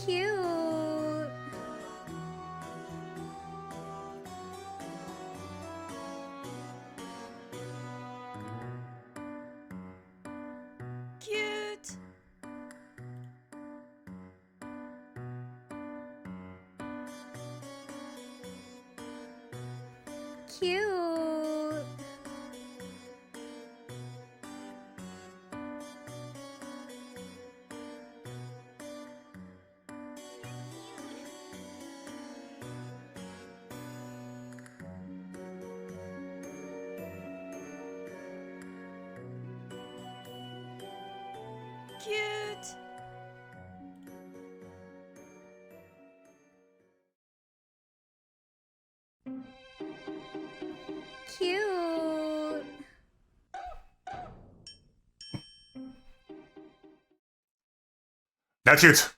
Cute. Cute. Cute. Cute. Cute. Not cute.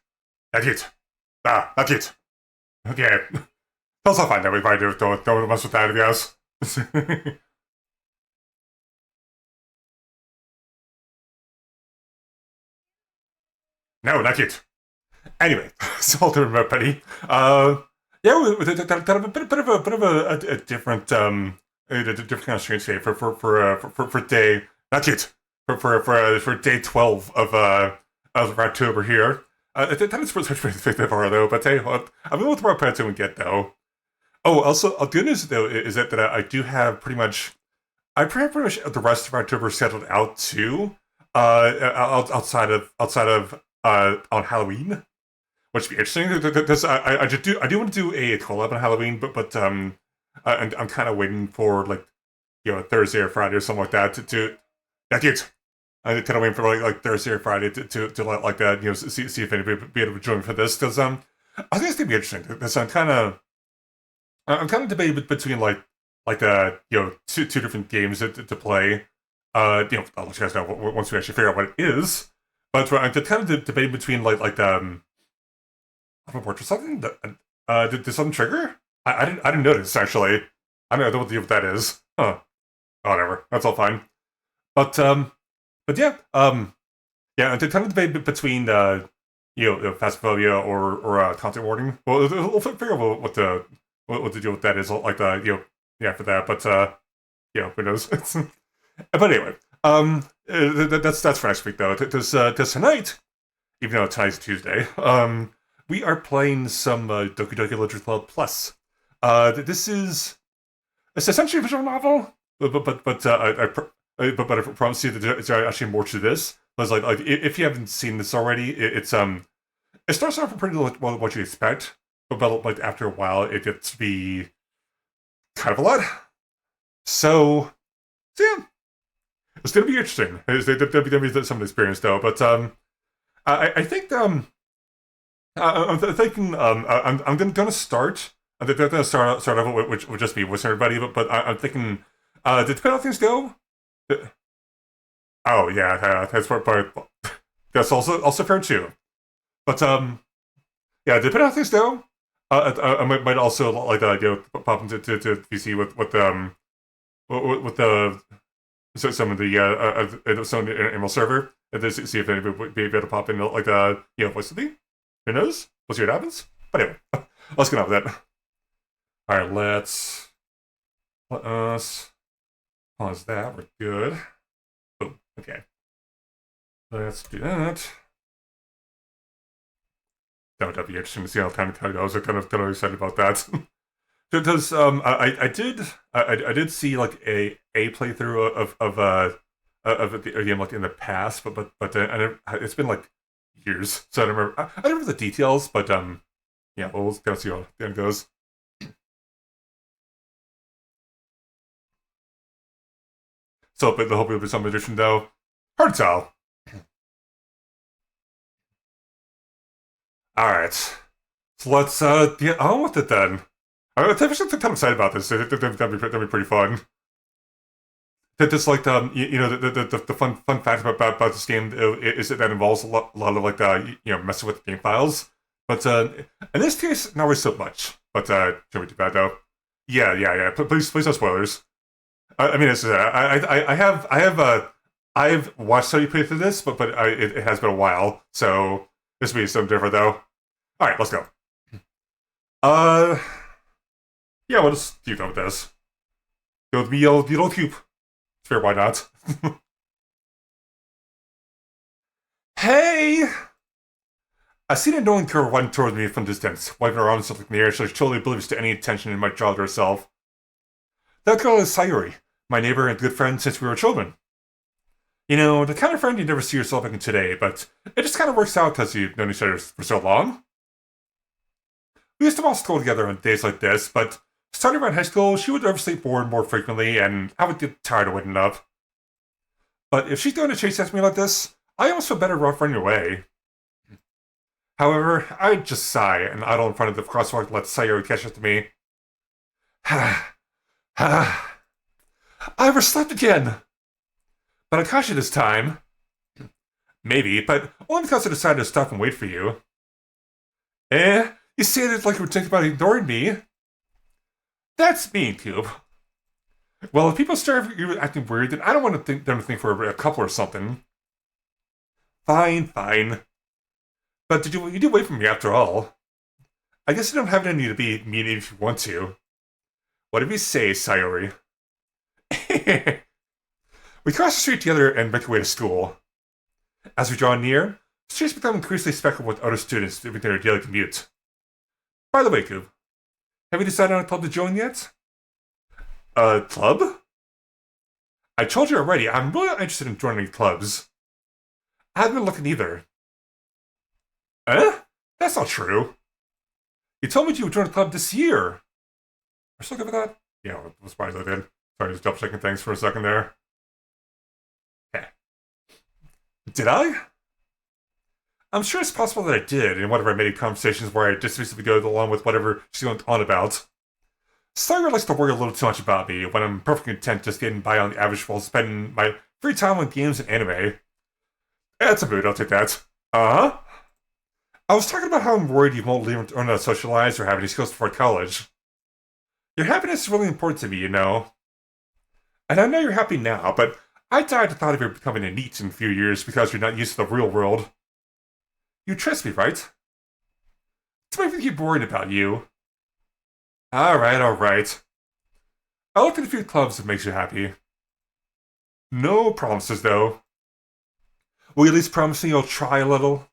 Not cute. Ah, not cute. Okay. That's all fine then. We probably don't mess with that, I guess. No, not cute. Anyway, so to remember Penny. Yeah, that a bit of a different a different kind of strange day for day. Not cute. For day 12 of Racctober here. That is for such a far though. But hey, I mean, what more pets we get though. Oh, also, the good news though is that I do have pretty much I pretty much the rest of October settled out too. Outside of on Halloween, which would be interesting because I do want to do a collab on Halloween, but I'm kind of waiting for like Thursday or Friday or something like that to that cute. I'm kind of waiting for like Thursday or Friday to like that see if anybody would be able to join for this because I think it's gonna be interesting because I'm kind of debating between two different games to play. I'll let you guys know once we actually figure out what it is. But I'm kind of debating between or something. Did something trigger? I didn't notice actually. I don't know what that is. Huh. Whatever. That's all fine. But yeah. Yeah. I'm kind of debating between Phasmophobia or content warning. Well, we'll figure out what to deal with that is like yeah for that. But who knows? But anyway, that's for next week though. Because tonight, even though tonight's Tuesday, we are playing some Doki Doki Literature Club Plus. This is it's essentially a visual novel, but I promise you that there's actually more to this. But like if you haven't seen this already, it starts off pretty well what you expect, but like after a while, it gets to be kind of a lot. So yeah, it's gonna be interesting. It's gonna be some experience though, but I think I'm thinking I'm gonna start. I'm gonna start off with which would just be with everybody, but I'm thinking depending on things go. Oh yeah, that's part. That's also fair too. But yeah, depending on things go, I might also like pop into to PC with the some of the some email server and then see if anybody would be able to pop in like voice with me. Who knows? We'll see what happens. But anyway, let's get on with that. All right, let us pause that. We're good. Boom. Okay. Let's do that. That would be interesting to see how time goes. I'm kind of excited about that. Because I did see like a playthrough of the game like in the past, but it's been like years, so I don't remember. I don't remember the details, but yeah, we'll kind of see how the end goes. So, but hopefully there'll be some addition though. Hard to tell. All right, so let's get on with it then. I'm actually kind of excited about this. That'd be pretty fun. Just like the fun fact about this game is that involves a lot of like messing with the game files. But in this case, not really so much. But shouldn't be too bad though. Yeah. Please no spoilers. I mean, I've watched how you play through this, but it has been a while, so this will be something different though. Alright, let's go. Uh, yeah, we'll just keep done with this. Go with me, the old cube. Fair, why not? Hey! I seen a knowing girl running towards me from distance, waving her arms up in the air so she's totally oblivious to any attention and might draw to herself. That girl is Sayuri, my neighbor and good friend since we were children. You know, the kind of friend you never see yourself like today, but it just kind of works out because you've known each other for so long. We used to all school together on days like this, but starting around high school, she would oversleep more frequently, and I would get tired of waiting up. But if she's going to chase after me like this, I almost feel better off running away. However, I just sigh and idle in front of the crosswalk to let Sayuri catch up to me. I overslept again! But I caught you this time. Maybe, but only because I decided to stop and wait for you. You say it like you were thinking about ignoring me. That's mean, Cube. Well, if people start acting weird, then I don't want to them to think we're a couple or something. Fine. But you did wait for me after all. I guess you don't have any to be mean if you want to. Whatever you say, Sayori. We cross the street together and make our way to school. As we draw near, the streets become increasingly speckled with other students doing their daily commute. By the way, Coob, have you decided on a club to join yet? A club? I told you already, I'm really not interested in joining clubs. I haven't been looking either. That's not true. You told me you would join a club this year. Are you still good with that? Yeah, I was surprised I did. Sorry, just double checking things for a second there. Okay. Did I? I'm sure it's possible that I did in one of our many conversations where I dismissively go along with whatever she went on about. Sayuri likes to worry a little too much about me when I'm perfectly content just getting by on the average while spending my free time on games and anime. That's a mood, I'll take that. Uh-huh. I was talking about how I'm worried you won't learn to socialize or have any skills before college. Your happiness is really important to me, you know. And I know you're happy now, but I died at the thought of you becoming a NEET in a few years because you're not used to the real world. You trust me, right? To make me keep worrying about you. Alright. I'll look at a few clubs that makes you happy. No promises, though. Will you at least promise me you'll try a little?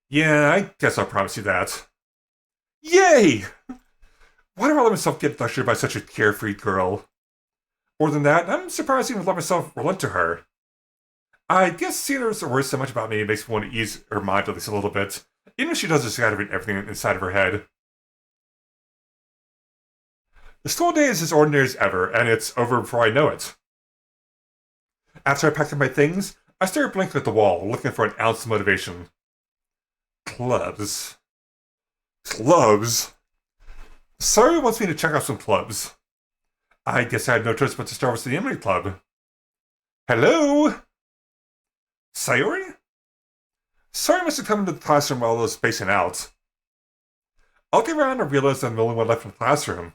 Yeah, I guess I'll promise you that. Yay! Why do I let myself get lectured by such a carefree girl? More than that, I'm surprised I even let myself relent to her. I guess seeing her worry so much about me makes me want to ease her mind at least a little bit, even if she does discard everything inside of her head. The school day is as ordinary as ever, and it's over before I know it. After I packed up my things, I stared blankly at the wall, looking for an ounce of motivation. Clubs. Sayuri wants me to check out some clubs. I guess I had no choice but to start with the anime club. Hello? Sayuri? Sayuri must have come into the classroom while I was spacing out. I'll get around and realize I'm the only one left in the classroom.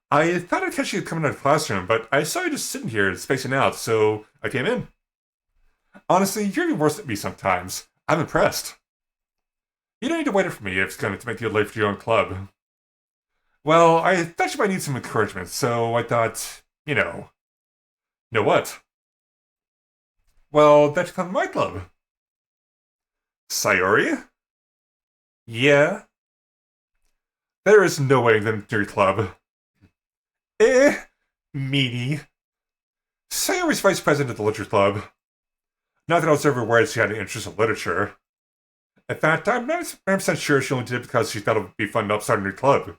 I thought I'd catch you coming out of the classroom, but I saw you just sitting here spacing out, so I came in. Honestly, you're even worse than me sometimes. I'm impressed. You don't need to wait for me if it's going to make you late for your own club. Well, I thought you might need some encouragement, so I thought, you know. Know what? Well, that you come to my club. Sayori? Yeah? There is no way I'm to your club. Meanie. Sayori's vice president of the literature club. Not that I was ever aware she had an interest in literature. In fact, I'm 90% sure she only did it because she thought it would be fun to start a new club.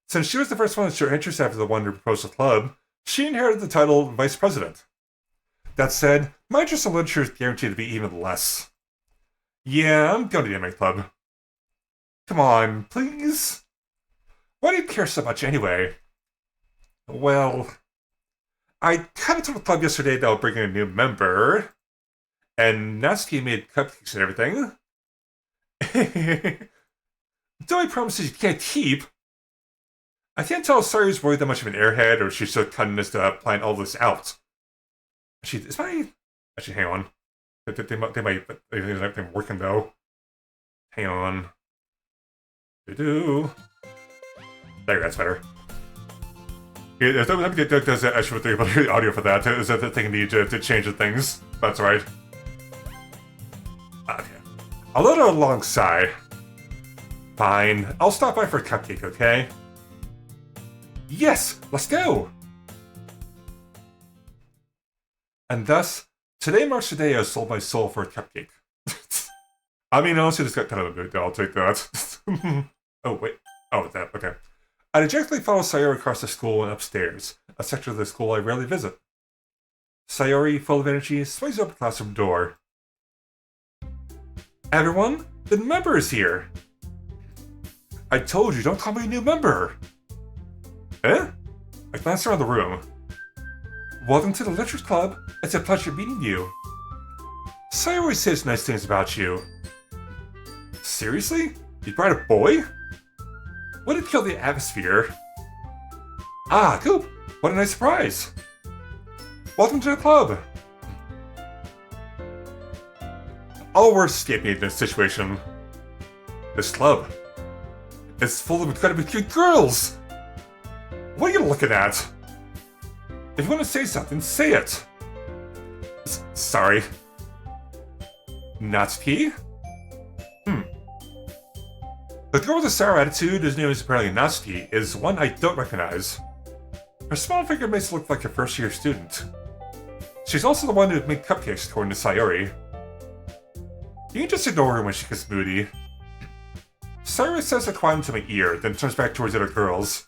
Since she was the first one to show interest after the one who proposed the club, she inherited the title vice president. That said, my interest in literature is guaranteed to be even less. Yeah, I'm going to the anime club. Come on, please? Why do you care so much anyway? Well, I kind of told the club yesterday that I'll bring in a new member, and Natsuki made cupcakes and everything. Don't I promises you can't keep? I can't tell if Sayuri's worried that much of an airhead, or she's so cunning as to plan all this out. Actually, hang on. They might be working though. Hang on. Do. There, that's better. Yeah, let me get this extra thing about the audio for that. Is that the thing need to change the things? That's right. Okay. A little long sigh. Fine. I'll stop by for a cupcake, okay? Yes! Let's go! And thus, today marks the day I sold my soul for a cupcake. I mean, honestly, this got kind of a big deal. I'll take that. Oh, wait. Oh, that. Okay. I dejectedly follow Sayori across the school and upstairs, a section of the school I rarely visit. Sayori, full of energy, swings open the classroom door. Everyone, the new member is here! I told you, don't call me a new member! Eh? I glanced around the room. Welcome to the Literature Club. It's a pleasure meeting you. Sayori says nice things about you. Seriously? You brought a boy? What did kill the atmosphere? Ah, Coop! What a nice surprise! Welcome to the club! All words escape me in this situation. This club is full of incredibly cute girls! What are you looking at? If you want to say something, say it! Sorry. Natsuki? The girl with the sour attitude, whose name is apparently Natsuki, is one I don't recognize. Her small figure makes her look like a first-year student. She's also the one who made cupcakes, according to Sayori. You can just ignore her when she gets moody. Sayori says a quiet into my ear, then turns back towards the other girls.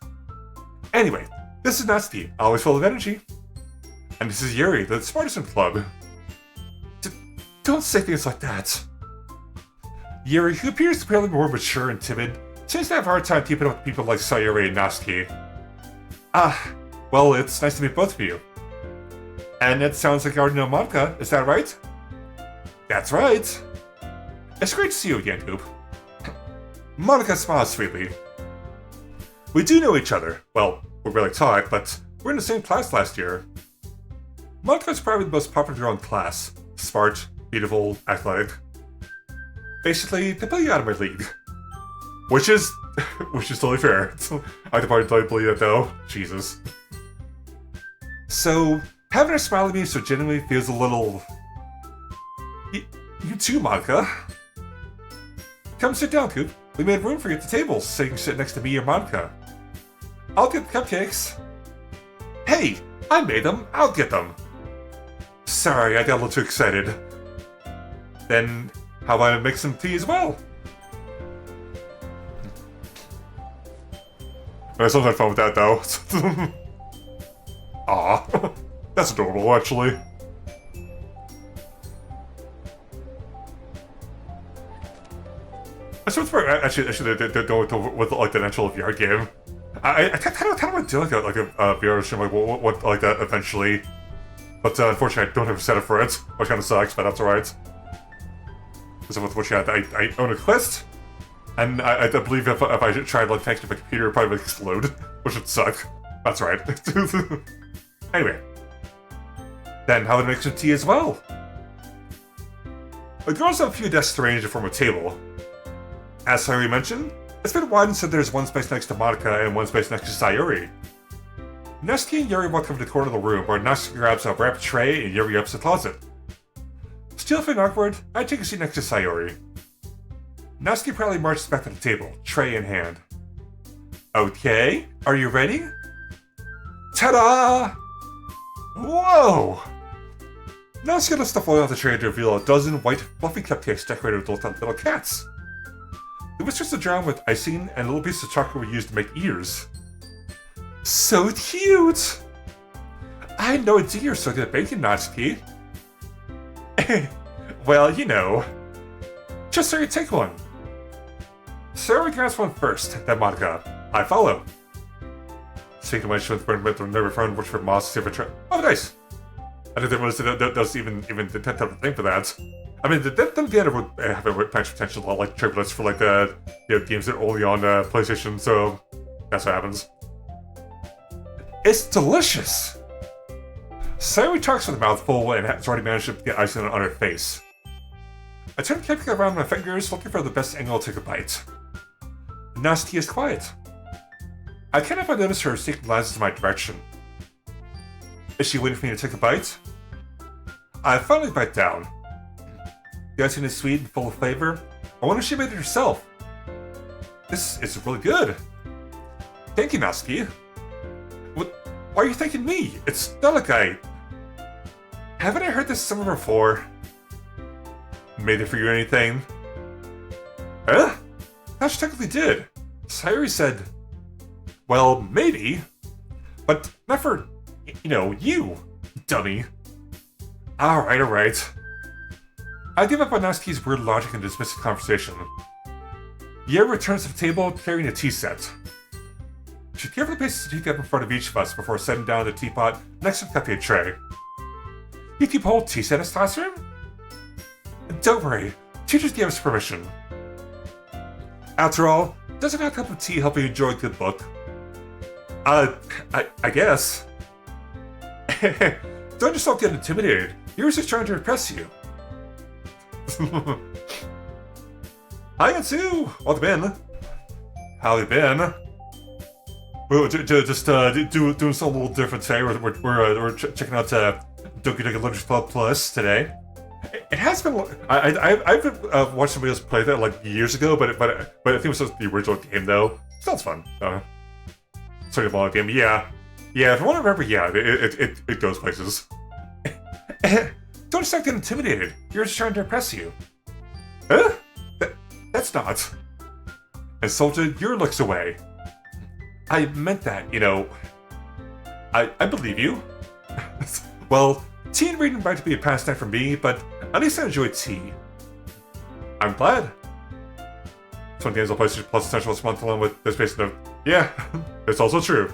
Anyway, this is Natsuki, always full of energy. And this is Yuri, the Spartisan Club. Don't say things like that. Yuri, who appears to be more mature and timid, seems to have a hard time keeping up with people like Sayori and Natsuki. Ah, well, it's nice to meet both of you. And it sounds like you already know Monica, is that right? That's right. It's great to see you again, Hoop. Monica smiles sweetly. We do know each other. Well, we barely talk, but we're in the same class last year. Monica's probably the most popular girl in class. Smart, beautiful, athletic. Basically, they put you out of my league. Which is totally fair. I can totally believe that though. Jesus. So, having her smile at me so genuinely feels a little... You too, Monica. Come sit down, Coop. We made room for you at the table, so you can sit next to me or Monica. I'll get the cupcakes. Hey, I made them. I'll get them. Sorry, I got a little too excited. Then, how about I make some tea as well? I still had fun with that though. Aw, that's adorable actually. I suppose actually they're going with like the actual VR game. I kind of want to do like a VR stream what like that eventually, but unfortunately I don't have a setup for it, which kind of sucks, but that's alright. Because unfortunately I own a Quest, and I believe if I tried like connecting to my computer, it probably would explode, which would suck. That's right. Anyway, then how would I make some tea as well? The girls have a few desks arranged to form a table. As Sayori mentioned, it's been widened so there's one space next to Monica and one space next to Sayori. Natsuki and Yuri walk over to the corner of the room where Natsuki grabs a wrapped tray and Yuri ups the closet. Still feeling awkward, I take a seat next to Sayori. Natsuki proudly marches back to the table, tray in hand. Okay, are you ready? Ta-da! Whoa! Natsuki lifts the foil off the tray to reveal a dozen white, fluffy cupcakes decorated with little cats. The whiskers are drawn with icing, and little pieces of chocolate were used to make ears. So cute! I had no idea you were so good at baking, Natsuki. Well, you know. Just so you take one. Sayori grabs one first, then Monica. I follow. Speaking of which, she went with the never found which for moss to try. Oh, nice! I didn't realize that was even the type of thing for that. I mean, the end would have a potential like triplets for like games that are only on PlayStation, so that's what happens. It's delicious! Sayori talks with a mouthful and has already managed to get icing on her face. I turn the camera around my fingers, looking for the best angle to take a bite. Nasty is quiet. I can't help but notice her sneaking glances in my direction. Is she waiting for me to take a bite? I finally bite down. The icing is sweet and full of flavor. I wonder if she made it herself. This is really good. Thank you, Natsuki. What? Why are you thanking me? It's not like I... Haven't I heard this somewhere before? Made it for you or anything? Huh? That she technically did. Sayuri said... Well, maybe. But not for, you, dummy. Alright. I give up on Natsuki's weird logic and dismiss the conversation. Yeri returns to the table carrying a tea set. She carefully places the teacup in front of each of us before setting down the teapot next to the cafe tray. You keep a whole tea set in this classroom? Don't worry, teachers gave us permission. After all, doesn't a cup of tea help you enjoy a good book? I guess. Don't yourself get intimidated. Yours is trying to impress you. Hi, too. Welcome in. How you been? We're just doing something a little different today. We're checking out Doki Literature Club Plus today. It has been. I've been watched somebody else play that like years ago, but I think it was just the original game though. Sounds fun. Sorry, a long game. Yeah. If I want to remember, it goes places. Don't start getting intimidated. You're just trying to impress you. Huh? That's not. Insulted, Yuri looks away. I meant that, I believe you. Well, tea and reading might be a pastime for me, but at least I enjoy tea. I'm glad. Some games will play plus essential this month along with this based on. Yeah, it's also true.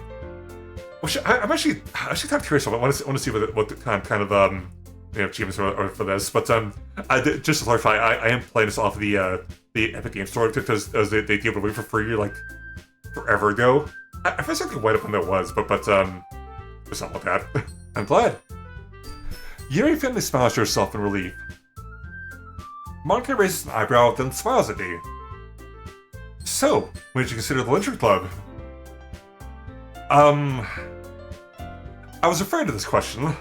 Well, I'm actually kind of curious. I want to see what the kind of achievements are for this. But just to clarify, I am playing this off of the Epic Game Store because they gave it away for free like forever ago. I feel like went up when that was, but it's not like that. I'm glad. Yuri faintly smiles to herself in relief. Monica raises an eyebrow, then smiles at me. So, when did you consider the Literature Club? I was afraid of this question.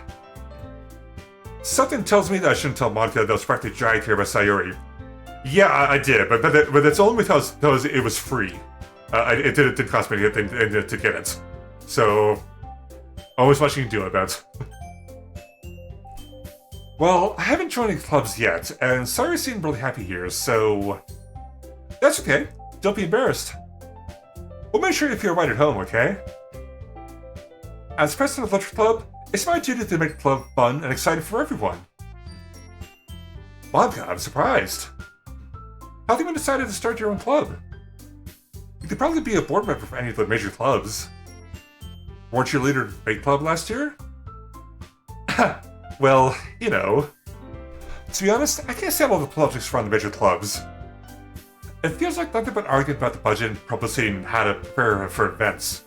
Something tells me that I shouldn't tell Monica that I was practically dragged here by Sayuri. Yeah, I did, but that's only because it was free. It didn't cost me anything to get it. So, always much you can do about it. Well, I haven't joined any clubs yet, and Sayuri seemed really happy here, so... That's okay. Don't be embarrassed. We'll make sure you feel right at home, okay? As president of the Literature Club, it's my duty to make the club fun and exciting for everyone. Monica, I'm surprised. How have you decided to start your own club? You could probably be a board member for any of the major clubs. Weren't you leader of the debate club last year? Well, To be honest, I can't stand all the politics around the major clubs. It feels like nothing but arguing about the budget and publicity and how to prepare for events.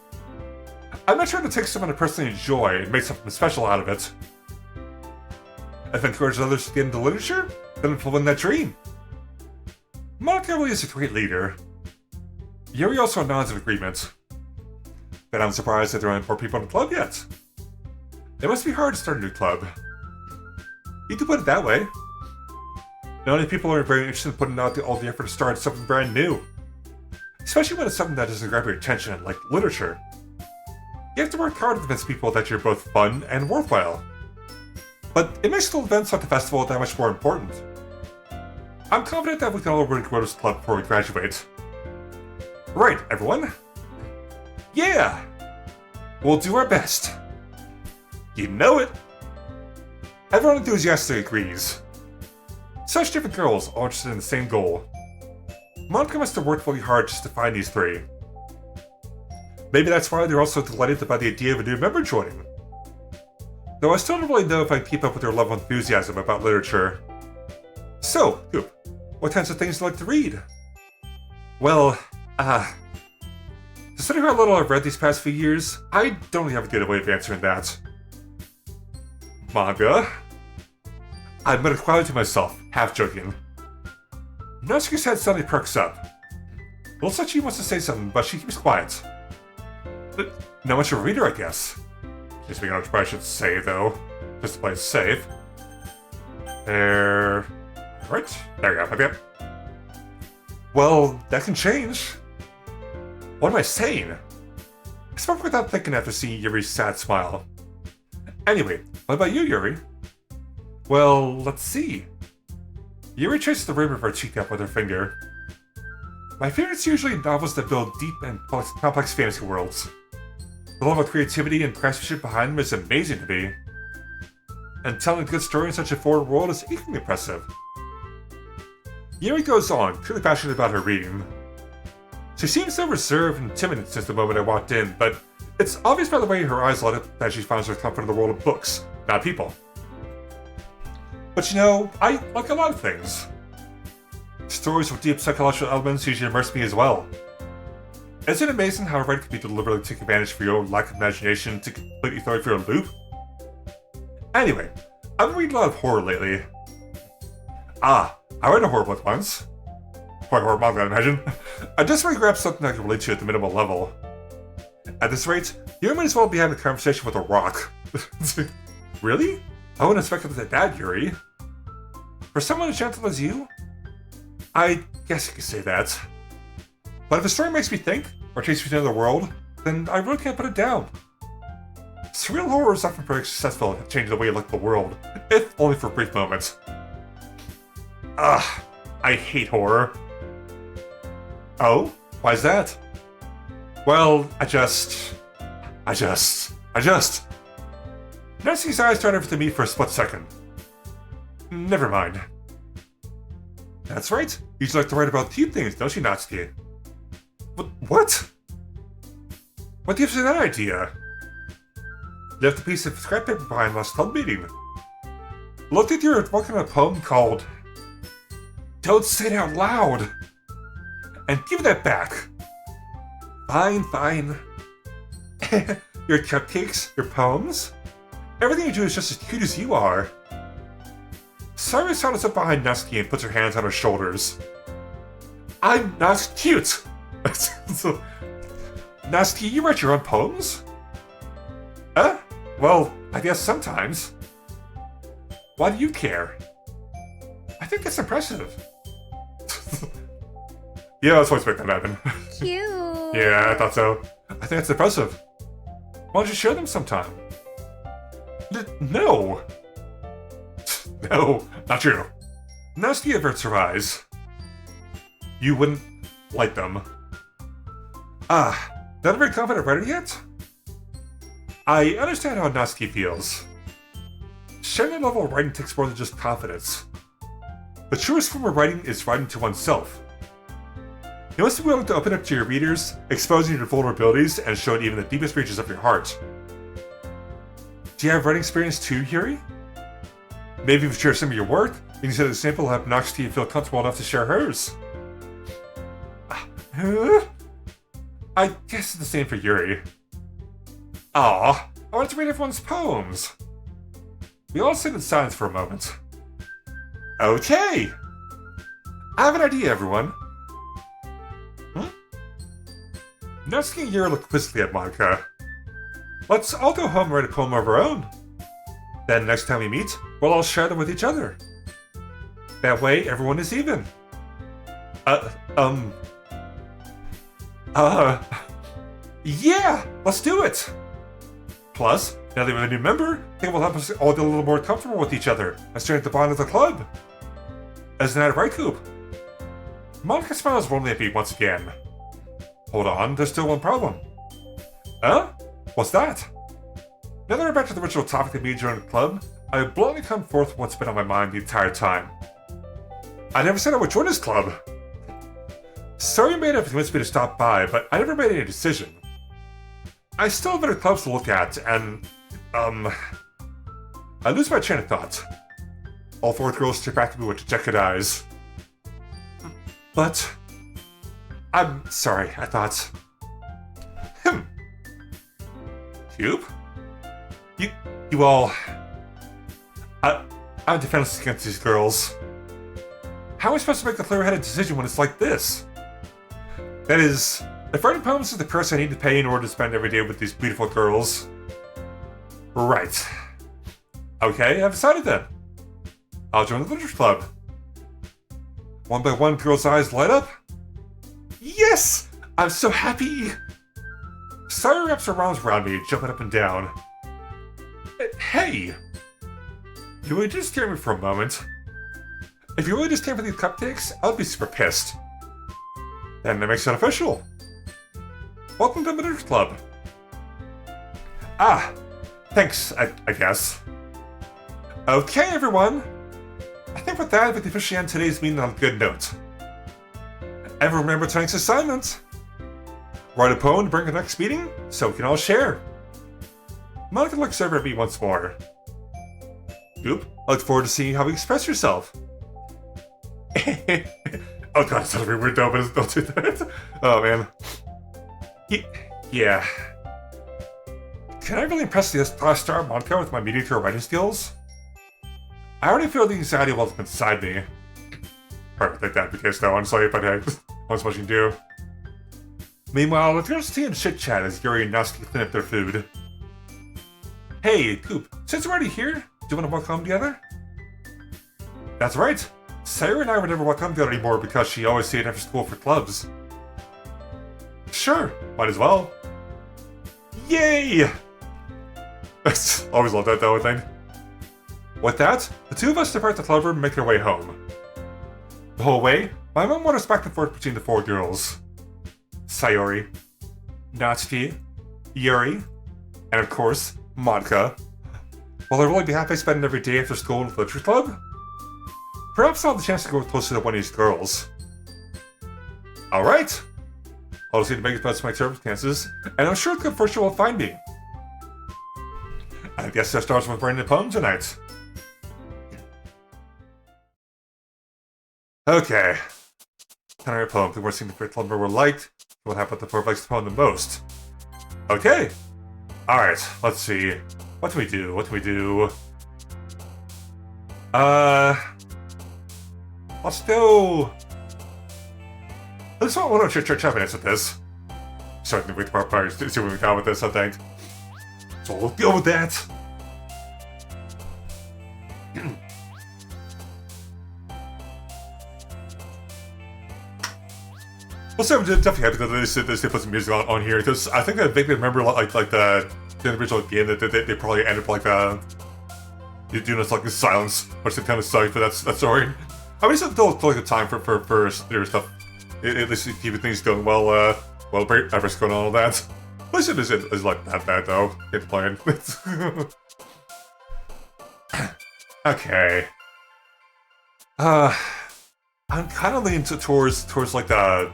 I'm not trying to take something I personally enjoy and make something special out of it. If it encourages others to get into literature, then fulfill that dream. Monica really is a great leader. Yuri also nods in agreement. Then I'm surprised that there aren't more people in the club yet. It must be hard to start a new club. You could put it that way. Not many people are very interested in putting out all the effort to start something brand new. Especially when it's something that doesn't grab your attention, like literature. You have to work hard to convince people that you're both fun and worthwhile. But it makes the events like the festival that much more important. I'm confident that we can all really grow this club before we graduate. Right, everyone? Yeah! We'll do our best. You know it! Everyone enthusiastically agrees. Such different girls, all interested in the same goal. Monica must have worked really hard just to find these three. Maybe that's why they're also delighted about the idea of a new member joining. Though I still don't really know if I can keep up with their level of enthusiasm about literature. So, Coop, what kinds of things do you like to read? Well, considering how little I've read these past few years, I don't really have a good way of answering that. Manga? I admitted quietly to myself, half joking. Natsuki's head suddenly perks up. Looks like she wants to say something, but she keeps quiet. Not much of a reader, I guess. Speaking of which, I should say, though, just to play it safe. There... Right? There we go, okay. Well, that can change. What am I saying? I spoke without thinking after seeing Yuri's sad smile. Anyway, what about you, Yuri? Well, let's see. Yuri traces the rim of her cheek up with her finger. My favorite's usually novels that build deep and complex fantasy worlds. The level of creativity and craftsmanship behind them is amazing to me. And telling a good story in such a foreign world is equally impressive. Yuri goes on, clearly passionate about her reading. She seems so reserved and timid since the moment I walked in, but it's obvious by the way her eyes light up that she finds her comfort in the world of books, not people. But you know, I like a lot of things. Stories with deep psychological elements usually immerse me as well. Isn't it amazing how a writer can be deliberately take advantage of your own lack of imagination to completely throw you for a loop? Anyway, I've been reading a lot of horror lately. I read a horror book once. Quite horror manga, I imagine. I just want to grab something I can relate to at the minimal level. At this rate, you might as well be having a conversation with a rock. Really? I wouldn't expect it like that, Yuri. For someone as gentle as you? I guess you could say that. But if a story makes me think, or takes me to another world, then I really can't put it down. Surreal horror is often pretty successful at changing the way you look at the world, if only for brief moments. I hate horror. Oh? Why's that? Well, I just... Natsuki's eyes turned over to me for a split second. Never mind. That's right. You like to write about cute things, don't you, Natsuki? What? What gives you that idea? Left a piece of scrap paper behind last club meeting. Looked at you're working on a poem called Don't Say It Out Loud! And give that back! Fine. Your cupcakes, your poems? Everything you do is just as cute as you are. Saru sidles up behind Natsuki and puts her hands on her shoulders. I'm not cute! Natsuki, you write your own poems? Well, I guess sometimes. Why do you care? I think that's impressive. Yeah, that's what's making that happen. Cute. Yeah, I thought so. I think that's impressive. Why don't you share them sometime? No! No, not true. Natsuki averts her eyes. You wouldn't like them. Not a very confident writer yet? I understand how Natsuki feels. Sharing a level of writing takes more than just confidence. The truest form of writing is writing to oneself. You must be willing to open up to your readers, exposing your vulnerabilities, and showing even the deepest reaches of your heart. Do you have writing experience too, Yuri? Maybe if you share some of your work, you can set an example will help Natsuki feel comfortable enough to share hers. I guess it's the same for Yuri. I wanted to read everyone's poems. We all sit in silence for a moment. Okay! I have an idea, everyone. Natsuki and Yuri look quizzically at Monica. Let's all go home and write a poem of our own. Then next time we meet, we'll all share them with each other. That way, everyone is even. Yeah! Let's do it! Plus, now that we have a new member, I think it will help us all get a little more comfortable with each other and strengthen the bond of the club. Isn't that right, Coop? Monica smiles warmly at me once again. Hold on, there's still one problem. Huh? What's that? Now that we're back to the original topic that made you join the club, I have bluntly come forth with what's been on my mind the entire time. I never said I would join this club. Sorry you may have convinced me to stop by, but I never made any decision. I still have better clubs to look at, and, I lose my train of thought. All four girls stare back at me with dejected eyes. But... I'm sorry, I thought... Cube? You all... I'm defenseless against these girls. How am I supposed to make a clear-headed decision when it's like this? That is, if writing poems is the price I need to pay in order to spend every day with these beautiful girls. Right. Okay, I've decided then. I'll join the literature club. One by one, girls' eyes light up. Yes! I'm so happy! Sayori wraps her arms around me, jumping up and down. Hey! You would just hear me for a moment. If you really just came for these cupcakes, I would be super pissed. Then that makes it official. Welcome to the literature club. Ah, thanks, I guess. Okay, everyone. I think with that, we can officially end today's meeting on a good note. And remember tonight's assignment. Write a poem to bring the next meeting, so we can all share. Monica looks over at me once more. Oop, I look forward to seeing how you express yourself. Oh god, it sounds really weird though, but don't do that. Oh man. Yeah. Can I really impress the class star Monica with my mediocre writing skills? I already feel the anxiety wells up inside me. Perfect, like that'd be the case though, honestly, but hey, not much you can do. Meanwhile, the girls' tea and chit-chat as Yuri and Natsuki clean up their food. Hey, Coop, since we're already here, do you want to walk home together? That's right. Sayori and I would never walk home together anymore because she always stayed after school for clubs. Sure, might as well. Yay! Always love that though, I think. With that, the two of us depart the club room and make our way home. The whole way, my mom wanders back and forth between the four girls. Sayori, Natsuki, Yuri, and of course, Monica. Will I really be happy spending every day after school in the literature club? Perhaps I'll have the chance to go closer to one of these girls. Alright! I'll just need to make the best of my circumstances, and I'm sure the first will find me. I guess that starts with writing a poem tonight. Okay. Can I write a poem? The worst thing the first club member liked. What happened to the four likes the poem the most? Okay. Alright, let's see. What do we do? What do we do? Let's do... Let's not want to try minutes with this. Starting to read the part parts to see what we got with this, I think. So we'll deal with that. Also, I'm definitely happy that they put some music on here, because I think I vaguely remember like the original game that they probably ended up like doing this like in silence, which is kind of sucked, but that's story. I mean, it's still like a time for their stuff. At least keeping things going well, everything's going on all that. At least it is like that bad though. Get playing. Okay. I'm kind of leaning towards like the.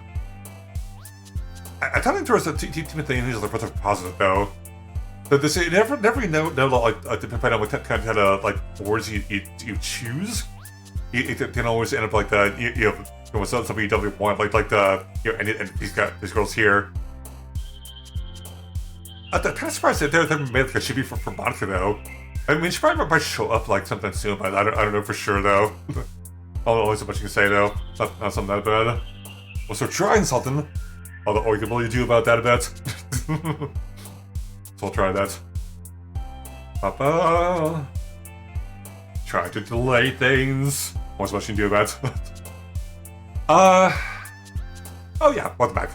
I kind of lean towards the team thing is like what's positive though. But this you never really know like depending on what kind of like words you choose. It can always end up like the you know something you definitely want like the and these girls here. I'm kind of surprised that they're made like a chibi for Monica though. I mean, she probably might show up like sometime soon, but I don't know for sure though. Always so much you can say though. Not something that bad. Well, so trying something. Although all you can really do about that a bit. So I'll try that. Papa. Trying to delay things. What's much you can do about it? Oh yeah, welcome back.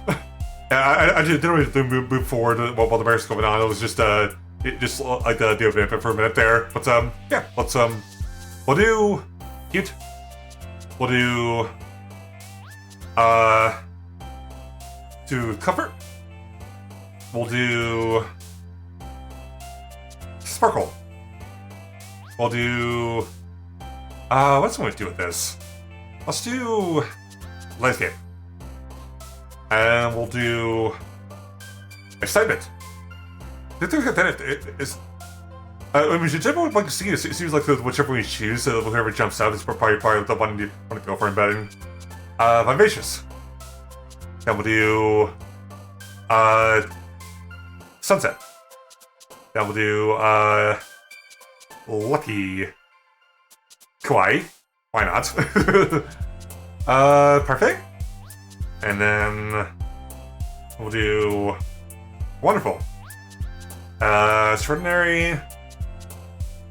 I didn't really move forward while the marriage was going on. It was just like the deal for a minute there. But yeah, let's we'll do cute. We'll do do comfort. We'll do sparkle. We'll do what's going to do with this? Let's do landscape. And we'll do excitement. The thing that is, I mean, generally like to see this. It seems like whichever we choose, whoever jumps out is probably the one you want to go for in betting. Vivacious. Then we'll do sunset. Then we'll do lucky. Kawaii. Why not? Parfait. And then we'll do wonderful. Extraordinary.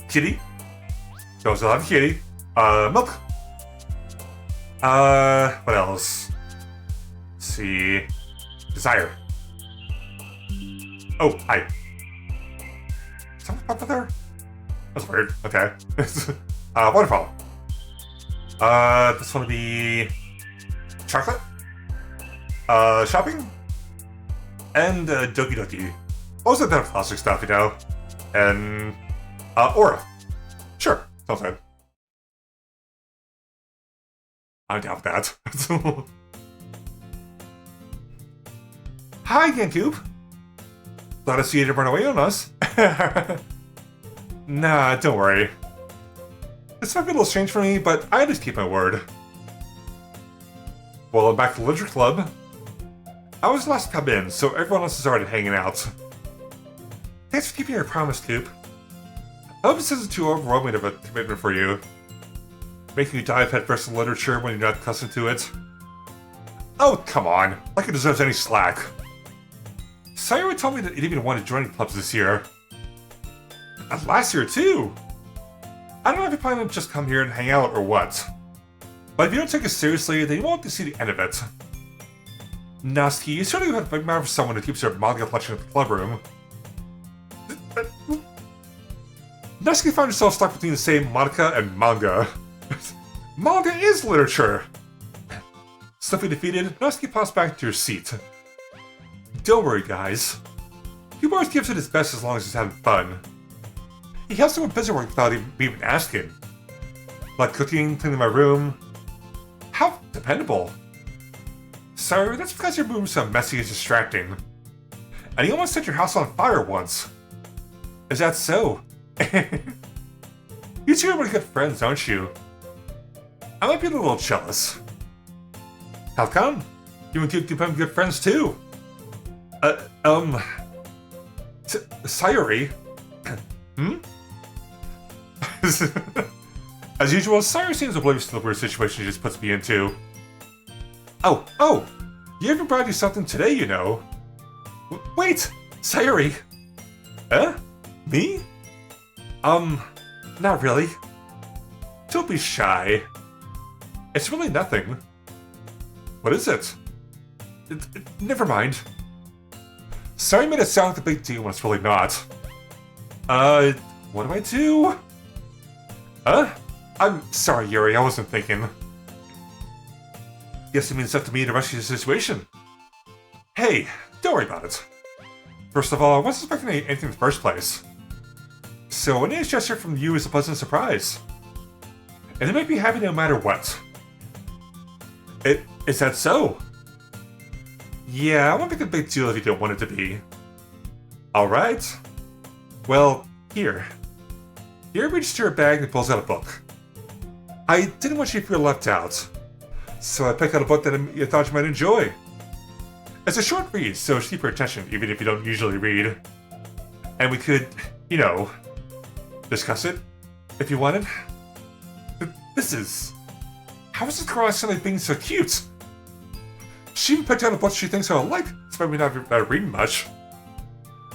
Kitty. So I'll have kitty. Milk. What else? Let's see. Desire. Oh, hi. Something popped up there? That's weird. Okay. Wonderful. This one would be chocolate. Shopping. And, Doki. Most of that plastic stuff, you know. And, aura. Sure. Sounds good. I'm down with that. Hi, GameCube. Glad to see you didn't run away on us. Nah, don't worry. This might be a little strange for me, but I just keep my word. Well, I'm back to the Literature Club. I was the last to come in, so everyone else is already hanging out. Thanks for keeping your promise, Coop. I hope this isn't too overwhelming of a commitment for you. Making you dive headfirst in literature when you're not accustomed to it. Oh, come on. Like it deserves any slack. Sayori told me that you didn't even want to join clubs this year. And last year, too. I don't know if you plan to just come here and hang out or what. But if you don't take it seriously, then you won't get to see the end of it. Natsuki, you certainly have a big mouth for someone who keeps their manga collection at the club room. Natsuki found yourself stuck between the same Monica and manga. Manga is literature! Snuffy defeated, Natsuki pops back to your seat. Don't worry, guys. He always gives it his best as long as he's having fun. He helps me with busy work without even asking. Like cooking, cleaning my room. How dependable. Sorry, that's because your room's so messy and distracting. And he almost set your house on fire once. Is that so? You two are really good friends, aren't you? I might be a little jealous. How come? You and Duke become good friends too. Sayori? Hmm? As usual, Sayori seems oblivious to the weird situation she just puts me into. Oh! You even brought you something today, you know. Wait! Sayori! Huh? Me? Not really. Don't be shy. It's really nothing. What is it? Never mind. Sorry, made it sound like a big deal when it's really not. What do I do? I'm sorry, Yuri, I wasn't thinking. Guess it means it's up to me to rescue the situation. Hey, don't worry about it. First of all, I wasn't expecting anything in the first place. So a nice gesture from you is a pleasant surprise. And it make me happy no matter what. Is that so? Yeah, I won't make a big deal if you don't want it to be. Alright. Well, here. Here reaches to your bag and pulls out a book. I didn't want you to feel left out. So I picked out a book that I thought you might enjoy. It's a short read, so keep your attention even if you don't usually read. And we could, you know, discuss it if you wanted. This is... How is this girl suddenly being so cute? She even picked out a book she thinks I'll like, despite me not reading much.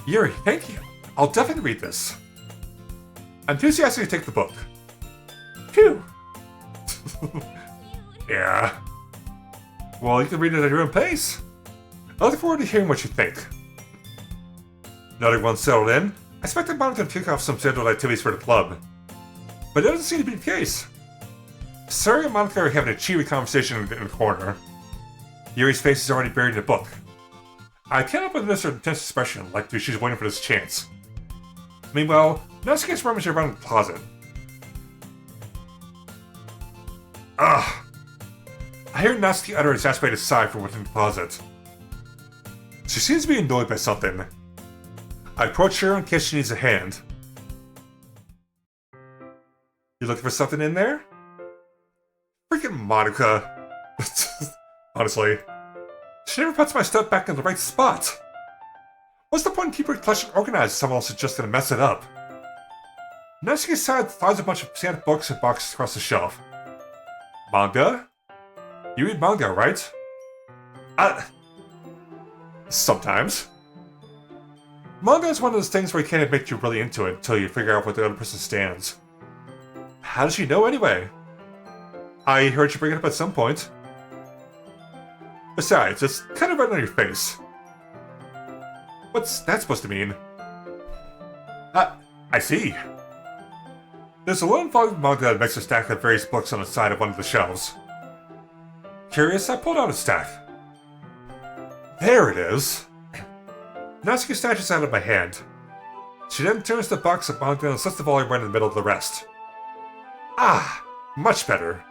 Yuri, thank you. I'll definitely read this. Enthusiastically take the book. Phew. Yeah. Well, you can read it at your own pace. I look forward to hearing what you think. Not everyone's settled in. I expected Monica to kick off some scheduled activities for the club. But it doesn't seem to be the case. Sari and Monica are having a cheery conversation in the corner. Yuri's face is already buried in the book. I can't help but notice her intense expression, like she's waiting for this chance. Meanwhile, Natsuki gets rummaging around the closet. Ugh. I hear Natsuki utter an exasperated sigh from within the closet. She seems to be annoyed by something. I approach her in case she needs a hand. You looking for something in there? Freaking Monica. Honestly. She never puts my stuff back in the right spot. What's the point in keeping her collection organized if someone else is just gonna mess it up? Natsuki finds a bunch of scanned books and boxes across the shelf. Manga? You read manga, right? Sometimes. Manga is one of those things where you can't admit you're really into it until you figure out where the other person stands. How does she know anyway? I heard you bring it up at some point. Besides, it's kind of right on your face. What's that supposed to mean? I see. There's a lone volume manga that makes a stack of various books on the side of one of the shelves. Curious, I pulled out a stack. There it is. Natsuki snatches out of my hand. She then turns the box of manga and sets the volume right in the middle of the rest. Ah, much better.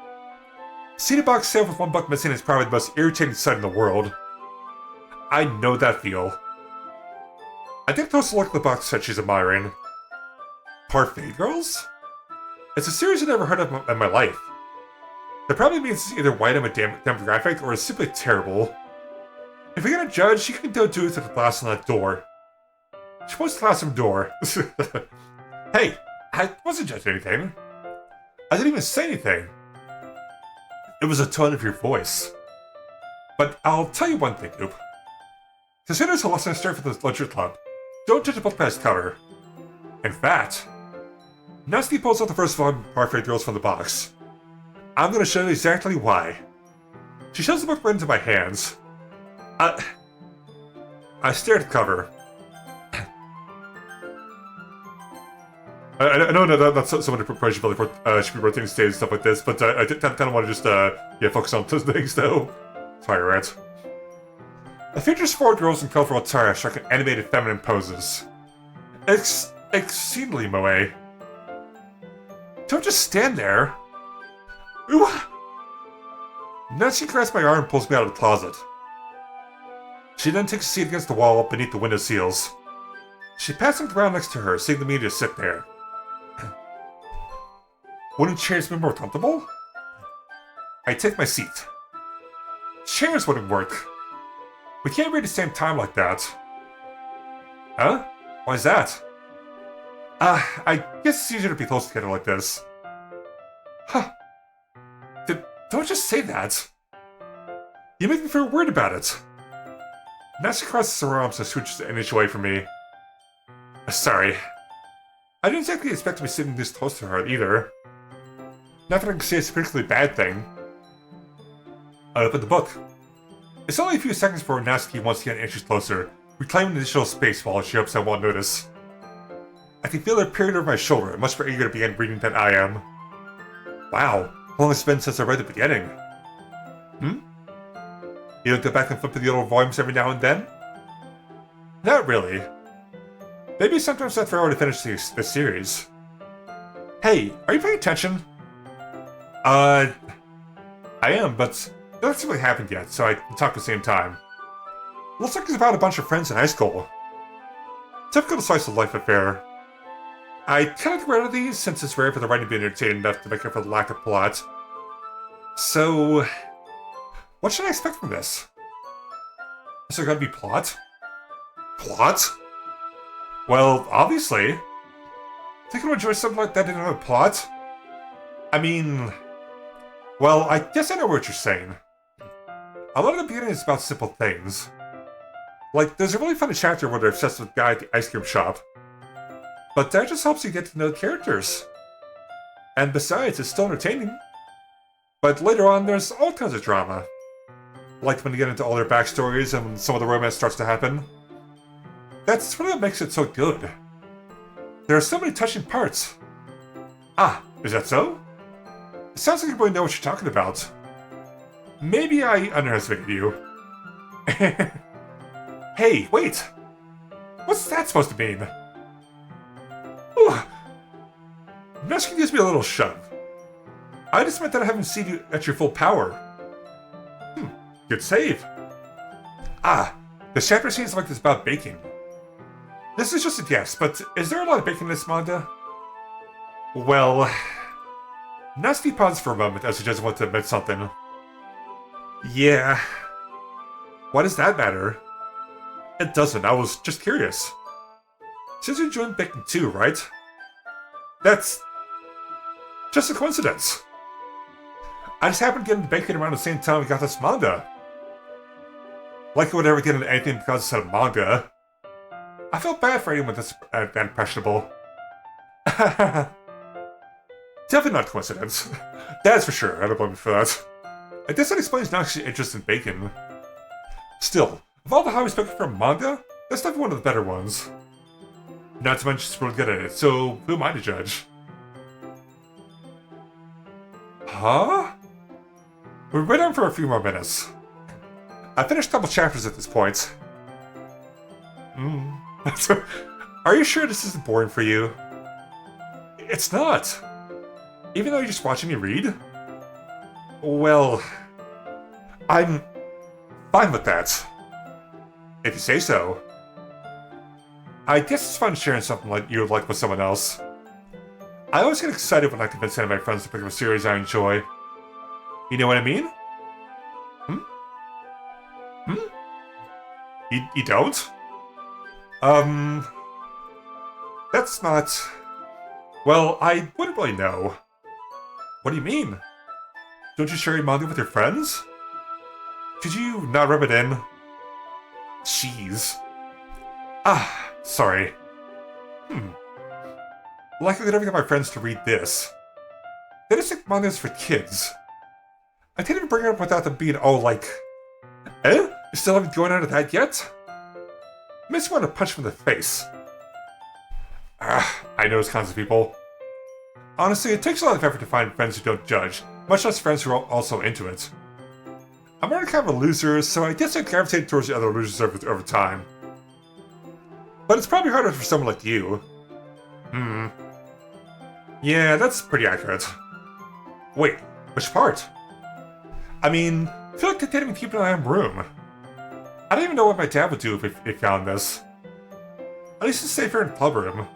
Seeing a box shelf with one book missing is probably the most irritating sight in the world. I know that feel. I take a closer look at the box set she's admiring. Parfait Girls? It's a series I've never heard of in my life. That probably means it's either white on a demographic or it's simply terrible. If you're gonna judge, you can go do it to the glass on that door. She points to the classroom door. Hey, I wasn't judging anything. I didn't even say anything. It was the tone of your voice. But I'll tell you one thing, Goop. Consider this a lesson straight for the Ledger Club. Don't judge a book by its cover. In fact, Natsuki pulls out the first volume of Parfait Girls from the box. I'm gonna show you exactly why. She shoves the book right into my hands. I stare at the cover. I know that's someone to prepare for should be rotating stage and stuff like this, but I kind of want to just focus on those things though. Sorry, rant. It features 4 girls in colorful attire striking animated feminine poses. Exceedingly moe. Don't just stand there. Ooh. Natsuki grabs my arm and pulls me out of the closet. She then takes a seat against the wall beneath the window seals. She passes the ground next to her, seeing the me to sit there. Wouldn't chairs be more comfortable? I take my seat. Chairs wouldn't work. We can't read at the same time like that. Huh? Why's that? I guess it's easier to be close together like this. Huh. Don't just say that. You make me feel weird about it. Natsuki crosses her arms and switches an inch away from me. Sorry. I didn't exactly expect to be sitting this close to her either. Not that I can say it's a particularly bad thing. I open the book. It's only a few seconds before Natsuki wants to get inches closer, reclaiming additional space while she hopes I won't notice. I can feel her period over my shoulder, much more eager to begin reading than I am. Wow, how long has it been since I read the beginning? You don't go back and flip through the old volumes every now and then? Not really. Maybe sometimes after I already finished the series. Hey, are you paying attention? I am, but nothing's really happened yet, so I can talk at the same time. Looks like it's about a bunch of friends in high school. Typical slice of life affair. I kind of get rid of these since it's rare for the writing to be entertaining enough to make up for the lack of plot. So, what should I expect from this? Is there gonna be plot? Plot? Well, obviously. Think I'd enjoy something like that didn't have a plot? I mean... Well, I guess I know what you're saying. A lot of the beginning is about simple things. Like, there's a really funny chapter where they're obsessed with the guy at the ice cream shop. But that just helps you get to know the characters. And besides, it's still entertaining. But later on, there's all kinds of drama. Like when you get into all their backstories and when some of the romance starts to happen. That's really what makes it so good. There are so many touching parts. Ah, is that so? It sounds like you really know what you're talking about. Maybe I underestimated you. Hey, wait! What's that supposed to mean? Ooh. Natsuki gives me a little shove. I just meant that I haven't seen you at your full power. Good save. Ah, the chapter seems like it's about baking. This is just a guess, but is there a lot of baking in this manga? Well... Natsuki pauses for a moment as she doesn't want to admit something. Yeah. Why does that matter? It doesn't, I was just curious. Since you're enjoying baking too, right? That's... just a coincidence. I just happened to get into bacon around the same time we got this manga. Like I would ever get into anything because it said manga. I felt bad for anyone that's that impressionable. Definitely not coincidence. That's for sure, I don't blame you for that. I guess that explains Naxi's interest in bacon. Still, of all the hobbies spoken from manga, that's definitely one of the better ones. Not to mention she's really good at it, so who am I to judge? Huh? We went on for a few more minutes. I finished a couple chapters at this point. Are you sure this isn't boring for you? It's not. Even though you're just watching me read? Well, I'm fine with that. If you say so. I guess it's fun sharing something like you would like with someone else. I always get excited when I convince any of my friends to pick up a series I enjoy. You know what I mean? You don't? That's not... Well, I wouldn't really know. What do you mean? Don't you share your manga with your friends? Could you not rub it in? Jeez. Sorry. Like I could ever get my friends to read this. They just think manga's for kids. I can't even bring it up without them being all like, you still haven't gone out of that yet? Makes me want to punch them in the face. I know those kinds of people. Honestly, it takes a lot of effort to find friends who don't judge, much less friends who are also into it. I'm already kind of a loser, so I guess I gravitate towards the other losers over time. But it's probably harder for someone like you. Yeah, that's pretty accurate. Wait, which part? I mean, I feel like they didn't even keep an eye on room. I don't even know what my dad would do if he found this. At least it's safer in the club room.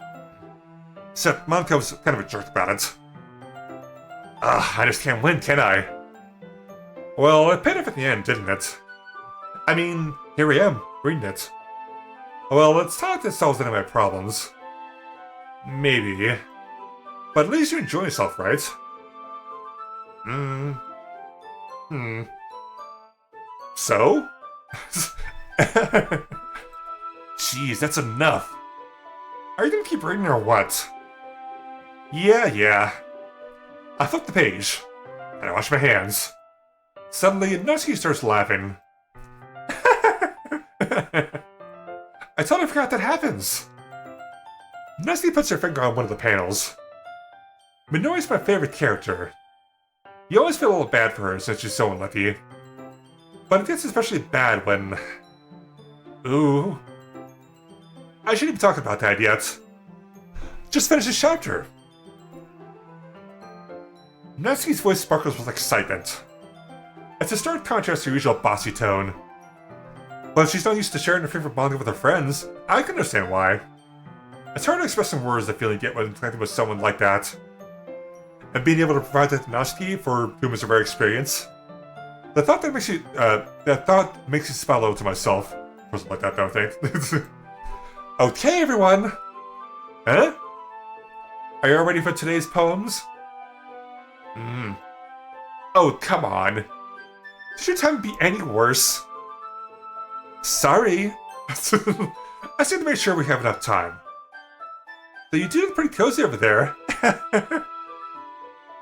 Except Monica was kind of a jerk about it. I just can't win, can I? Well, it paid off at the end, didn't it? I mean, here I am, reading it. Well, it's not like this solves any of my problems. Maybe. But at least you enjoy yourself, right? So? Jeez, that's enough. Are you gonna keep reading or what? Yeah. I flip the page, and I wash my hands. Suddenly, Natsuki starts laughing. I totally forgot that happens. Natsuki puts her finger on one of the panels. Minori's my favorite character. You always feel a little bad for her since she's so unlucky. But it gets especially bad when... Ooh. I shouldn't be talking about that yet. Just finished this chapter. Natsuki's voice sparkles with excitement. It's a stark contrast to her usual bossy tone. But if she's not used to sharing her favorite manga with her friends, I can understand why. It's hard to express in words the feeling you get when connecting with someone like that. And being able to provide that to Natsuki, for whom it's a rare experience. The thought that makes you smile out to myself. Wasn't like that, though, I think. Okay, everyone! Huh? Are you all ready for today's poems? Oh, come on. Should your time be any worse? Sorry. I just need to make sure we have enough time. Though you do look pretty cozy over there.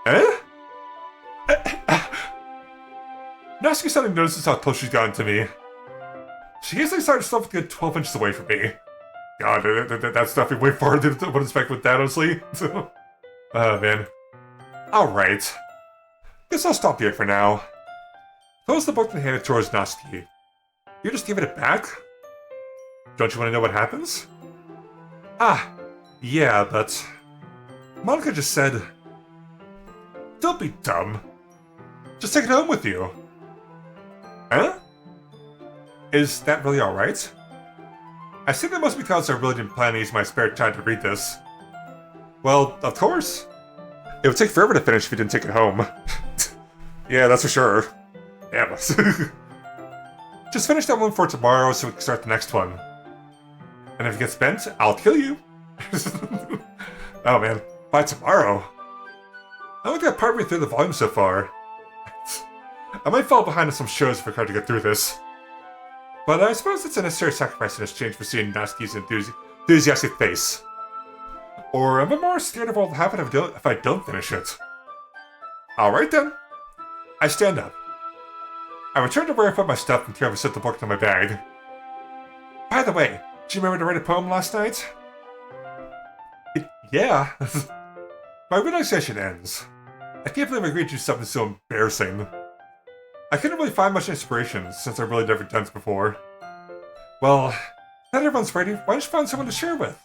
Huh? Natsuki suddenly notices how close she's gotten to me. She easily started herself a good 12 inches away from me. God, that's definitely way farther than I would expect with that, honestly. Oh, man. Alright. Guess I'll stop here for now. Close the book and hand it towards Natsuki. You're just giving it back? Don't you want to know what happens? Yeah, but... Monica just said... Don't be dumb. Just take it home with you. Huh? Is that really alright? I think that must be because I really didn't plan to use my spare time to read this. Well, of course. It would take forever to finish if you didn't take it home. Yeah, that's for sure. Damn. Just finish that one for tomorrow so we can start the next one. And if it gets bent, I'll kill you. Oh man, by tomorrow. I only got partway through the volume so far. I might fall behind on some shows if I try to get through this. But I suppose it's a necessary sacrifice in exchange for seeing Natsuki's enthusiastic face. Or am I more scared of what will happen if I don't finish it? Alright then. I stand up. I return to where I put my stuff and carefully set the book in my bag. By the way, did you remember to write a poem last night? Yeah. My realization ends. I can't believe I agreed to do something so embarrassing. I couldn't really find much inspiration, since I've really never done this before. Well, not everyone's ready. Why don't you find someone to share with?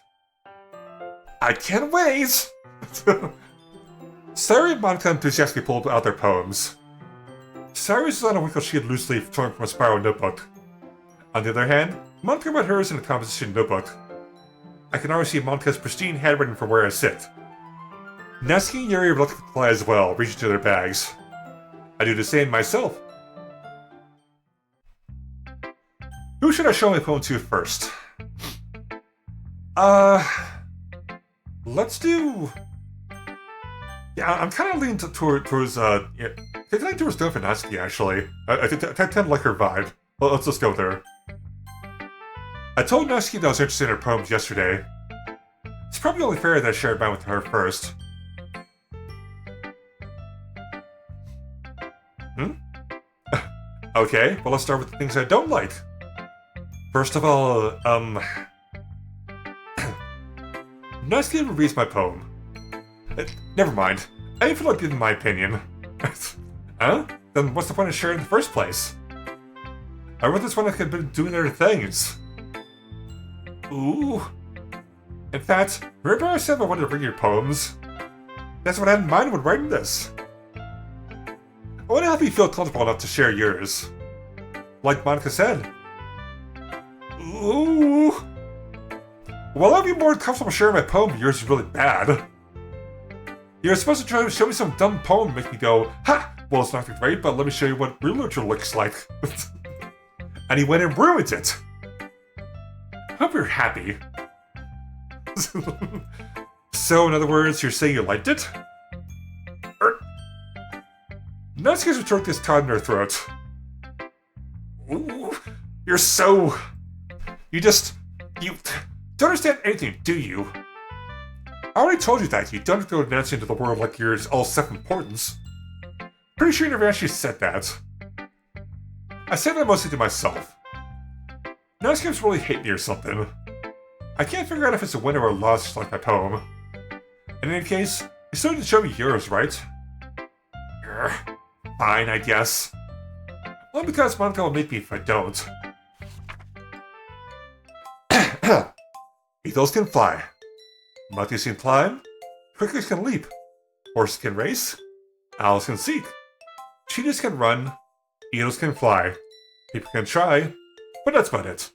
I can't wait! Sayuri and Monica enthusiastically pulled out their poems. Sayuri was on a wrinkled sheet of loose leaf torn from a spiral notebook. On the other hand, Monica read hers in a composition notebook. I can already see Monica's pristine handwriting from where I sit. Natsuki and Yuri reluctantly comply as well, reaching to their bags. I do the same myself. Who should I show my poem to first? Let's do... Yeah, I'm kind of leaning towards Doki, actually. I tend to like her vibe. Well, let's just go with her. I told Natsuki that I was interested in her poems yesterday. It's probably only fair that I share mine with her first. Okay, well let's start with the things I don't like. First of all, Natsuki reads my poem. Never mind. I didn't feel like giving my opinion. Huh? Then what's the point of sharing in the first place? I wrote this when I could have been doing other things. Ooh. In fact, remember I said I wanted to read your poems? That's what I had in mind when writing this. I want to help you feel comfortable enough to share yours. Like Monica said. Ooh. Well, I'll be more comfortable sharing my poem, yours is really bad. You're supposed to try to show me some dumb poem and make me go, ha! Well, it's not great, but let me show you what real literature looks like. And he went and ruined it. Hope you're happy. So, in other words, you're saying you liked it? Natsuki's retort gets caught in her throat. Ooh, you're so... You don't understand anything, do you? I already told you that. You don't go dancing into the world like you're all self-importance. Pretty sure you never actually said that. I said that mostly to myself. Natsuki's really hate me or something. I can't figure out if it's a win or a loss just like my poem. In any case, you still need to show me yours, right? Fine, I guess. Only because Monica will make me if I don't. Eagles can fly. Monkeys can climb. Crickets can leap. Horses can race. Owls can seek. Cheetahs can run. Eagles can fly. People can try. But that's about it.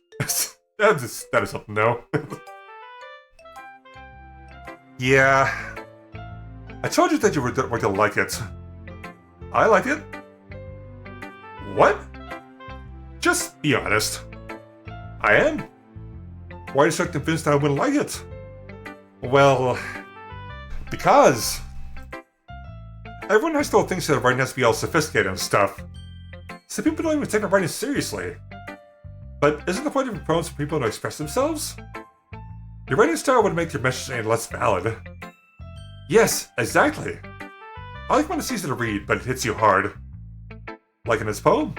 that is something, no. Yeah. I told you that you were going to like it. I like it. What? Just be honest. I am. Why are you so convinced that I wouldn't like it? Well, because everyone has to think that writing has to be all sophisticated and stuff. So people don't even take their writing seriously. But isn't the point of your poems for people to express themselves? Your writing style would make your message any less valid. Yes, exactly. I like when it's easy to read, but it hits you hard. Like in this poem.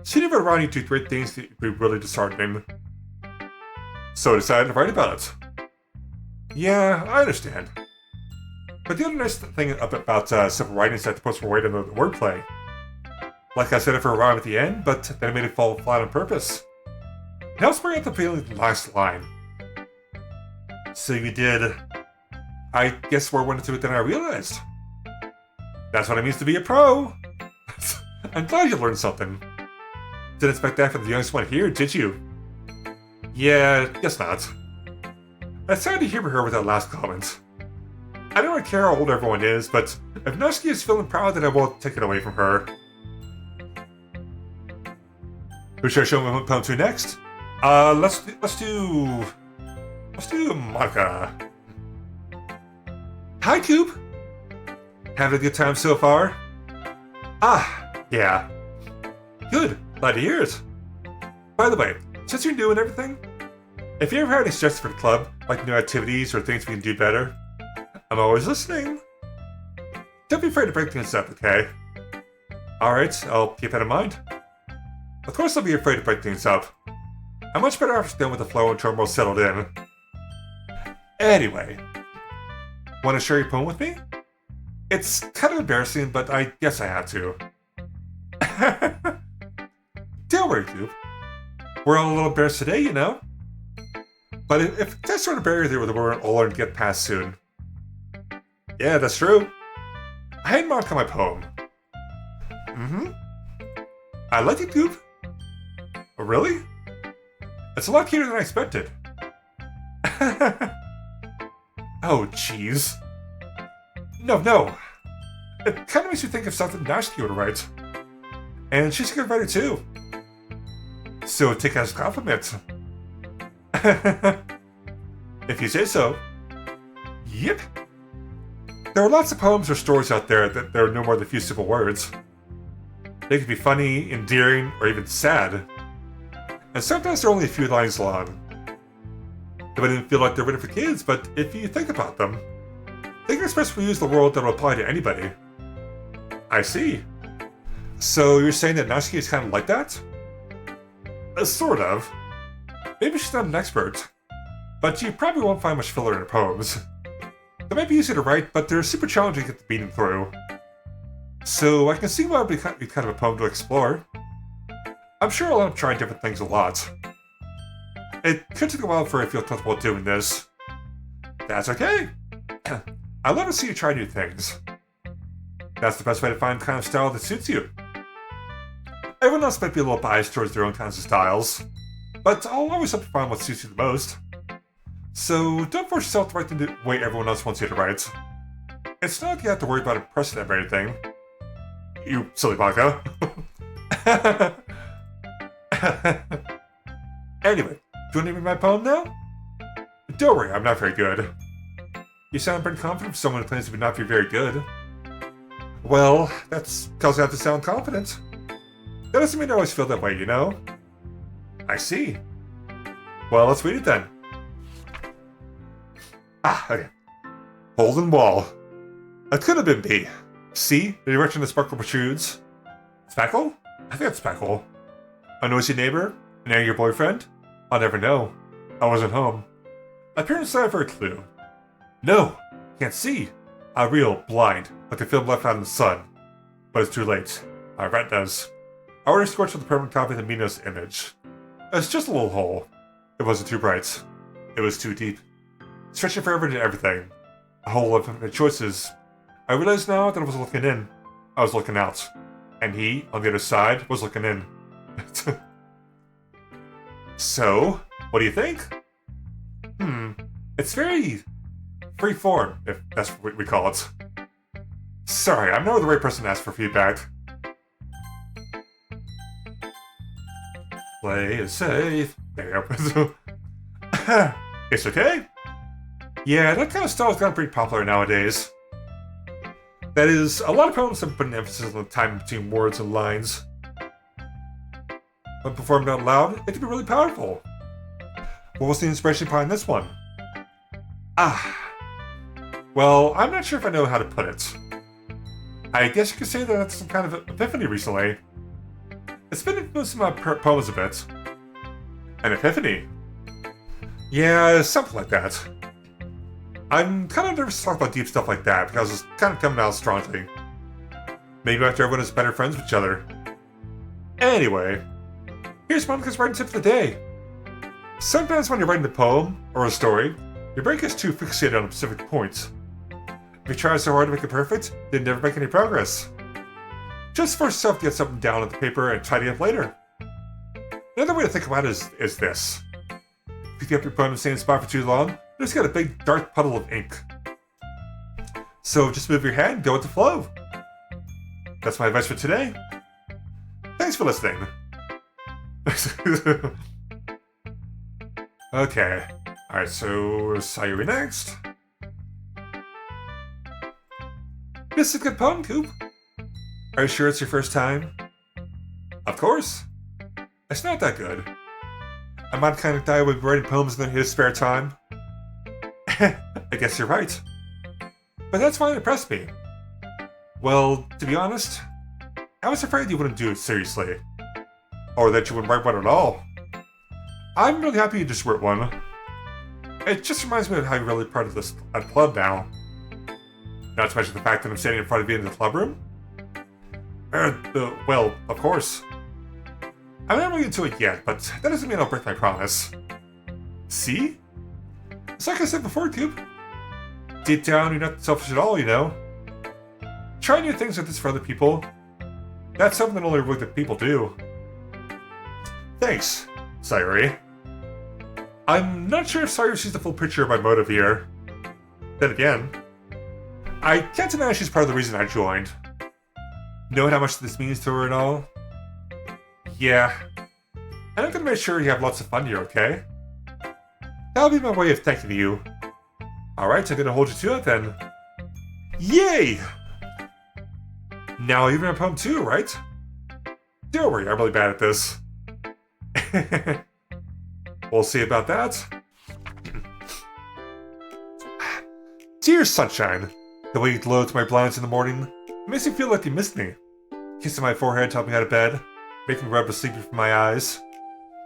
Seeing it around you do great things can be really disheartening. So I decided to write about it. Yeah, I understand. But the other nice thing about simple writing is that the posts were weight in the wordplay. Like I said it for a rhyme at the end, but then I made it fall flat on purpose. It helps bring out the feeling of the last line. So you did... I guess more went into it than I realized. That's what it means to be a pro! I'm glad you learned something. Didn't expect that from the youngest one here, did you? Yeah, guess not. I decided to humor her with that last comment. I don't really care how old everyone is, but if Natsuki is feeling proud, then I won't take it away from her. Who should I show my poem to next? Let's do Monica. Hi, Coop. Having a good time so far? Ah, Yeah. Good. Glad to hear it. By the way, since you're new and everything, if you ever have any suggestions for the club, like new activities or things we can do better, I'm always listening. Don't be afraid to break things up, okay? Alright, I'll keep that in mind. Of course I'll be afraid to break things up. I'm much better after done with the flow and turmoil settled in. Anyway, want to share your poem with me? It's kind of embarrassing, but I guess I have to. Don't worry, Coop. We're all a little embarrassed today, you know? But if that sort of barrier there, we'll all learn to get past soon. Yeah, that's true. I had marked on my poem. I like it, Coop. Oh, really? It's a lot cuter than I expected. Oh, jeez. No. It kind of makes me think of something Nashki would write. And she's a good writer, too. So take it as a compliment. If you say so. Yep. There are lots of poems or stories out there that there are no more than a few simple words. They can be funny, endearing, or even sad. And sometimes they're only a few lines long. They might even feel like they're written for kids, but if you think about them, they can express views of the world that will apply to anybody. I see. So you're saying that Nashki is kind of like that? Sort of. Maybe she's not an expert, but you probably won't find much filler in her poems. They might be easy to write, but they're super challenging to get the beating through. So I can see why it would be kind of a poem to explore. I'm sure I'll end up trying different things a lot. It could take a while for I feel comfortable doing this. That's okay. I love to see you try new things. That's the best way to find the kind of style that suits you. Everyone else might be a little biased towards their own kinds of styles, but I'll always help you find what suits you the most. So don't force yourself to write the way everyone else wants you to write. It's not like you have to worry about impressing them or anything. You silly baka. Anyway, do you want to read my poem now? Don't worry, I'm not very good. You sound pretty confident for someone who claims to not be very good. Well, that's because I have to sound confident. That doesn't mean I always feel that way, you know? I see. Well, let's read it then. Okay. Hole in wall. That could have been me. See? The direction the sparkle protrudes. Spackle? I think it's Spackle. A noisy neighbor? An angry boyfriend? I'll never know. I wasn't home. My parents died for a clue. No! Can't see! I'm real blind, like a film left out in the sun. But it's too late. My retinas. I already scorched with the permanent copy of the Minos image. It's just a little hole. It wasn't too bright. It was too deep. Stretching forever into everything. A hole of infinite choices. I realize now that I was looking in. I was looking out. And he, on the other side, was looking in. So, what do you think? It's very free form, if that's what we call it. Sorry, I'm not the right person to ask for feedback. Play it safe. There you go. It's okay? Yeah, that kind of style has gotten pretty popular nowadays. That is, a lot of poems have put an emphasis on the time between words and lines. When performed out loud, it can be really powerful. What was the inspiration behind this one? Well, I'm not sure if I know how to put it. I guess you could say that that's some kind of epiphany recently. It's been influencing my poems a bit. An epiphany? Yeah, something like that. I'm kind of nervous to talk about deep stuff like that because it's kind of coming out strongly. Maybe after everyone is better friends with each other. Anyway, here's Monica's writing tip for the day. Sometimes when you're writing a poem or a story, your brain gets too fixated on a specific point. If you try so hard to make it perfect, then you never make any progress. Just force yourself to get something down on the paper and tidy up later. Another way to think about it is this. If you keep your poem in the same spot for too long, you just get a big dark puddle of ink. So just move your hand and go with the flow. That's my advice for today. Thanks for listening. Okay. Alright, so Sayuri next. This is a good poem, Coop. Are you sure it's your first time? Of course. It's not that good. I'm not the kind of guy who would be writing poems in his spare time. I guess you're right. But that's why it impressed me. Well, to be honest, I was afraid you wouldn't do it seriously. Or that you wouldn't write one at all. I'm really happy you just wrote one. It just reminds me of how you're really part of this club now. Not to mention the fact that I'm standing in front of you in the club room. Well, of course. I'm not really into it yet, but that doesn't mean I'll break my promise. See? It's like I said before, Cube. Deep down, you're not selfish at all, you know? Try new things like this for other people. That's something that only really good people do. Thanks, Sayuri. I'm not sure if Sayuri sees the full picture of my motive here. Then again, I can't deny she's part of the reason I joined. Knowing how much this means to her and all. Yeah. And I'm gonna make sure you have lots of fun here, okay? That'll be my way of thanking you. Alright, I'm gonna hold you to it then. Yay! Now even a poem too, right? Don't worry, I'm really bad at this. We'll see about that. Dear sunshine, the way you glow to my blinds in the morning makes me feel like you missed me. Kissing my forehead, helping me out of bed, making me rub the sleepy from my eyes.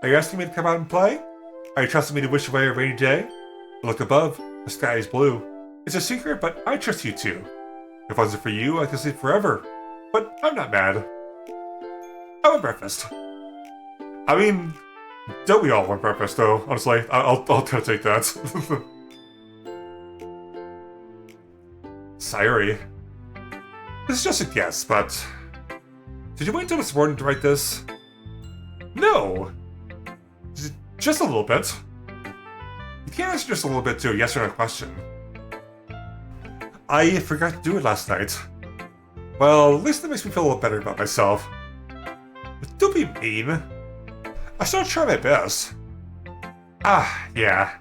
Are you asking me to come out and play? Are you trusting me to wish away a rainy day? Look above, the sky is blue. It's a secret, but I trust you too. If it wasn't for you, I could sleep forever. But I'm not mad. I want breakfast. I mean, don't we all want breakfast, though? Honestly, I'll take that. Sayuri. This is just a guess, but... Did you wait until this morning to write this? No! Just a little bit. You can't answer just a little bit to a yes or no question. I forgot to do it last night. Well, at least that makes me feel a little better about myself. But don't be mean. I still try my best. Yeah.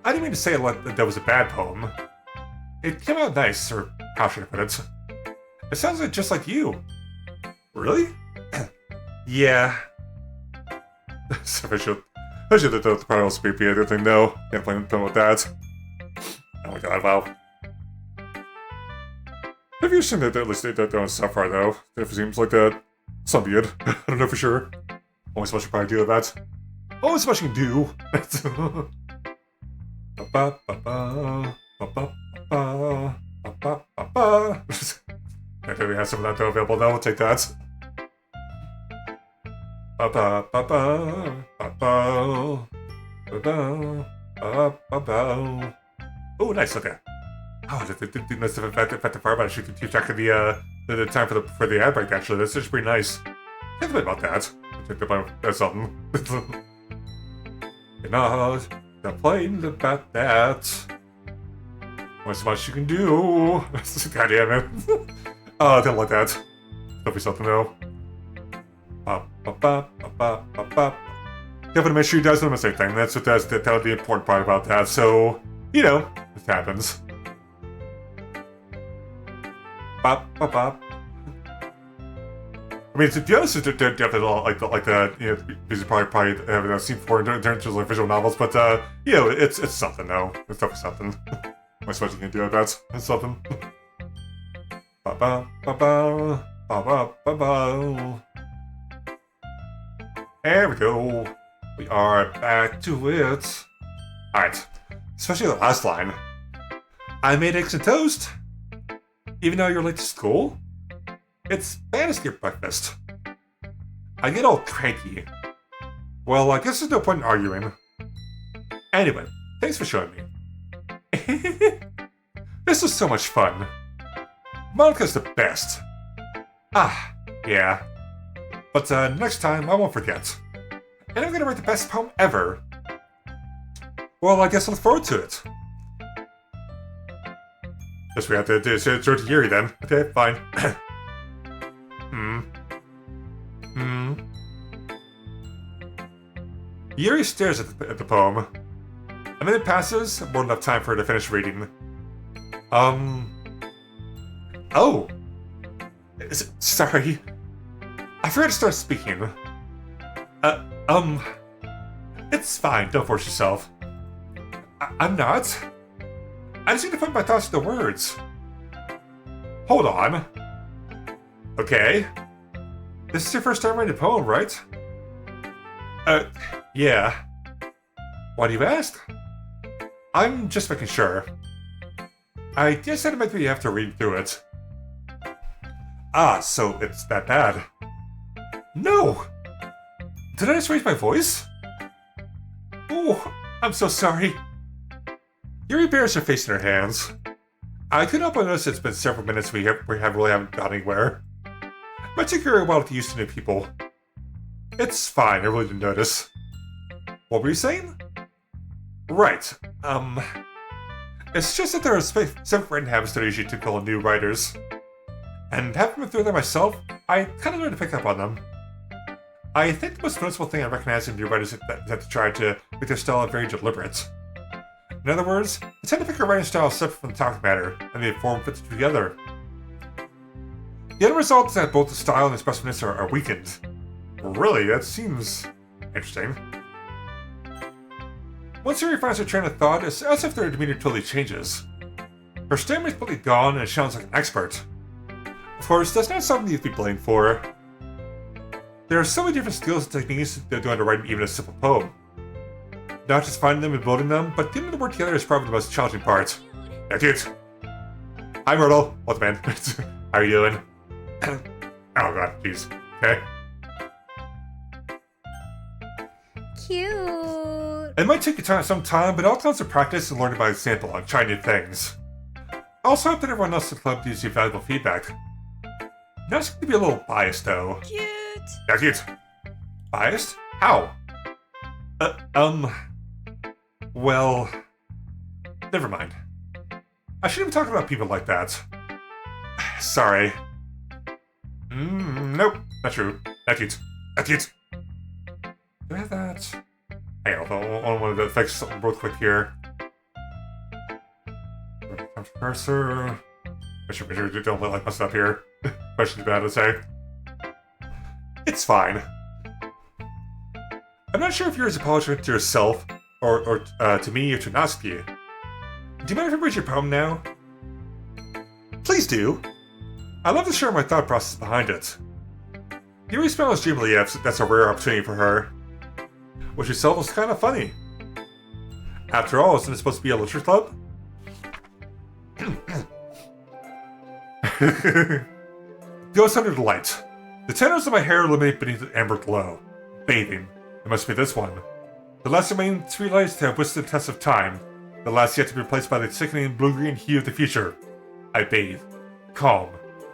I didn't mean to say that was a bad poem. It came out nice, or how should I put it? It sounds just like you. Really? Yeah. So I should have done the primal speak the other thing, though. Can't blame them with that. Oh my god, wow. Have you seen that at least they don't suffer, though? If it seems like that. Some good. I don't know for sure. Only so much you probably do with that. Only so much you can do. I think we have some of that though available now. We'll take that. Oh, nice. Okay. Oh, the nice effective fire, but I should keep track of the time for the ad break. Actually, that's just pretty nice. Think about that. That's something. You're not complaining about that. What's much you can do? God damn it. Oh, I don't like that. That'll be something though. Definitely make sure you guys don't miss anything. That's what that'll be the important part about that. So, you know, this happens. I mean, to be honest, they're definitely like the you know, these are probably haven't seen before in terms of like visual novels, but you know, it's something though. It's definitely something. I suppose you can do it. That's something. There we go. We are back to it. Alright. Especially the last line. I made eggs and toast. Even though you're late to school? It's bad to skip breakfast. I get all cranky. Well, I guess there's no point in arguing. Anyway, thanks for showing me. This was so much fun. Monica's the best. Yeah. But next time I won't forget. And I'm gonna write the best poem ever. Well, I guess I look forward to it. Guess we have to do it to Yuri then. Okay, fine. Yuri stares at the poem. A minute passes, more than enough time for her to finish reading. Oh. Sorry. I forgot to start speaking. It's fine, don't force yourself. I'm not. I just need to put my thoughts into words. Hold on. Okay. This is your first time writing a poem, right? Yeah. Why do you ask? I'm just making sure. I just had to make you have to read through it. Ah, so it's that bad. No! Did I just raise my voice? Oh, I'm so sorry. Yuri bears her face in her hands. I couldn't help but notice it's been several minutes we really haven't gone anywhere. Might take her a while to get used to new people. It's fine, I really didn't notice. What were you saying? Right, it's just that there are specific writing habits that are usually typical of new writers. And having been through them myself, I kind of learned to pick up on them. I think the most noticeable thing I recognize in new writers is that they try to make their style very deliberate. In other words, they tend to pick a writing style separate from the topic matter, and they form fits together. The end result is that both the style and expressiveness are weakened. Really, that seems interesting. Once Yuri finds her train of thought, it's as if their demeanor totally changes. Her stamina's completely gone and she sounds like an expert. Of course, that's not something you have to be blamed for. There are so many different skills and techniques that go into writing even a simple poem. Not just finding them and building them, but getting them to work together is probably the most challenging part. Yeah, dude. Hi, Myrtle. What's man? How are you doing? Oh god, jeez. Okay. Cute. It might take you some time, but all comes to practice and learning by example on trying new things. I also hope that everyone else in the club gives you valuable feedback. Now it's going to be a little biased, though. Cute. Yeah, cute. Biased? How? Well... Never mind. I shouldn't be talking about people like that. Sorry. Nope. Not true. Not cute. Not cute. Do I have that? Hang on, I want to fix something real quick here. Cursor. Make sure don't let mess up here. Questions bad to say. It's fine. I'm not sure if you're as apologetic to yourself, or to me, or to Natsuki. Do you mind if I read your poem now? Please do. I love to share my thought process behind it. Yuri smiles dreamily as that's a rare opportunity for her. Which itself was kind of funny. After all, isn't it supposed to be a literature club? Goes under the light. The tendrils of my hair illuminate beneath the amber glow. Bathing. It must be this one. The last remaining three lights have withstood the test of time. The last yet to be replaced by the sickening blue-green hue of the future. I bathe. Calm.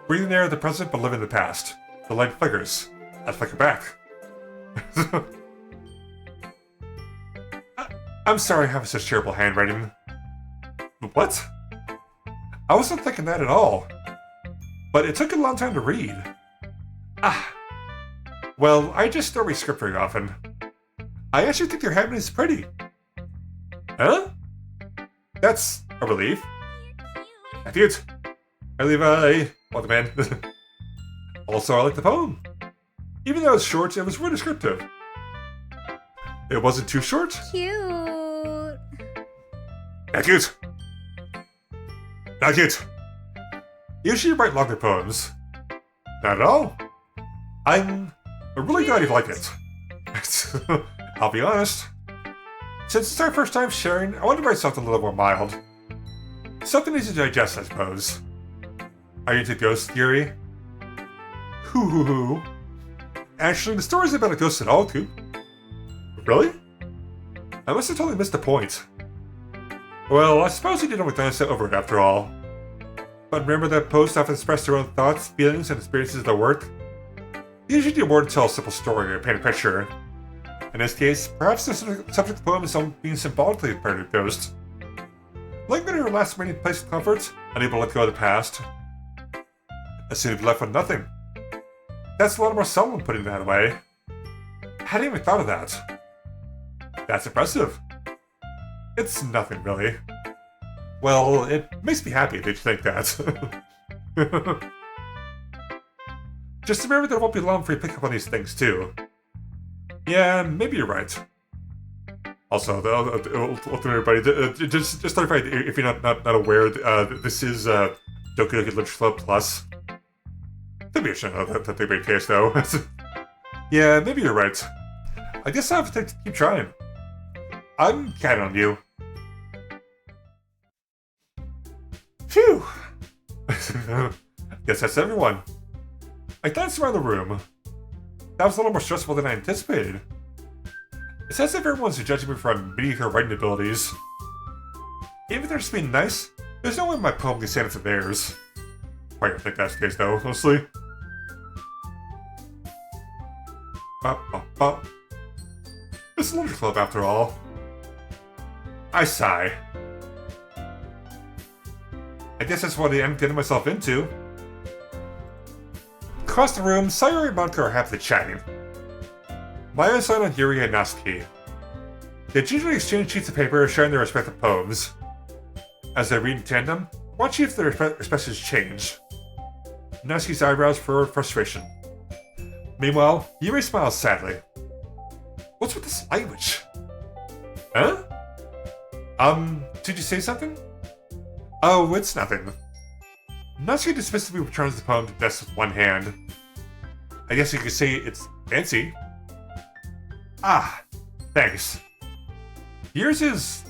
Breathing the air of the present but living the past. The light flickers. I flicker back. I'm sorry I have such terrible handwriting. What? I wasn't thinking that at all. But it took a long time to read. Well, I just don't read script very often. I actually think your handwriting is pretty. Huh? That's a relief. Cute. I leave welcome in. Also, I like the poem. Even though it's short, it was really descriptive. It wasn't too short. Cute. Not cute. Not cute. Usually you write longer poems. Not at all. I'm really glad you like it. I'll be honest. Since it's our first time sharing, I want to write something a little more mild. Something easy to digest, I suppose. Are you into ghost theory? Hoo. Actually, the story's about a ghost at all, too. Really? I must have totally missed the point. Well, I suppose you didn't always glance over it after all. But remember that posts often express their own thoughts, feelings, and experiences of their work? They usually do more to tell a simple story or paint a picture. In this case, perhaps the subject of the poem is being symbolically a part of the ghost. Lingering in her last remaining place of comfort, unable to let go of the past. As soon as left with nothing. That's a lot more subtle than putting it that way. I hadn't even thought of that. That's impressive. It's nothing, really. Well, it makes me happy that you think that. Just remember that it won't be long before you pick up on these things, too. Yeah, maybe you're right. Also, everybody, just clarify if you're not aware, this is Doki Doki Literature Club Plus. Maybe I shouldn't know that they made case, though. Yeah, maybe you're right. I guess I'll have to keep trying. I'm counting on you. Phew! Guess that's everyone. I glanced around the room. That was a little more stressful than I anticipated. It's as if everyone's judging me for my mediocre writing abilities. Even if they're just being nice, there's no way my poem can stand up to theirs. I don't think that's the case, though, mostly. It's a literature club, after all. I sigh. I guess that's what I'm getting myself into. Across the room, Sayori and Monica are happily chatting. Maya-san and Yuri and Natsuki. They gingerly exchange sheets of paper, sharing their respective poems. As they read in tandem, watch if their expressions change. Natsuki's eyebrows furrowed frustration. Meanwhile, Yuri smiles sadly. What's with this language? Huh? Did you say something? Oh, it's nothing. Natsuki dismissively returns the poem to the desk with one hand. I guess you could say it's fancy. Ah, thanks. Yours is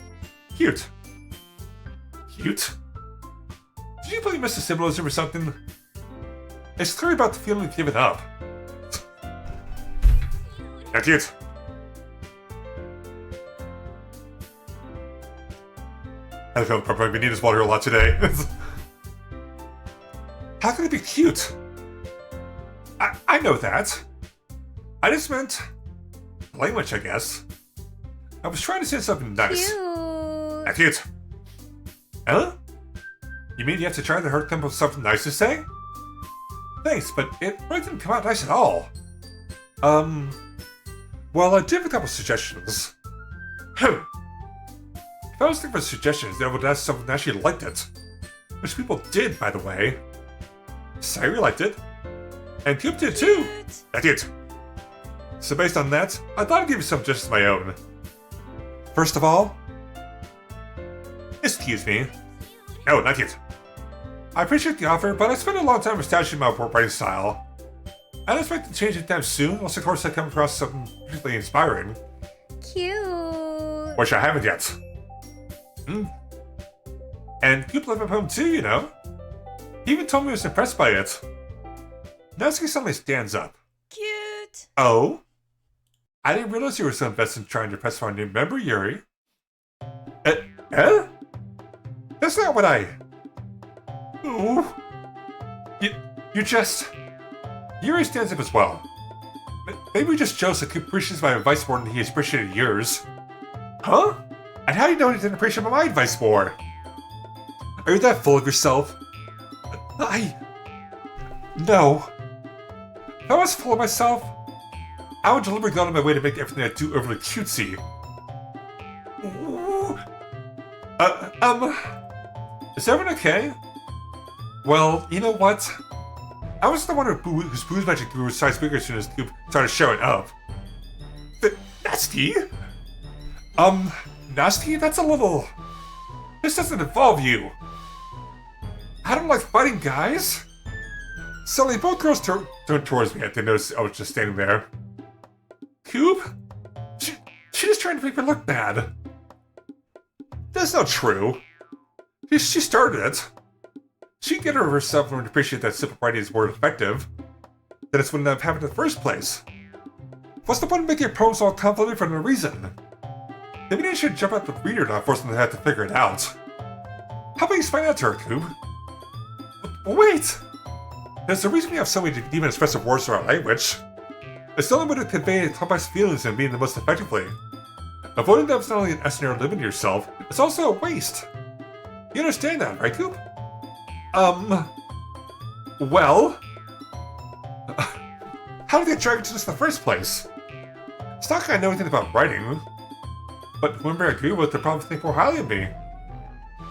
cute. Cute? Did you really miss a symbolism or something? It's clearly about the feeling of giving up. Not cute. I feel probably we need this water a lot today. How can it be cute? I know that. I just meant language, I guess. I was trying to say something nice. Cute. Not cute. Huh? You mean you have to try to hurt them with something nice to say? Thanks, but it really didn't come out nice at all. Well, I do have a couple suggestions. If I was looking for suggestions, then I would ask someone who actually liked it. Which people did, by the way. Sayori liked it. And Coop did too. I did. So based on that, I thought I'd give you some suggestions of my own. First of all... Excuse me. No, not yet. I appreciate the offer, but I spent a long time establishing my writing style. I don't expect to change it anytime soon, unless of course I come across something particularly inspiring. Cute. Which I haven't yet. And Coop loved my poem too, you know. He even told me he was impressed by it. Natsuki suddenly stands up. Cute. Oh? I didn't realize you were so invested in trying to impress our new member, Yuri. That's not what I... Ooh. You just... Yuri stands up as well. Maybe we just chose that Coop appreciates my advice more than he appreciated yours. Huh? And how do you know he didn't appreciate my advice more? Are you that full of yourself? No. If I was full of myself, I would deliberately go out of my way to make everything I do overly cutesy. Ooh. Is everyone okay? Well, you know what? I was the one whose booze magic grew size bigger as soon as Coop started showing up. Nasty? Nasty? That's a little... This doesn't involve you. I don't like fighting, guys. Suddenly, both girls turned towards me as they noticed I was just standing there. Coop? She just trying to make me look bad. That's not true. She started it. She'd get over herself and would appreciate that simple writing is more effective. Then it's wouldn't have happened in the first place. What's the point of making your poems all convoluted for no reason? Maybe you should jump out the reader, not force them to have to figure it out. How about you explain that to her, Coop? Wait! There's a reason we have so many even expressive words in our language. It's the only way to convey complex feelings and meaning the most effectively. Avoiding them is not only an essence or limiting yourself, it's also a waste. You understand that, right, Coop? Well... How did they get dragged into this in the first place? It's not like I know anything about writing. But whoever I agree with, they'll probably think more highly of me.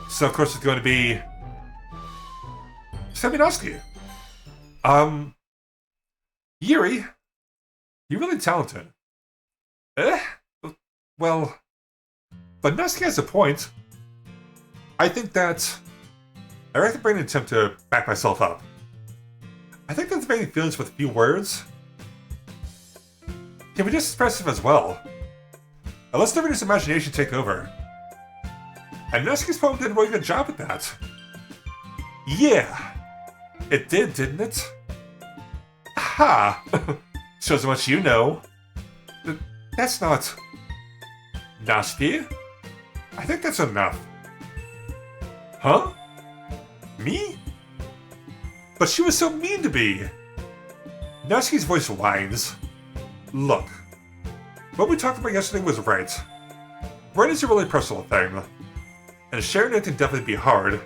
So of course it's going to be... Seminowski. Yuri, you're really talented. Eh? Well, but Natsuki has a point. I think that I like to bring an attempt to back myself up. I think that conveying feelings with a few words can be just expressive as well. And let's never just imagination take over. And Natsuki's poem did a really good job at that. Yeah, it did, didn't it? Aha! Shows how much you know. That's not... Natsuki? I think that's enough. Huh? Me? But she was so mean to me! Natsuki's voice whines. Look, what we talked about yesterday was right. Right is a really personal thing. And sharing it can definitely be hard.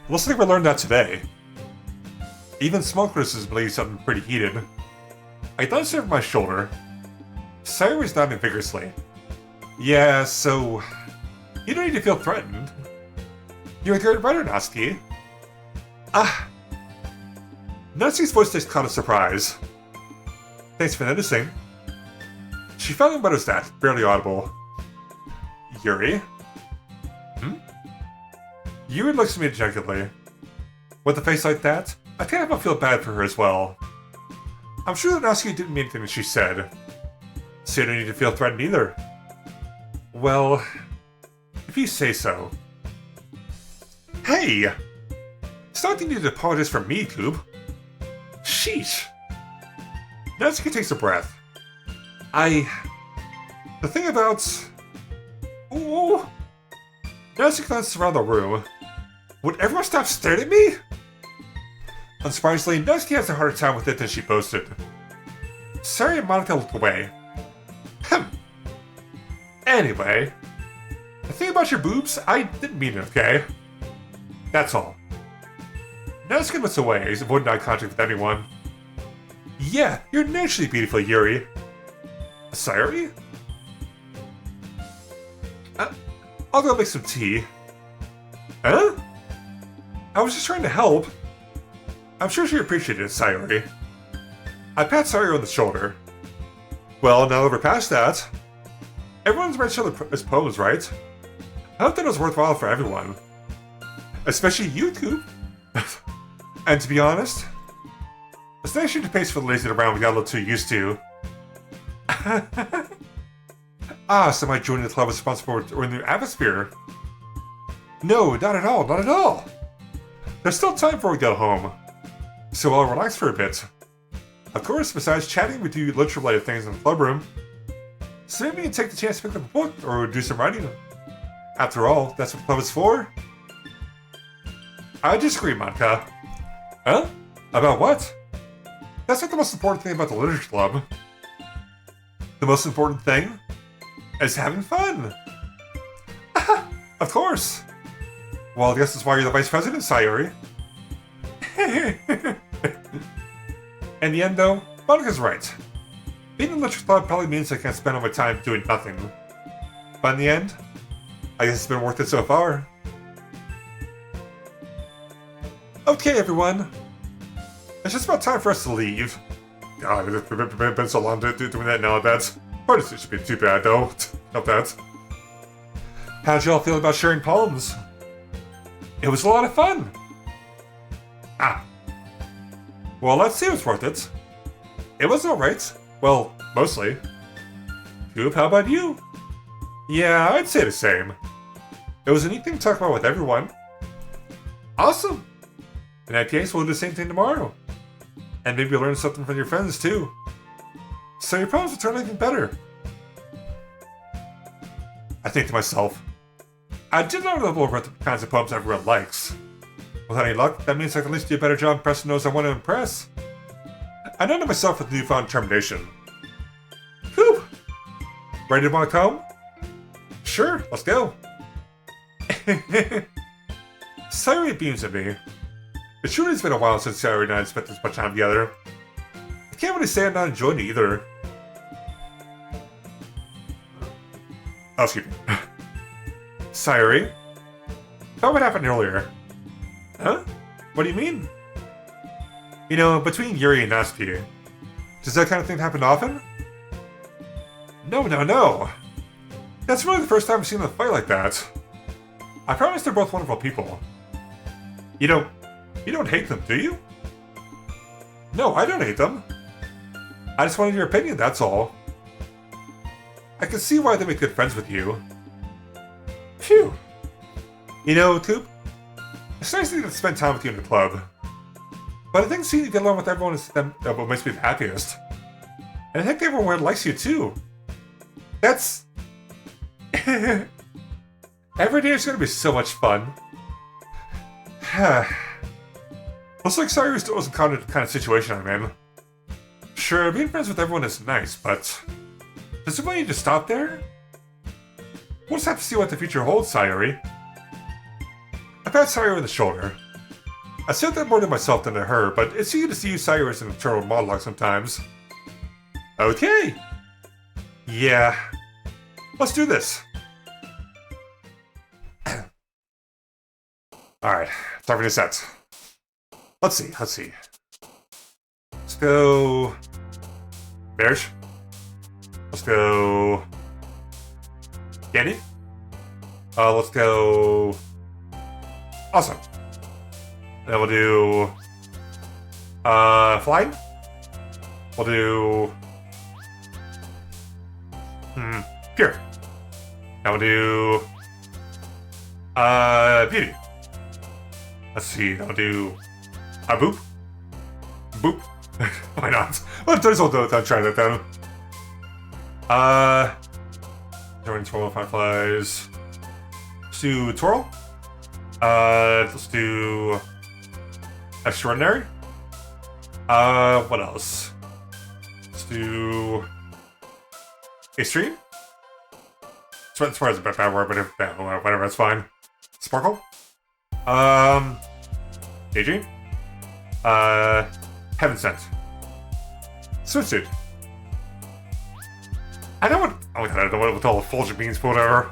Looks like we learned that today. Even small criticism leaves something pretty heated. I glanced over my shoulder. Sayori's nodding vigorously. Yeah, so... You don't need to feel threatened. You're a good writer, Natsuki. Natsuki's voice takes caught a surprise. Thanks for noticing. She finally mutters that, barely audible. Yuri? Yuri looks at me dejectedly. With a face like that, I kind of feel bad for her as well. I'm sure that Natsuki didn't mean anything that she said. So you don't need to feel threatened either. Well, if you say so. Hey! It's not that you need to apologize for me, Coop. Sheesh. Natsuki takes a breath. The thing about... Ooh. Natsuki glances around the room. Would everyone stop staring at me? Unsurprisingly, Natsuki has a harder time with it than she boasted. Sari and Monica looked away. Anyway, the thing about your boobs, I didn't mean it, okay? That's all. Natsuki looks away, he's avoiding eye contact with anyone. Yeah, you're naturally beautiful, Yuri. Sari? I'll go make some tea. Huh? I was just trying to help. I'm sure she appreciated it, Sayori. I pat Sayori on the shoulder. Well, now that we're past that, everyone's read each other's poems, right? I hope that it was worthwhile for everyone. Especially you, Coop. And to be honest, it's nice to pace for the lazy around we got a little too used to. So my joining the club is responsible for the atmosphere. No, not at all, not at all. There's still time before we go home. So I'll relax for a bit. Of course, besides chatting, we do literature-related things in the club room. So maybe we can take the chance to pick up a book or do some writing. After all, that's what the club is for. I disagree, Monica. Huh? About what? That's not the most important thing about the literature club. The most important thing is having fun. Of course. Well, I guess that's why you're the vice president, Sayori. In the end, though, Monica's right. Being in the literature club probably means I can't spend all my time doing nothing. But in the end, I guess it's been worth it so far. Okay, everyone. It's just about time for us to leave. God, it's been so long doing that now, I bet. But it should be too bad, though. Not that. How'd y'all feel about sharing poems? It was a lot of fun. Well, let's see if it's worth it. It was alright. Well, mostly. Coop, how about you? Yeah, I'd say the same. It was a neat thing to talk about with everyone. Awesome! In that case, we'll do the same thing tomorrow. And maybe learn something from your friends, too. So your poems will turn out even better. I think to myself, I did not know about the kinds of poems everyone likes. With any luck, that means I can at least do a better job impressing those I want to impress. I know to myself with newfound determination. Whew! Ready to walk home? Sure, let's go. Sayori beams at me. It surely has been a while since Sayori and I have spent this much time together. I can't really say I'm not enjoying it either. Oh, excuse me. Sayori? About what happened earlier? Huh? What do you mean? You know, between Yuri and Natsuki, Does that kind of thing happen often? No, no, no. That's really the first time I've seen them fight like that. I promise they're both wonderful people. You don't hate them, do you? No, I don't hate them. I just wanted your opinion, that's all. I can see why they make good friends with you. Phew. You know, Coop, it's nice to spend time with you in the club. But I think seeing you get along with everyone is what makes me the happiest. And I think everyone likes you too. That's... Every day is going to be so much fun. Looks like Sayuri still wasn't caught in the kind of situation I'm in. Sure, being friends with everyone is nice, but... Does it want you to stop there? We'll just have to see what the future holds, Sayuri. I pat Sayuri on the shoulder. I said that more to myself than to her, but it's easy to see Sayuri as an internal monologue sometimes. Okay. Yeah. Let's do this. Alright, time for the sets. Let's see. Let's go... Bears. Let's go... Candy. Let's go... Awesome. Then we'll do... Flying. We'll do... Pure. Now we'll do... Beauty. Let's see, I'll do... Boop. Boop. Why not? Let's try that then. Join twirl fireflies. Let's do twirl. Let's do... Extraordinary. What else? Let's do... Extreme? Swear is a bad word, but whatever, that's fine. Sparkle? Daydream? Heaven Sent. Swimsuit. I know what... Oh my god, I don't know what all the fulgent means, whatever.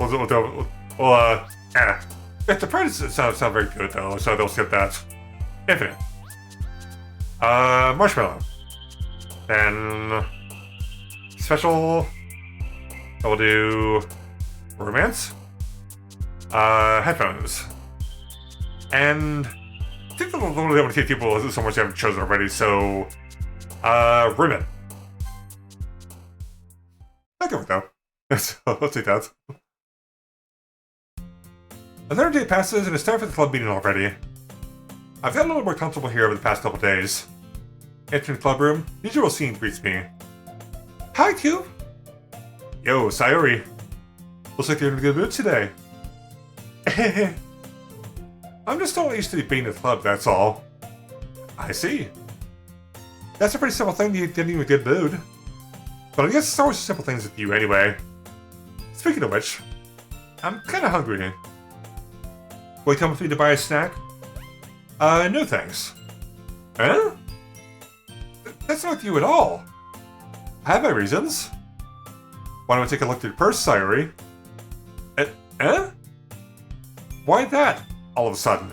The prices sound very good, though, so they'll skip that. Infinite. Marshmallow. Then... Special... I'll do... Romance. Headphones. And... I think the only one to see people is so much I haven't chosen already, so... Ribbon. I'll go with that. Let's take that. Another day passes and it's time for the club meeting already. I've gotten a little more comfortable here over the past couple days. Entering the club room, the usual scene greets me. Hi, Cube! Yo, Sayuri. Looks like you're in a good mood today. I'm just not used to being at the club, that's all. I see. That's a pretty simple thing to get in a good mood. But I guess it's always simple things with you anyway. Speaking of which, I'm kinda hungry. Will you come with me to buy a snack? No thanks. Huh? That's not with you at all. I have my reasons. Why don't we take a look through your purse, Sayuri? Why that, all of a sudden?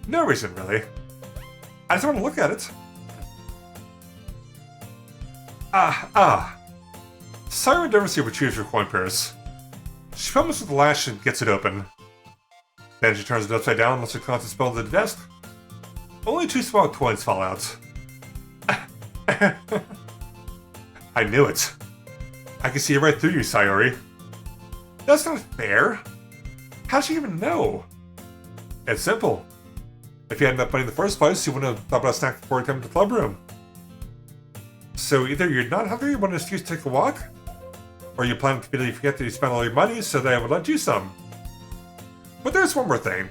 No reason, really. I just want to look at it. Sayuri nervously retrieves her coin purse. She fumbles with the latch and gets it open. Then she turns it upside down and lets her constance spell to the desk. Only 2 small coins fall out. I knew it. I can see right through you, Sayuri. That's not fair. How'd she even know? It's simple. If you had enough money in the first place, you wouldn't have thought about a snack before you come to the club room. So either you're not hungry, you want an excuse to take a walk, or you plan to completely forget that you spent all your money so that I would lend you some. But there's one more thing.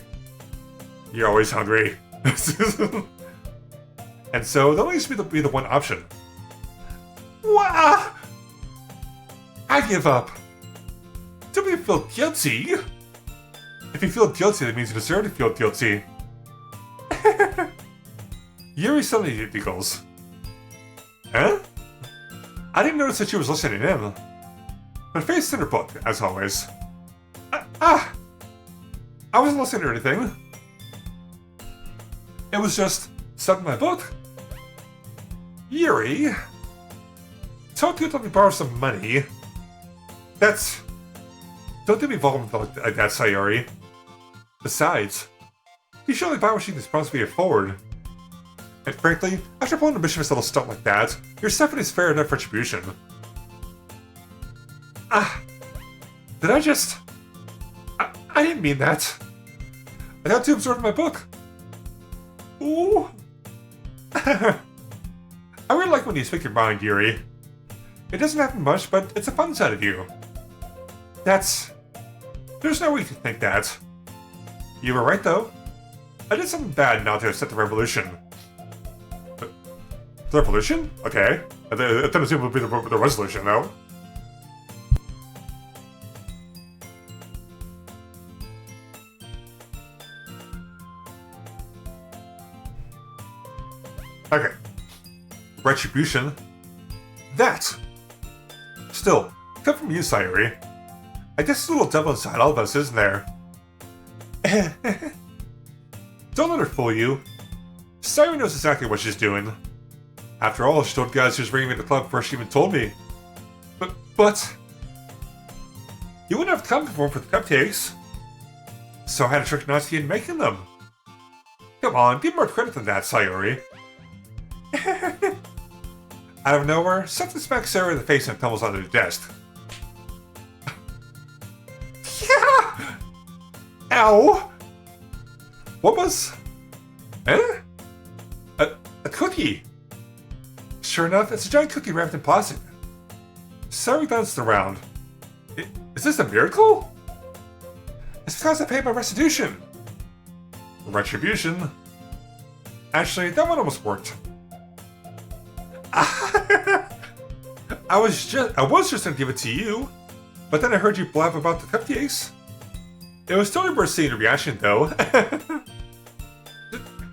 You're always hungry. And so that leaves me to be the one option. Wow! I give up. Don't make me feel guilty. If you feel guilty, that means you deserve to feel guilty. Yuri suddenly giggles. Huh? I didn't notice that she was listening in. Her face is in her book, as always. I wasn't listening to anything. It was just stuck in my book. Yuri, told you to let me borrow some money. That's... Don't get me involved like that, Sayori. Besides, you should only buy what she can responsibly afford. And frankly, after pulling a mischievous little stunt like that, your suffering is fair enough retribution. Did I just... I didn't mean that. I got too absorbed in my book. Ooh. I really like when you speak your mind, Yuri. It doesn't happen much, but it's a fun side of you. There's no way you can think that. You were right, though. I did something bad now to set the revolution. The revolution? Okay. I thought it would be the resolution, though. Okay. Retribution. That! Still, come from you, Sayori. I guess there's a little devil inside all of us, isn't there? Don't let her fool you. Sayori knows exactly what she's doing. After all, she told guys she was bringing me to the club before she even told me. But... You wouldn't have come before for the cupcakes. So I had to trick Natsuki into making them. Come on, give more credit than that, Sayori. Out of nowhere, something smacks Sarah in the face and tumbles onto the desk. Yeah! Ow! What was... Eh? A cookie! Sure enough, it's a giant cookie wrapped in plastic. Sarah bounced around. Is this a miracle? It's because I paid my restitution. Retribution? Actually, that one almost worked. I was just gonna give it to you, but then I heard you blab about the cupcakes. It was totally worth seeing your reaction, though.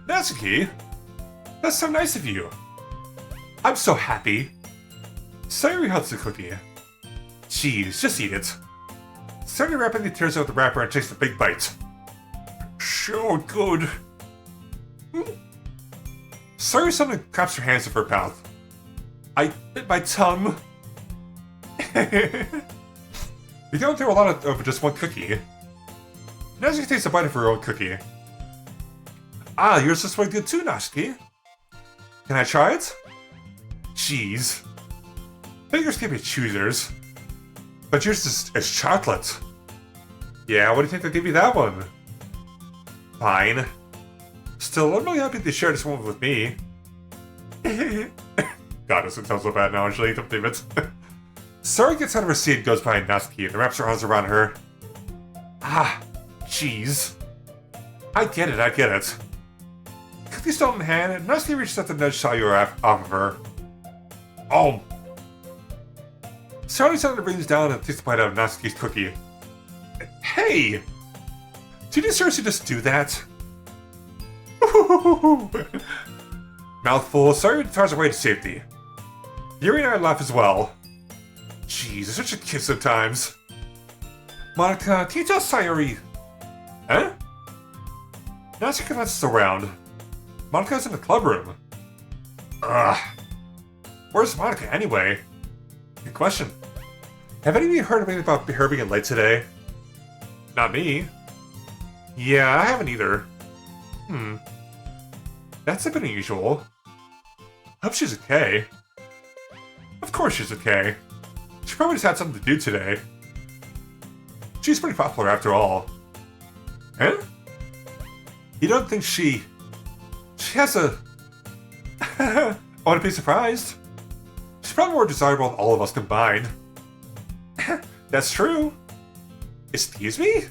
Natsuki, that's so nice of you. I'm so happy. Sayori hugs the cookie. Jeez, just eat it. Sayori rapidly tears out the wrapper and takes a big bite. So good. Sayori suddenly claps her hands over her mouth. I bit my tongue. You don't do a lot of just one cookie. Natsuki takes a bite of her own cookie. Yours is really good too, Natsuki. Can I try it? Jeez. Fingers can be choosers. But yours is chocolate. Yeah, what do you think they'll give you that one? Fine. Still, I'm really happy they shared this one with me. God, this sounds so bad now, actually. Don't believe it. Sari gets out of her seat and goes behind Natsuki and wraps her arms around her. Jeez. I get it. Cookie still in hand, and Natsuki reaches out to nudge Sayori off of her. Oh. Sari suddenly brings down and takes a bite out of Natsuki's cookie. Hey! Did you seriously just do that? Mouthful, Sayori tries her way to safety. Yuri and I laugh as well. Jeez, it's such a kid sometimes. Monica, can you tell Sayori? Huh? Natsuki glances around. Monica's in the club room. Ugh. Where's Monica anyway? Good question. Have any of you heard anything about her being late today? Not me. Yeah, I haven't either. That's a bit unusual. Hope she's okay. Of course she's okay. She probably just had something to do today. She's pretty popular after all. Huh? You don't think she has a... I wouldn't be surprised. She's probably more desirable than all of us combined. That's true. Excuse me?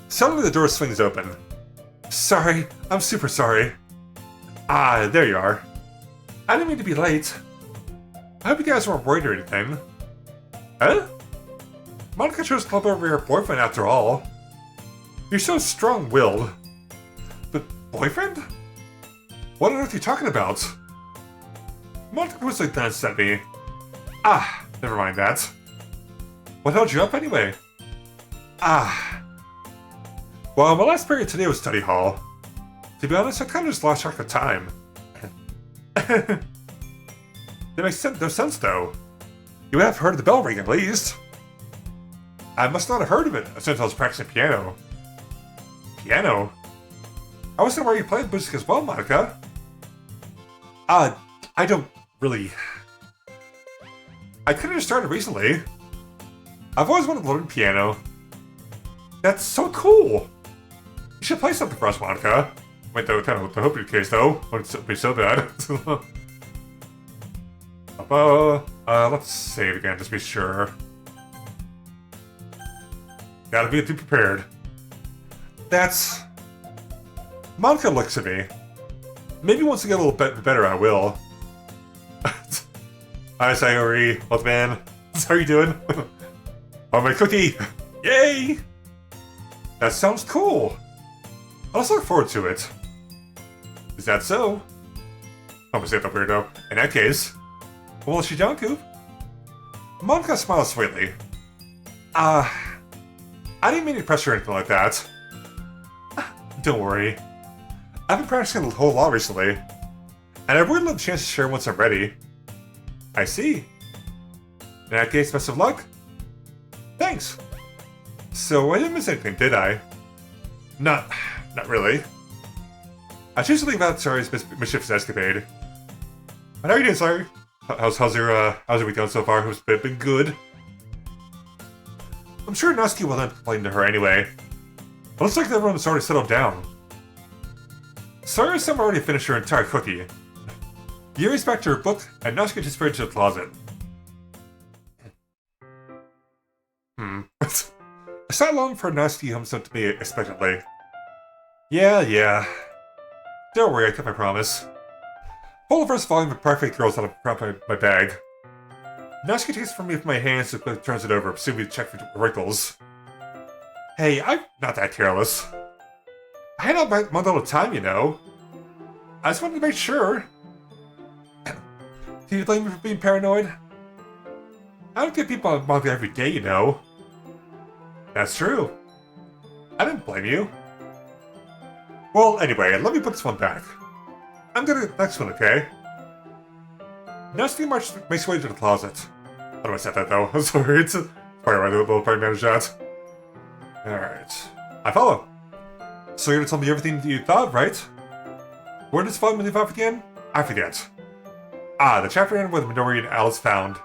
Suddenly the door swings open. Sorry, I'm super sorry. There you are. I didn't mean to be late. I hope you guys weren't worried or anything. Huh? Monica chose to club over your boyfriend after all. You're so strong-willed. But boyfriend? What on earth are you talking about? Monica quickly glanced at me. Never mind that. What held you up anyway? Well, my last period today was study hall. To be honest, I kind of just lost track of time. That makes no sense, though. You would have heard the bell ring, at least. I must not have heard of it since I was practicing piano. Piano? I was wondering why you played music as well, Monica. I don't really... I could've just started recently. I've always wanted to learn piano. That's so cool! You should play something for us, Monica. Wait, though, kind of the hope in case, though. Wouldn't be so bad. Let's save again, just to be sure. Gotta be prepared. That's... Monica looks at me. Maybe once I get a little bit better, I will. Hi, Sayori. What's man? How are you doing? Oh, my cookie! Yay! That sounds cool. I'll just look forward to it. Is that so? I'm gonna say that weirdo. In that case, well, Shijanku? Monica smiles sweetly. I didn't mean to press her or anything like that. Don't worry. I've been practicing a whole lot recently, and I would love a chance to share once I'm ready. I see. In that case, best of luck. Thanks. So I didn't miss anything, did I? Not really. I choose to leave out Sari's mischievous escapade. How are you doing, Sari? How's your week going so far? It's been good. I'm sure Natsuki will not complain to her anyway. But looks like everyone's already settled down. Sari's already finished her entire cookie. Yuri's back to her book, and Natsuki just to the closet. I sat long for Natsuki comes up to me expectantly. Yeah. Don't worry, I kept my promise. Pull the first volume of Perfect Girls out of my bag. Natsuki takes it from me with my hands and quickly turns it over, presumably to check for wrinkles. Hey, I'm not that careless. I had out my little time, you know. I just wanted to make sure. Can you blame me for being paranoid? I don't get people on manga every day, you know. That's true. I didn't blame you. Well, anyway, let me put this one back. I'm gonna get the next one, okay? Natsuki makes her way to the closet. How do I set that, though? I'm sorry, it's probably right, a little party manager that. Alright. I follow. So you're gonna tell me everything you thought, right? Where does Fun leave off again? I forget. The chapter ended with Midori and Alice found.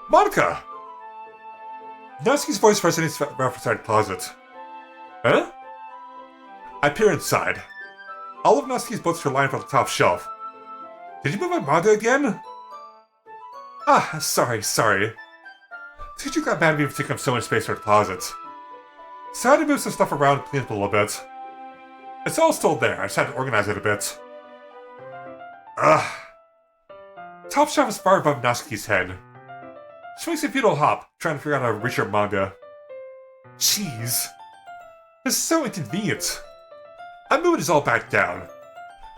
Monica! Natsuki's voice resonates outside the closet. Huh? I peer inside. All of Natsuki's books are lined up on the top shelf. Did you move my manga again? Sorry. Teacher got mad at me for taking up so much space in her closet. So I had to move some stuff around and clean up a little bit. It's all still there, I just had to organize it a bit. Top shelf is far above Natsuki's head. She makes a futile hop, trying to figure out how to reach her manga. Jeez. This is so inconvenient. I moved it all back down.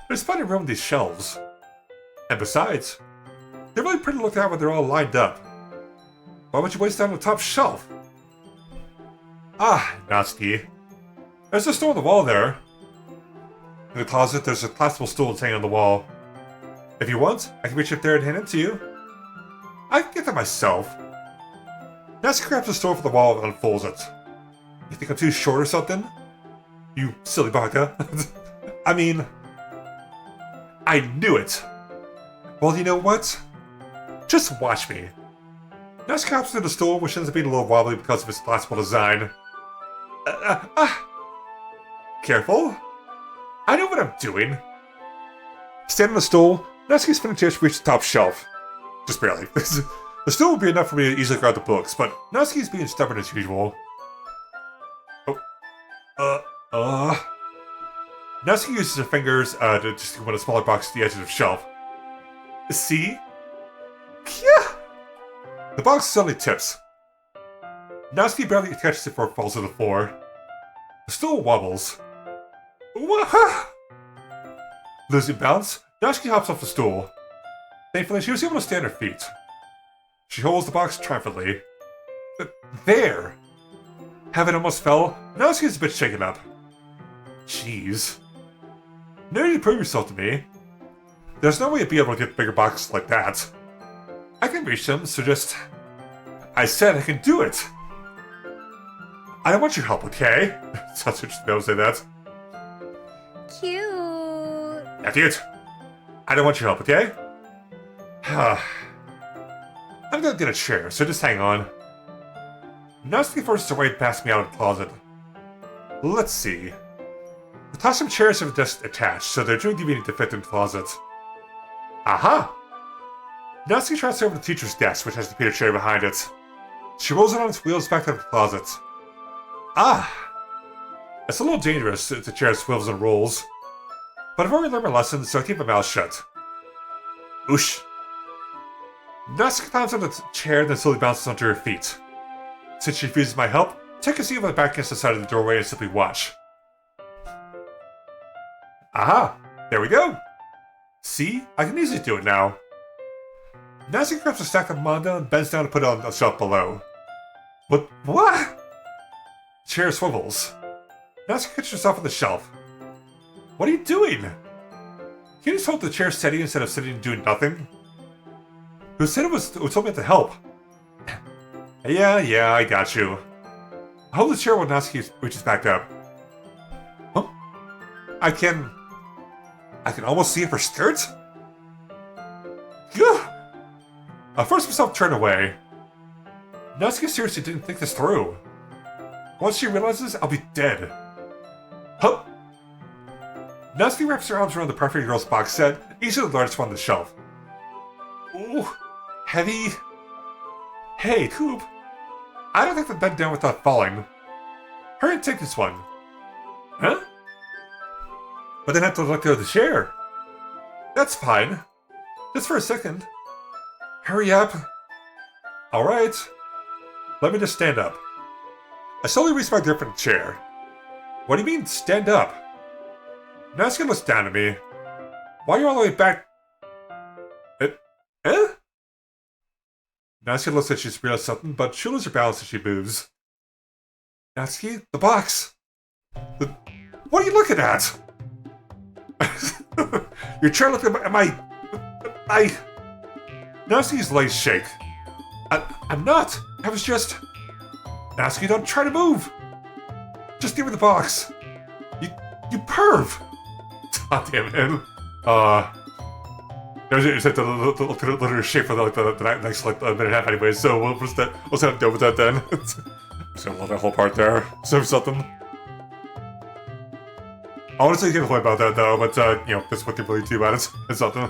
There's plenty of room in these shelves. And besides, they're really pretty to look at when they're all lined up. Why would you waste down the top shelf? Natsuki. There's a stool on the wall there. In the closet, there's a collapsible stool hanging on the wall. If you want, I can reach up there and hand it to you. I can get that myself. Natsuki grabs the stool from the wall and unfolds it. You think I'm too short or something? You silly baka. I mean... I knew it! Well, you know what? Just watch me. Natsuki hops into the stool, which ends up being a little wobbly because of its collapsible design. Careful. I know what I'm doing. Standing on the stool, Natsuki's fingertips reach the top shelf. Just barely. The stool would be enough for me to easily grab the books, but Natsuki's being stubborn as usual. Natsuki uses her fingers to just put a smaller box to the edge of the shelf. See? Yeah. The box suddenly tips. Natsuki barely catches it before it falls to the floor. The stool wobbles. Losing balance, Natsuki hops off the stool. Thankfully, she was able to stand her feet. She holds the box triumphantly. There! Having almost fell, Natsuki's a bit shaken up. Jeez. No need to prove yourself to me. There's no way you'd be able to get bigger boxes like that. I can reach them, so just... I said I can do it! I don't want your help, okay? Sounds interesting to say that. Cute. After it. I don't want your help, okay? I'm gonna get a chair, so just hang on. Natsuki forces her way past me out of the closet. Let's see. The classroom chairs have a desk attached, so they're too convenient to fit in the closet. Aha! Natsuki tries over to the teacher's desk, which has the computer chair behind it. She rolls it on its wheels back to the closet. Ah! It's a little dangerous if the chair swivels and rolls. But I've already learned my lesson, so I keep my mouth shut. Oosh. Natsuki climbs on the chair and then slowly bounces onto her feet. Since she refuses my help, take a seat on the back against the side of the doorway and simply watch. Aha! There we go! See? I can easily do it now. Natsuki grabs a stack of manga and bends down to put it on the shelf below. What? The chair swivels. Natsuki catches herself on the shelf. What are you doing? Can you just hold the chair steady instead of sitting and doing nothing? Who said it told me to help? Yeah, I got you. I hold the chair while Natsuki reaches back up. Huh? I can almost see her skirt? Gah! I forced myself to turn away. Natsuki seriously didn't think this through. Once she realizes, I'll be dead. Huh? Natsuki wraps her arms around the perfect girl's box set, easily the largest one on the shelf. Ooh, heavy. Hey, Coop. I don't have to bend down without falling. Hurry and take this one. Huh? But then I have to let go of the chair. That's fine. Just for a second. Hurry up. Alright. Let me just stand up. I slowly reach my grip on the chair. What do you mean, stand up? Natsuki looks down at me. Why are you all the way back? Natsuki looks like she's realized something, but she'll lose her balance as she moves. Natsuki, the box! What are you looking at? You're trying to look at my... Natsuki's legs shake. I'm not. I was just... Natsuki, don't try to move. Just give me the box. You perv. God damn it. There's like the little shape for the next like minute and a half anyway, so we'll just have to deal with that then. Just gonna love that whole part there. So something. I want to say get about that though, but you know, that's what they really do about it. It's something.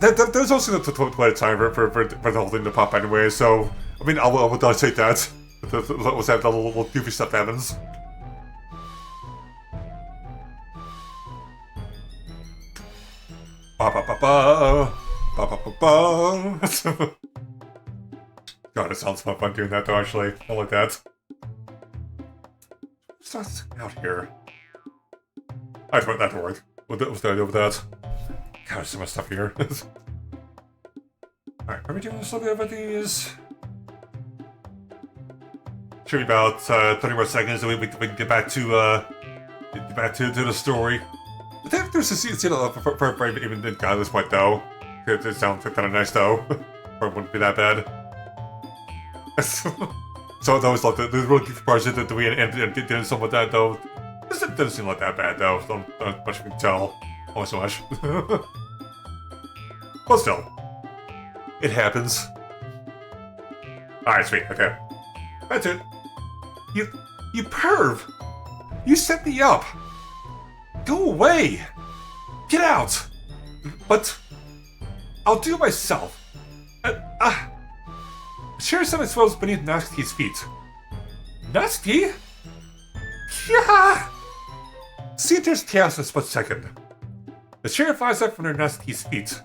There's also the toilet time for the whole thing to pop anyway, so I mean I'll take that. Let's have the little goofy stuff happens. Ba ba ba ba ba ba ba ba. God, it sounds fun doing that though. Actually, I like that. What's out here? I just want that to work. What's the idea with that? God, there's so much stuff here. Alright, are we doing something about these? Should be about 30 more seconds, and we can get back to the story. I think there's a scene for even at this point though. It sounds kind of nice though. Or it wouldn't be that bad. So those like the really goofy parts that we and did some with that though. This doesn't seem like that bad though. Not much you can tell. Only so much. But still, it happens. Alright, sweet. Okay, that's it. You perv! You set me up. Go away! Get out! But I'll do it myself. Share something swells beneath Natsuki's feet. Natsuki? Yeah! See, there's chaos in a split second. The chair flies up from under Natsuki's feet.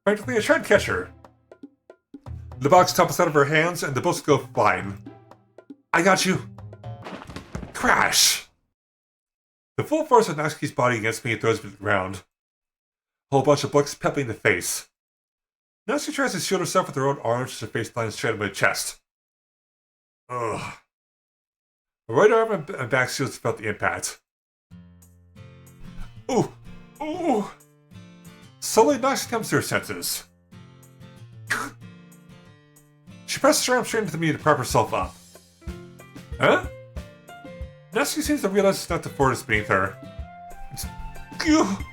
Practically, I try to catch her. The box topples out of her hands, and the books go flying. I got you. Crash! The full force of Natsuki's body against me throws me to the ground. A whole bunch of books pep me in the face. Natsuki tries to shield herself with her own arms as her face lands straight on my chest. Ugh. My right arm and back shields felt the impact. Ooh! Ooh! Slowly, Natsuki comes to her senses. She presses her arm straight into me to prop herself up. Huh? Natsuki seems to realize it's not the forest beneath her. Ugh.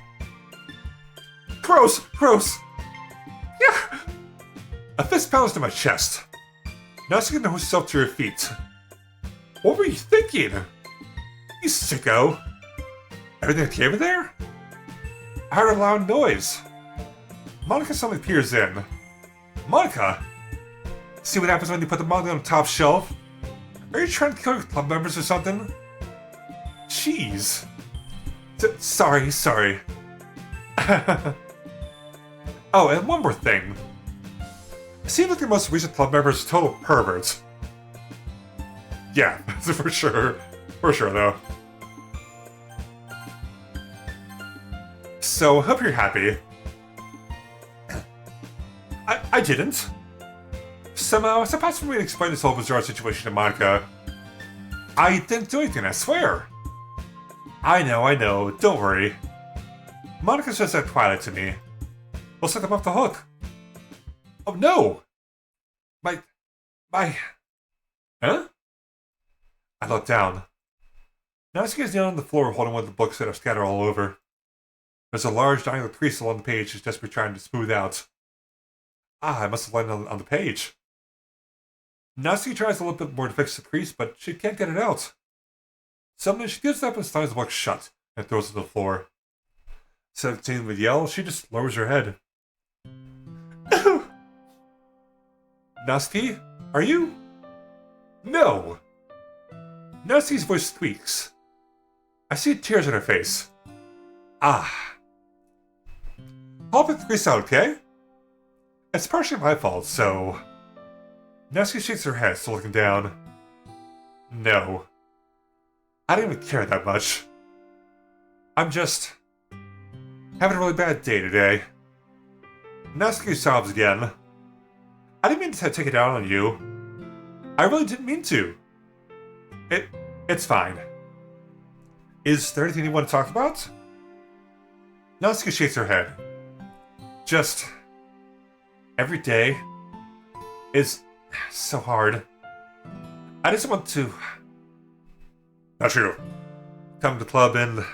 Gross! Gross! Yeah. A fist pounds to my chest. Natsuki knows herself to her feet. What were you thinking? You sicko. Everything okay over there? I heard a loud noise. Monica suddenly peers in. Monica? See what happens when you put the manga on the top shelf? Are you trying to kill your club members or something? Jeez. Sorry. Oh, and one more thing. It seems like your most recent club member is a total pervert. Yeah, for sure. For sure, though. So, hope you're happy. I didn't. Somehow, it's impossible for me to explain this whole bizarre situation to Monica. I didn't do anything, I swear. I know, don't worry. Monica says that Twilight to me. We'll set them off the hook. Oh no! My... Huh? I look down. Natsuki is down on the floor holding one of the books that are scattered all over. There's a large diagonal crease along the page she's desperately trying to smooth out. I must have landed on the page. Natsuki tries a little bit more to fix the crease, but she can't get it out. Suddenly, she gives up and slams the book shut and throws it to the floor. Instead of continuing with yell, she just lowers her head. Natsuki, are you? No! Natsuki's voice squeaks. I see tears on her face. I'll put the crease out, okay? It's partially my fault, so... Natsuki shakes her head, still looking down. No. I don't even care that much. I'm just... having a really bad day today. Natsuki sobs again. I didn't mean to take it out on you. I really didn't mean to. It's fine. Is there anything you want to talk about? Natsuki shakes her head. Just... every day is so hard. I just want to... Not true. Come to the club and...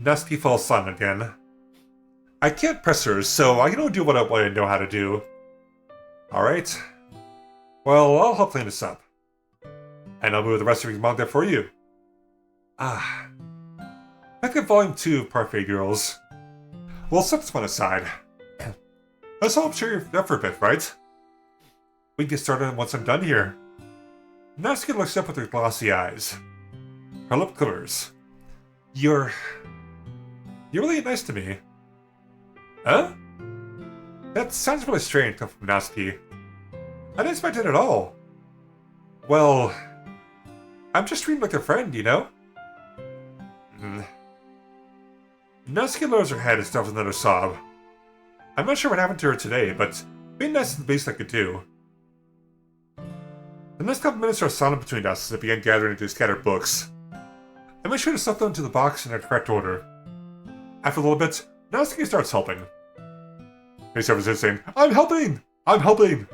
Natsuki falls silent again. I can't press her, so I can only do what I know how to do. Alright. Well, I'll help clean this up. And I'll move the rest of your manga for you. Back at Volume 2 of Parfait Girls. We'll set this one aside. Let's all cheer you up for a bit, right? We can get started once I'm done here. Natsuki looks up with her glossy eyes. Her lip quivers. You're really nice to me. Huh? That sounds really strange coming from Natsuki. I didn't expect it at all. Well, I'm just treating like a friend, you know? Natsuki lowers her head and stuffs another sob. I'm not sure what happened to her today, but being nice is the least I could do. The next couple minutes are silent between us as I began gathering into scattered books. I made sure to stuff them into the box in their correct order. After a little bit, Natsuki starts helping. He starts saying, I'm helping! I'm helping!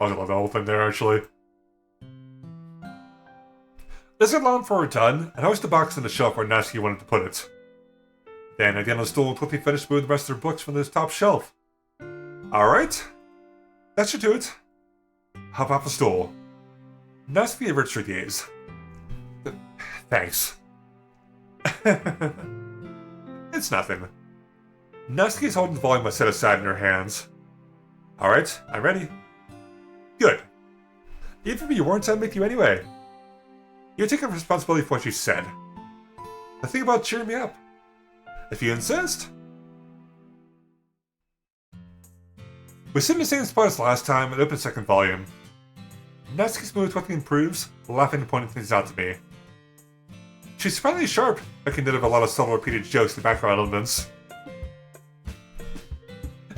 I love the whole thing there, actually. This is long before we're done, and I hoist the box on the shelf where Natsuki wanted to put it. Then I get on the stool and quickly finish moving the rest of their books from this top shelf. Alright. That should do it. Hop off the stool. Natsuki averts her gaze. Thanks. It's nothing. Natsuki's holding the volume I set aside in her hands. Alright, I'm ready. Good. Even if you weren't, I'd make you anyway. You're taking responsibility for what you said. The thing about cheering me up. If you insist. We sit in the same spot as last time and open the second volume. Natsuki's mood quickly improves, laughing and pointing things out to me. She's surprisingly sharp, making note of a lot of subtle repeated jokes and background elements.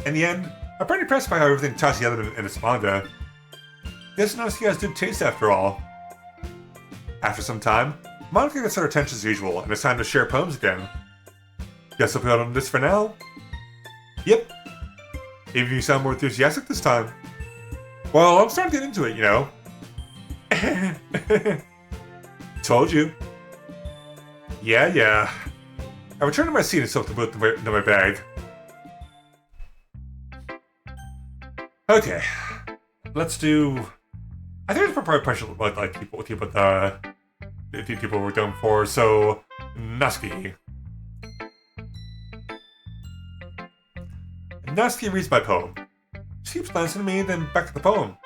In the end, I'm pretty impressed by how everything ties together in its manga. Guess Natsuki has good taste after all. After some time, Monica gets her attention as usual, and it's time to share poems again. Guess I'll put on this for now. Yep. Even you sound more enthusiastic this time. Well, I'm starting to get into it, you know. Told you. Yeah. I returned to my seat and stuffed the book into my bag. Okay. Let's do... I think it's probably partial like people we're done for, so... Natsuki. Natsuki reads my poem. She keeps glancing at me, then back at the poem.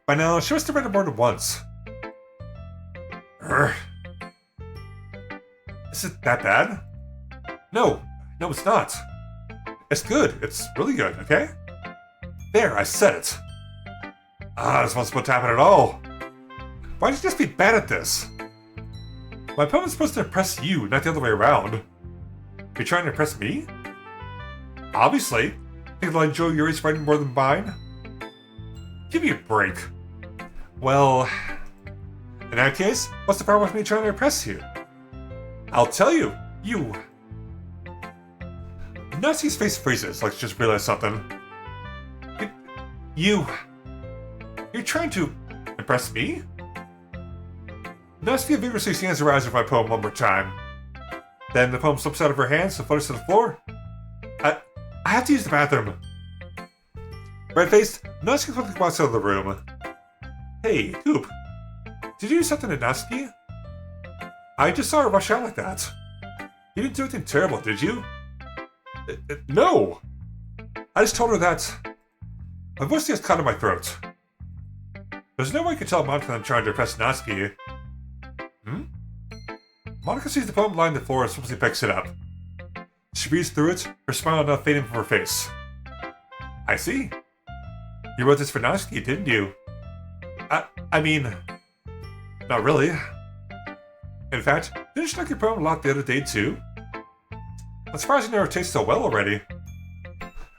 By now, she must have read it more than once. Is it that bad? No, it's not. It's good. It's really good, okay? There, I said it. This wasn't supposed to happen at all. Why did you just be bad at this? My poem is supposed to impress you, not the other way around. You're trying to impress me? Obviously. Think I'll enjoy yours writing more than mine? Give me a break. Well, in that case, what's the problem with me trying to impress you? I'll tell you. You. Natsuki's face freezes, like she just realized something. You're trying to impress me? Natsuki vigorously scans her eyes with my poem one more time. Then the poem slips out of her hands and floats to the floor. I have to use the bathroom. Red-faced, Natsuki quickly walks out of the room. Hey, Coop. Did you do something to Natsuki? I just saw her rush out like that. You didn't do anything terrible, did you? No! I just told her that... My voice gets caught in my throat. There's no way I can tell Monica I'm trying to impress Natsuki. Monica sees the poem lying on the floor and swiftly picks it up. She reads through it, her smile not fading from her face. I see. You wrote this for Natsuki, didn't you? I mean... Not really. In fact, didn't you like your poem a lot the other day too? I'm surprised you never tastes so well already.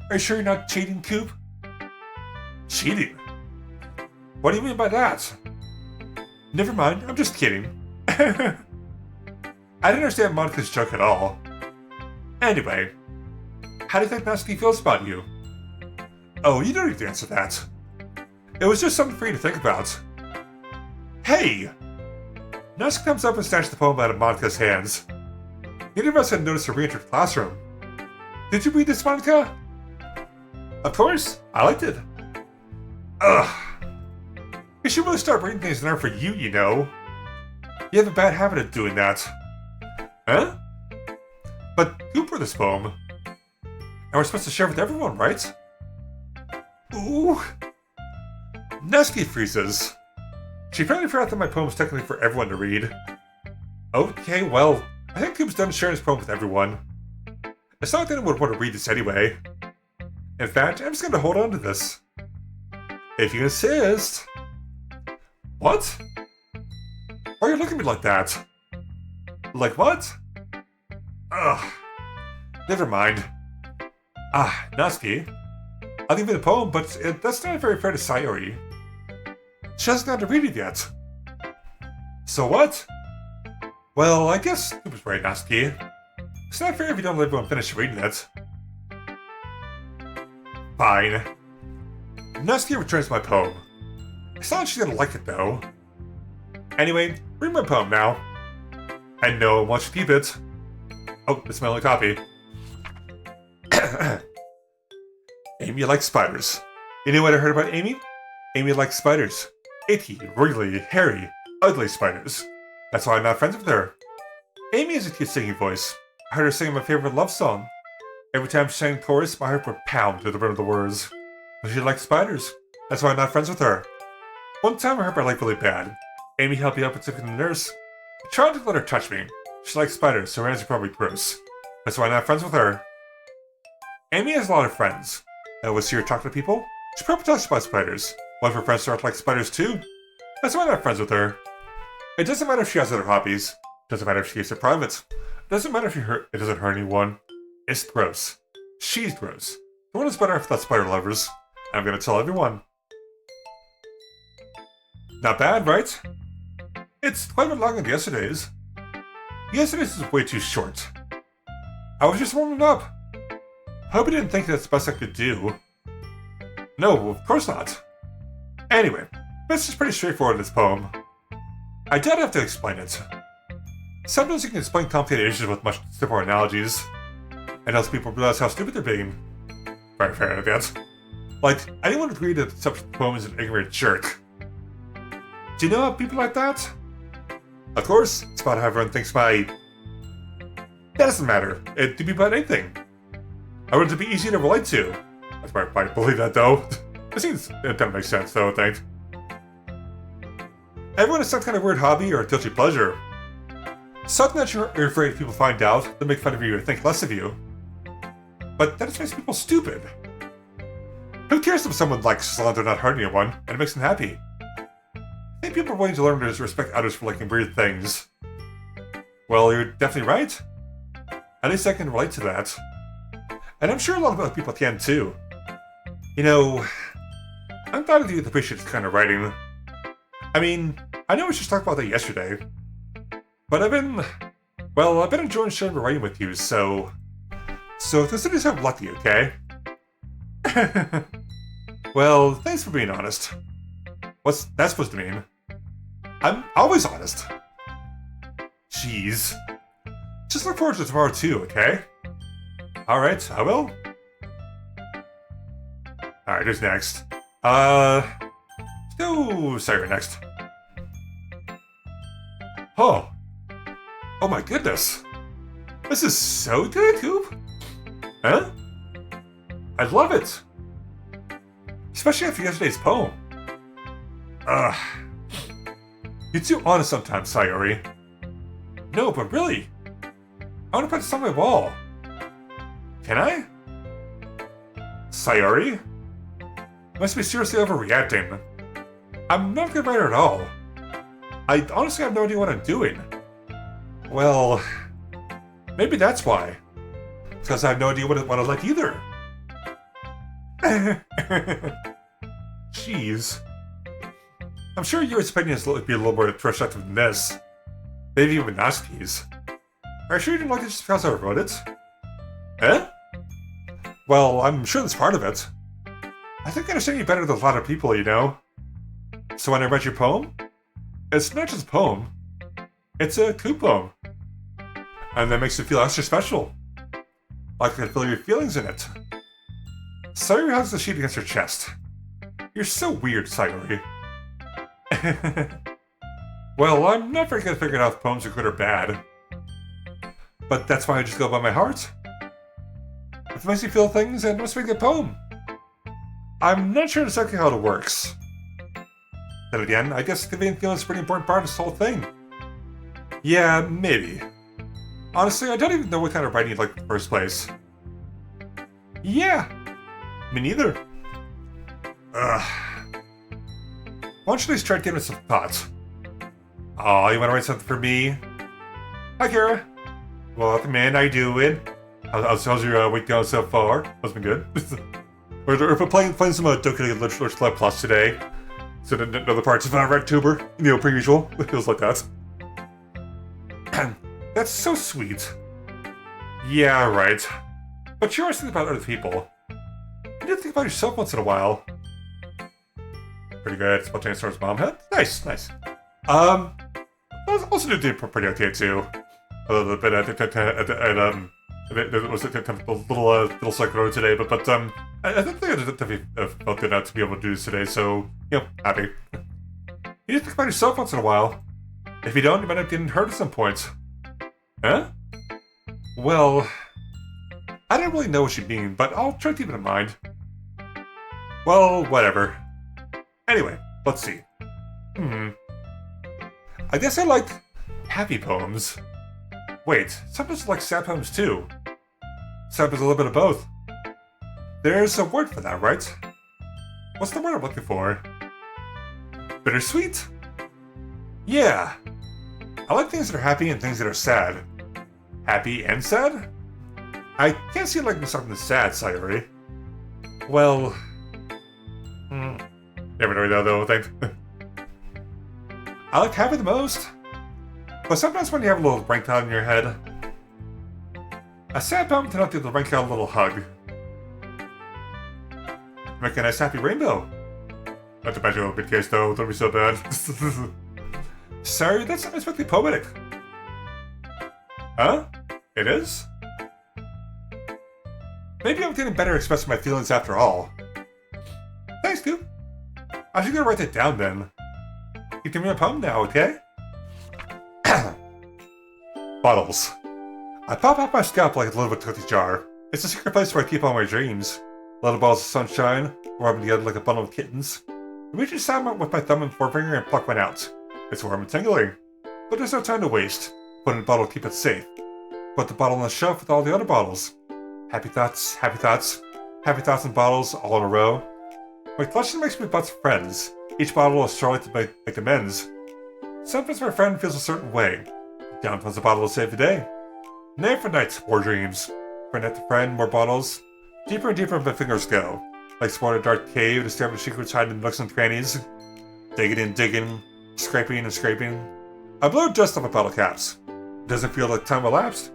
Are you sure you're not cheating, Coop? Cheating? What do you mean by that? Never mind, I'm just kidding. I didn't understand Monica's joke at all. Anyway, how do you think Natsuki feels about you? Oh, you don't need to answer that. It was just something for you to think about. Hey! Natsuki comes up and snatches the poem out of Monica's hands. Neither of us had noticed her re-enter the classroom. Did you read this, Monica? Of course, I liked it. Ugh. You should really start reading things in there for you, you know. You have a bad habit of doing that. Huh? But Coop wrote this poem. And we're supposed to share with everyone, right? Ooh. Natsuki freezes. She apparently forgot that my poem's technically for everyone to read. Okay, well, I think Coop's done sharing his poem with everyone. It's not like anyone would want to read this anyway. In fact, I'm just going to hold on to this. If you insist. What? Why are you looking at me like that? Like what? Ugh. Never mind. Natsuki. I'll give you the poem, but that's not very fair to Sayori. She hasn't had to read it yet. So what? Well, I guess it was right, Natsuki. It's not fair if you don't let everyone finish reading it. Fine. Natsuki returns my poem. It's not like she's gonna like it, though. Anyway, read my poem now. I know I want you to keep it. Oh, it's my only copy. Amy likes spiders. You know what I heard about Amy? Amy likes spiders. Icky, wriggly, hairy, ugly spiders. That's why I'm not friends with her. Amy has a cute singing voice. I heard her singing my favorite love song. Every time she sang chorus, my heart would pound to the rhythm of the words. But she likes spiders. That's why I'm not friends with her. One time I hurt my leg really bad. Amy helped me up and took me to the nurse. I tried to let her touch me. She likes spiders, so her hands are probably gross. That's why I'm not friends with her. Amy has a lot of friends. I always see her talk to people. She probably talks about spiders. One of her friends start like spiders too. That's why I'm not friends with her. It doesn't matter if she has other hobbies. It doesn't matter if she keeps it private. It doesn't matter if it doesn't hurt anyone. It's gross. She's gross. The world is better without spider lovers. I'm gonna tell everyone. Not bad, right? It's quite a bit longer than yesterday's. Yesterday's was way too short. I was just warming up. Hope you didn't think that's the best I could do. No, of course not. Anyway, this is pretty straightforward in this poem. I don't have to explain it. Sometimes you can explain complicated issues with much simpler analogies, and helps people realize how stupid they're being. Very fair, I guess. Like, anyone would agree that the subject of the poem is an ignorant jerk. Do you know people like that? Of course, it's about how everyone thinks That doesn't matter. It could be about anything. I want it to be easy to relate to. That's why I believe that, though. It doesn't make sense, though, I think. Everyone has some kind of weird hobby or guilty pleasure. Something that you're afraid people find out, they'll make fun of you or think less of you. But that just makes people stupid. Who cares if someone likes as long as they're not hurting anyone, and it makes them happy? I think people are willing to learn to respect others for liking weird things. Well, you're definitely right. At least I can relate to that. And I'm sure a lot of other people can too. You know, I'm glad that you appreciate this kind of writing. I mean, I know we just talked about that yesterday. But I've been enjoying sharing my writing with you, so consider yourself lucky, okay? Well, thanks for being honest. What's that supposed to mean? I'm always honest. Jeez. Just look forward to tomorrow too, okay? Alright, I will. Alright, who's next? Sarah next. Oh. Oh my goodness. This is so good, Coop. Huh? I love it. Especially after yesterday's poem. You're too honest sometimes, Sayori. No, but really. I want to put this on my wall. Can I? Sayori? I must be seriously overreacting. I'm not a good writer at all. I honestly have no idea what I'm doing. Well, maybe that's why. Because I have no idea what I like either. Jeez. I'm sure your opinions will be a little more introspective than this. Maybe even nasties. Are you sure you didn't like it just because I wrote it? Eh? Well, I'm sure that's part of it. I think I understand you better than a lot of people, you know? So when I read your poem, it's not just a poem. It's a Coop poem. And that makes it feel extra special. Like I can feel your feelings in it. Sayori hugs the sheet against her chest. You're so weird, Sayori. Well, I'm not very good at figuring out if poems are good or bad. But that's why I just go by my heart. If it makes me feel things, then it must be a good poem. I'm not sure exactly how it works. Then again, I guess conveying feelings is a pretty important part of this whole thing. Yeah, maybe. Honestly, I don't even know what kind of writing you like in the first place. Yeah, me neither. Ugh. Why don't you at least try giving it some thought? Oh, you want to write something for me? Hi, Kara. Welcome in. How you doing? How's your week going so far? That's been good. We're playing some Doki Literature Club Plus today. So another parts of Racctober. You know, per usual. It feels like that. That's so sweet. Yeah, right. But you're always thinking about other people. You need to think about yourself once in a while. Pretty good. Spontaneous Storm's mom head. Nice, nice. Also did pretty okay too. A little bit it was a little psycho today, but I think I felt good enough to be able to do this today. So happy. You need to think about yourself once in a while. If you don't, you might end up getting hurt at some point. Huh? Well, I don't really know what you mean, but I'll try to keep it in mind. Well, whatever. Anyway, let's see. I guess I like happy poems. Wait, sometimes I like sad poems too. Sometimes a little bit of both. There's a word for that, right? What's the word I'm looking for? Bittersweet? Yeah. I like things that are happy and things that are sad. Happy and sad? I can't see liking something that's sad, Sayori. Well... Never know though, I think. I like happy the most. But sometimes when you have a little rank cloud in your head, a sad poem can help you to rank out a little hug. make a nice happy rainbow. Not to mention a little bit case though, don't be so bad. Sorry, that's unexpectedly poetic. Huh? It is? Maybe I'm getting better at expressing my feelings after all. Thanks, dude. I should go write that down then. You can read a poem now, okay? Bottles. I pop out my scalp like a little cookie jar. It's a secret place where I keep all my dreams. Little balls of sunshine, rubbing together like a bundle of kittens. I reach inside with my thumb and forefinger and pluck one out. It's warm and tingling. But there's no time to waste. Put in the bottle to keep it safe. Put the bottle on the shelf with all the other bottles. Happy thoughts, happy thoughts. Happy thoughts and bottles all in a row. My collection makes me butts of friends. Each bottle is strong to make amends. Sometimes my friend feels a certain way. Down comes a bottle to save the day. Night for night, more dreams. Friend after friend, more bottles. Deeper and deeper my fingers go. Like exploring a dark cave, discovering secrets hiding in nooks and crannies. Digging and digging, scraping and scraping. I blow dust off my bottle caps. It doesn't feel like time elapsed.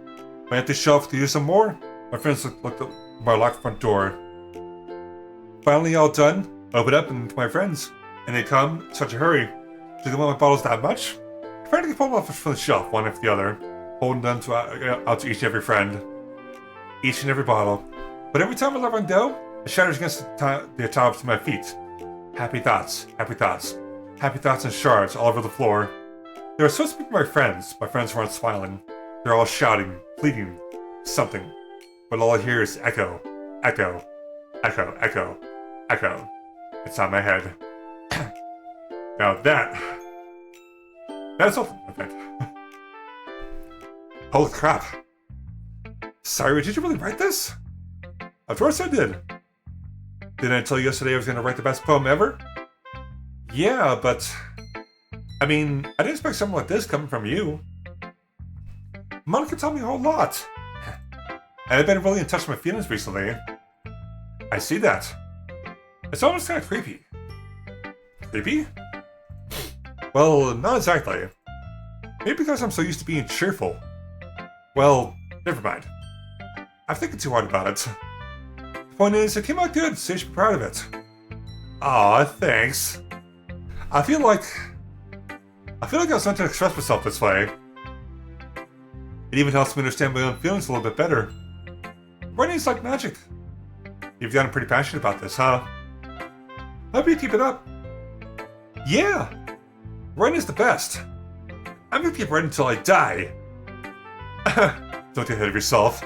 My empty shelf to use some more. My friends looked at my locked front door. Finally all done, open up and to my friends. And they come in such a hurry. Do they want my bottles that much? I'm trying to get pulled off from the shelf, one after the other. Holding them out to each and every friend. Each and every bottle. But every time I let one go, it shatters against the tops of my feet. Happy thoughts, happy thoughts. Happy thoughts and shards all over the floor. They were supposed to be my friends. My friends weren't smiling. They're all shouting, pleading, something. But all I hear is echo, echo, echo, echo, echo. It's on my head. Now that's something, I think. Holy crap. Sorry, did you really write this? Of course I did. Didn't I tell you yesterday I was going to write the best poem ever? Yeah, but... I mean, I didn't expect something like this coming from you. Monica taught me a whole lot. And I've been really in touch with my feelings recently. I see that. It's almost kind of creepy. Creepy? Well, not exactly. Maybe because I'm so used to being cheerful. Well, never mind. I'm thinking too hard about it. The point is, it came out good, so you should be proud of it. Aw, thanks. I feel like I was meant to express myself this way. It even helps me understand my own feelings a little bit better. Writing's like magic. You've gotten pretty passionate about this, huh? Hope you keep it up. Yeah! Writing is the best. I'm gonna keep writing until I die. Don't get ahead of yourself.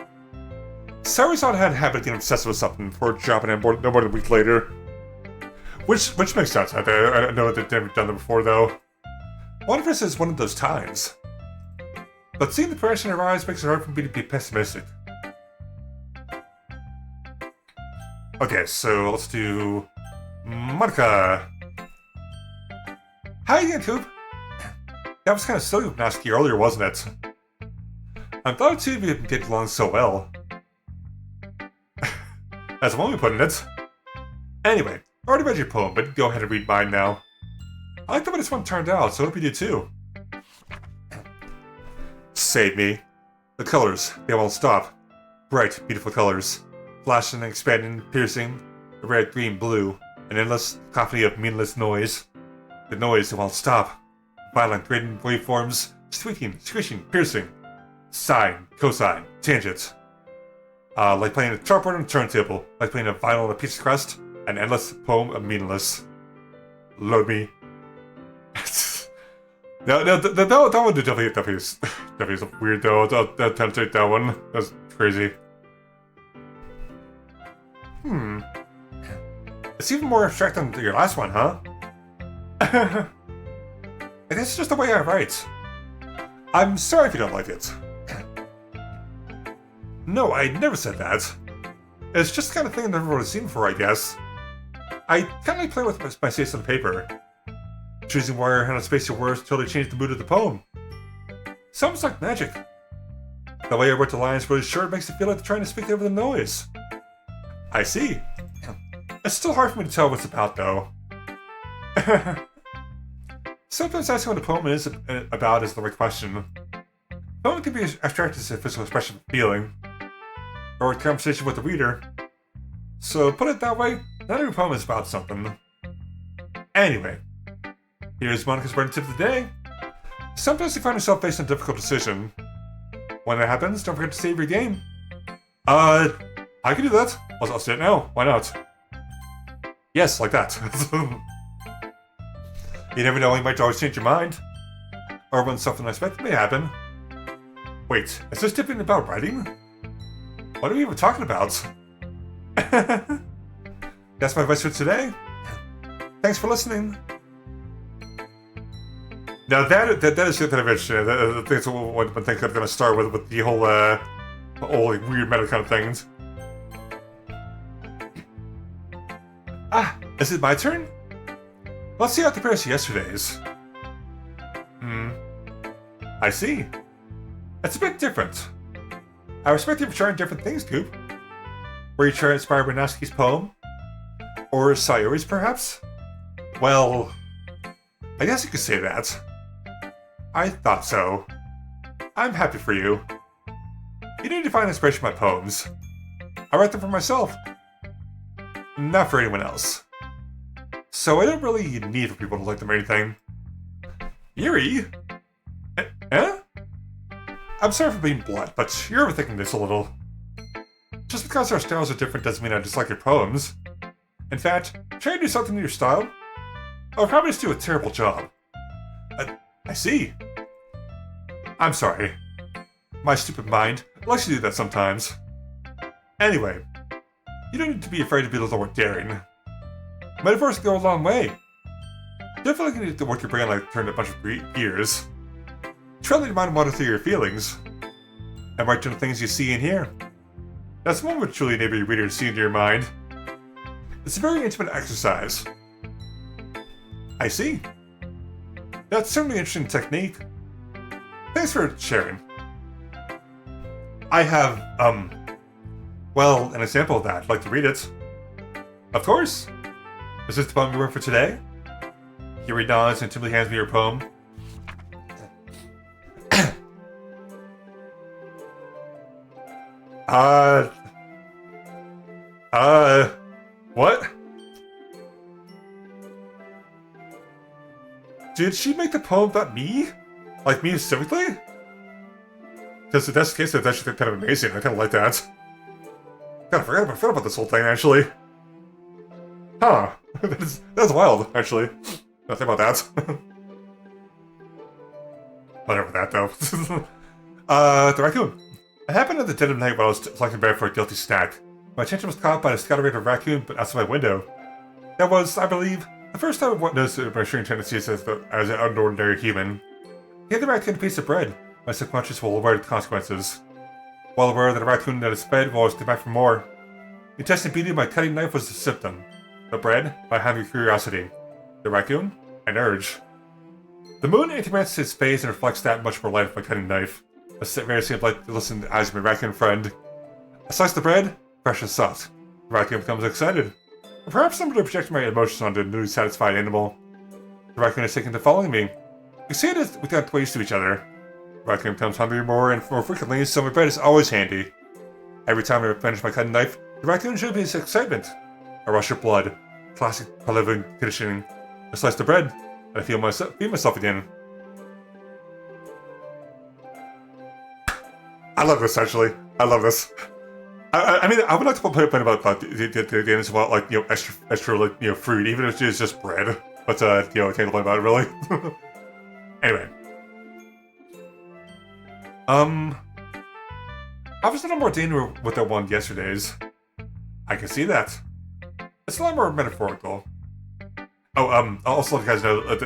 Sarah's not had a habit of getting obsessed with something before dropping it no more than a week later. Which makes sense. I know that they've never done that before, though. One of us is one of those times. But seeing the pressure in her eyes makes it hard for me to be pessimistic. Okay, so let's do... Monica! Hi again, Coop! That was kind of silly of asking you earlier, wasn't it? I'm glad two of you have been getting along so well. That's one way of putting it. Anyway, I already read your poem, but go ahead and read mine now. I like the way this one turned out, so I hope you do too. Save me. The colors, they won't stop. Bright, beautiful colors. Flashing, expanding, piercing. Red, green, blue. An endless cacophony of meaningless noise. The noise that won't stop. Violent, gradient waveforms. Squeaking, squishing, piercing. Sine, cosine, tangent. Like playing a chalkboard on a turntable. Like playing a vinyl on a pizza crust. An endless poem of meaningless. Load me. No, that one definitely is weird though. I'll attempt to take that one. That's crazy. It's even more abstract than your last one, huh? I guess it's just the way I write. I'm sorry if you don't like it. No, I never said that. It's just the kind of thing I've never really seen before, I guess. I kind of like playing with my space on paper. Choosing where and how to space your words until they change the mood of the poem. Sounds like magic. The way I wrote the lines really sure makes it feel like they're trying to speak over the noise. I see. It's still hard for me to tell what it's about, though. Sometimes asking what a poem is about is the right question. A poem can be abstract as a physical expression of feeling, or a conversation with the reader. So put it that way, Not every poem is about something. Anyway, here's Monica's writing tip of the day. Sometimes you find yourself facing a difficult decision. When that happens, don't forget to save your game. I can do that. I'll say it now. Why not? Yes, like that. You never know, you might always change your mind. Or when something unexpected may happen. Wait, is this tip about writing? What are we even talking about? That's my advice for today. Thanks for listening. Now that is kind of interesting. That's one thing I'm going to start with the whole weird meta kind of things. Is it my turn? Let's see how it compares to yesterday's. I see. It's a bit different. I respect you for trying different things, Goop. Were you trying to inspire by Natsuki's poem? Or Sayori's, perhaps? Well, I guess you could say that. I thought so. I'm happy for you. You need to find inspiration in my poems. I write them for myself. Not for anyone else. So I don't really need for people to like them or anything. Yuri? Eh? I'm sorry for being blunt, but you're overthinking this a little. Just because our styles are different doesn't mean I dislike your poems. In fact, trying to do something in your style, I'll probably just do a terrible job. I see. I'm sorry. My stupid mind likes to do that sometimes. Anyway, you don't need to be afraid to be a little more daring. Metaphors go a long way. Definitely need to work your brain like turn a bunch of gears. Try to mind water through your feelings. And write down the things you see and hear. That's one would truly enable your reader to see into your mind. It's a very intimate exercise. I see. That's certainly an interesting technique. Thanks for sharing. I have, well, an example of that. I'd like to read it. Of course. Is this the poem you wrote for today? Yuri nods and timidly hands me your poem. What? Did she make the poem about me? Like me specifically? Because if that's the case, that's actually kind of amazing. I kind of like that. God, I forgot about this whole thing, actually. Huh. That's wild, actually. Nothing about that. Whatever that, though. The raccoon. It happened at the dead of night while I was lying in bed for a guilty snack. My attention was caught by the scattered raccoon but outside my window. That was, I believe, the first time I noticed my strange tendencies as an unordinary human. Gave the raccoon a piece of bread. My subconscious will aware of the consequences. While aware that a raccoon that is fed will always come back for more. The intestine beating my cutting knife was the symptom. The bread, my hungry curiosity. The raccoon, an urge. The moon intermits its phase and reflects that much more light of my cutting knife. A very same light to listen to as my raccoon friend. I slice the bread, fresh and soft. The raccoon becomes excited. Or perhaps I'm going to project my emotions onto a newly satisfied animal. The raccoon is taken to following me. We see it as we got ways to each other. The raccoon becomes hungry more and more frequently, so my bread is always handy. Every time I finish my cutting knife, the raccoon shows me his excitement. A rush of blood. Classic living conditioning. I slice the bread, and I feel myself again. I love this, actually. I love this. I mean, I would like to put a point about the end as well, like, you know, extra, like, you know, fruit, even if it's just bread. But, you know, I can't complain about it, really. Anyway. I was a little more danger with that one yesterday's. I can see that. It's a lot more metaphorical. Oh, I'll also let you guys know,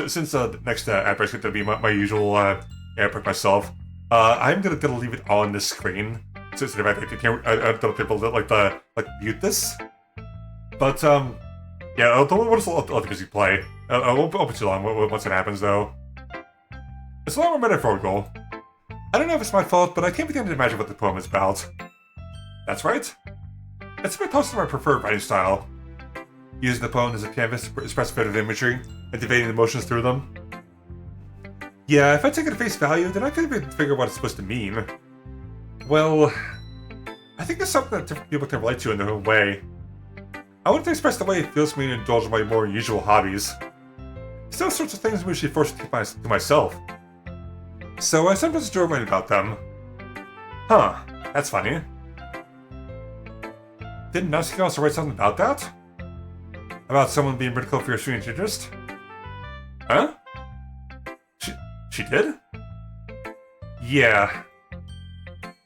since the next ad break is going to be my usual ad break myself, I'm gonna leave it on the screen. So in fact, I don't know if people mute this. But yeah, I'll just let the music play. I won't be too long once it happens, though. It's a lot more metaphorical. I don't know if it's my fault, but I can't begin to imagine what the poem is about. That's right. It's a bit close to my preferred writing style. Using the poem as a canvas to express vivid imagery and debating emotions through them. Yeah, if I take it at face value, then I can't even figure out what it's supposed to mean. Well, I think it's something that different people can relate to in their own way. I wanted to express the way it feels for me to indulge in my more usual hobbies. It's those sorts of things I'm usually forced to keep to myself. So I sometimes enjoy writing about them. Huh, that's funny. Didn't Natsuki also write something about that? About someone being ridiculed for your strange interest? Huh? She did? Yeah.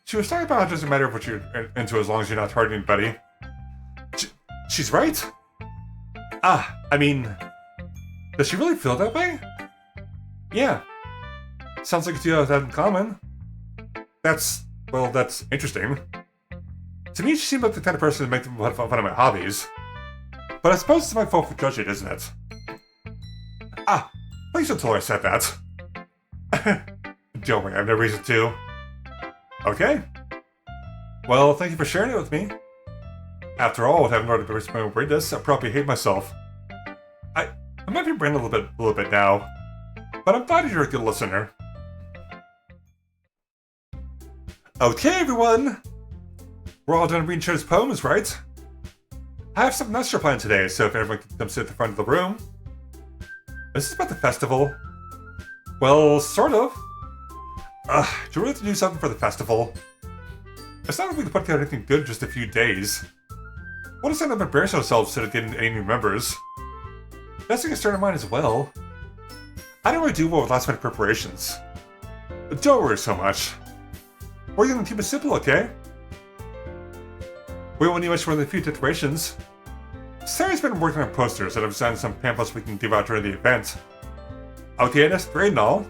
She was talking about how it doesn't matter what you're into as long as you're not hurting anybody. She's right? I mean... Does she really feel that way? Yeah. Sounds like you two have that in common. That's interesting. To me, she seemed like the kind of person to make fun of my hobbies. But I suppose it's my fault for judging, isn't it? Please don't tell her I said that. Don't worry, I have no reason to. Okay. Well, thank you for sharing it with me. After all, with having already embraced my own weirdness, I probably hate myself. I might be brain a little bit now, but I'm glad you're a good listener. Okay, everyone! We're all done reading each other's poems, right? I have something extra planned today, so if everyone can come sit at the front of the room. Is this about the festival? Well, sort of. Do we really have to do something for the festival? It's not like we can put together anything good in just a few days. What if we embarrass ourselves instead of getting any new members? That's a concern of mine as well. I don't really do well with last minute preparations. Don't worry so much. We're gonna keep it simple, okay? We won't need much more than a few decorations. Sarah's been working on posters and I've designed some pamphlets we can give out during the event. Okay, that's great and all,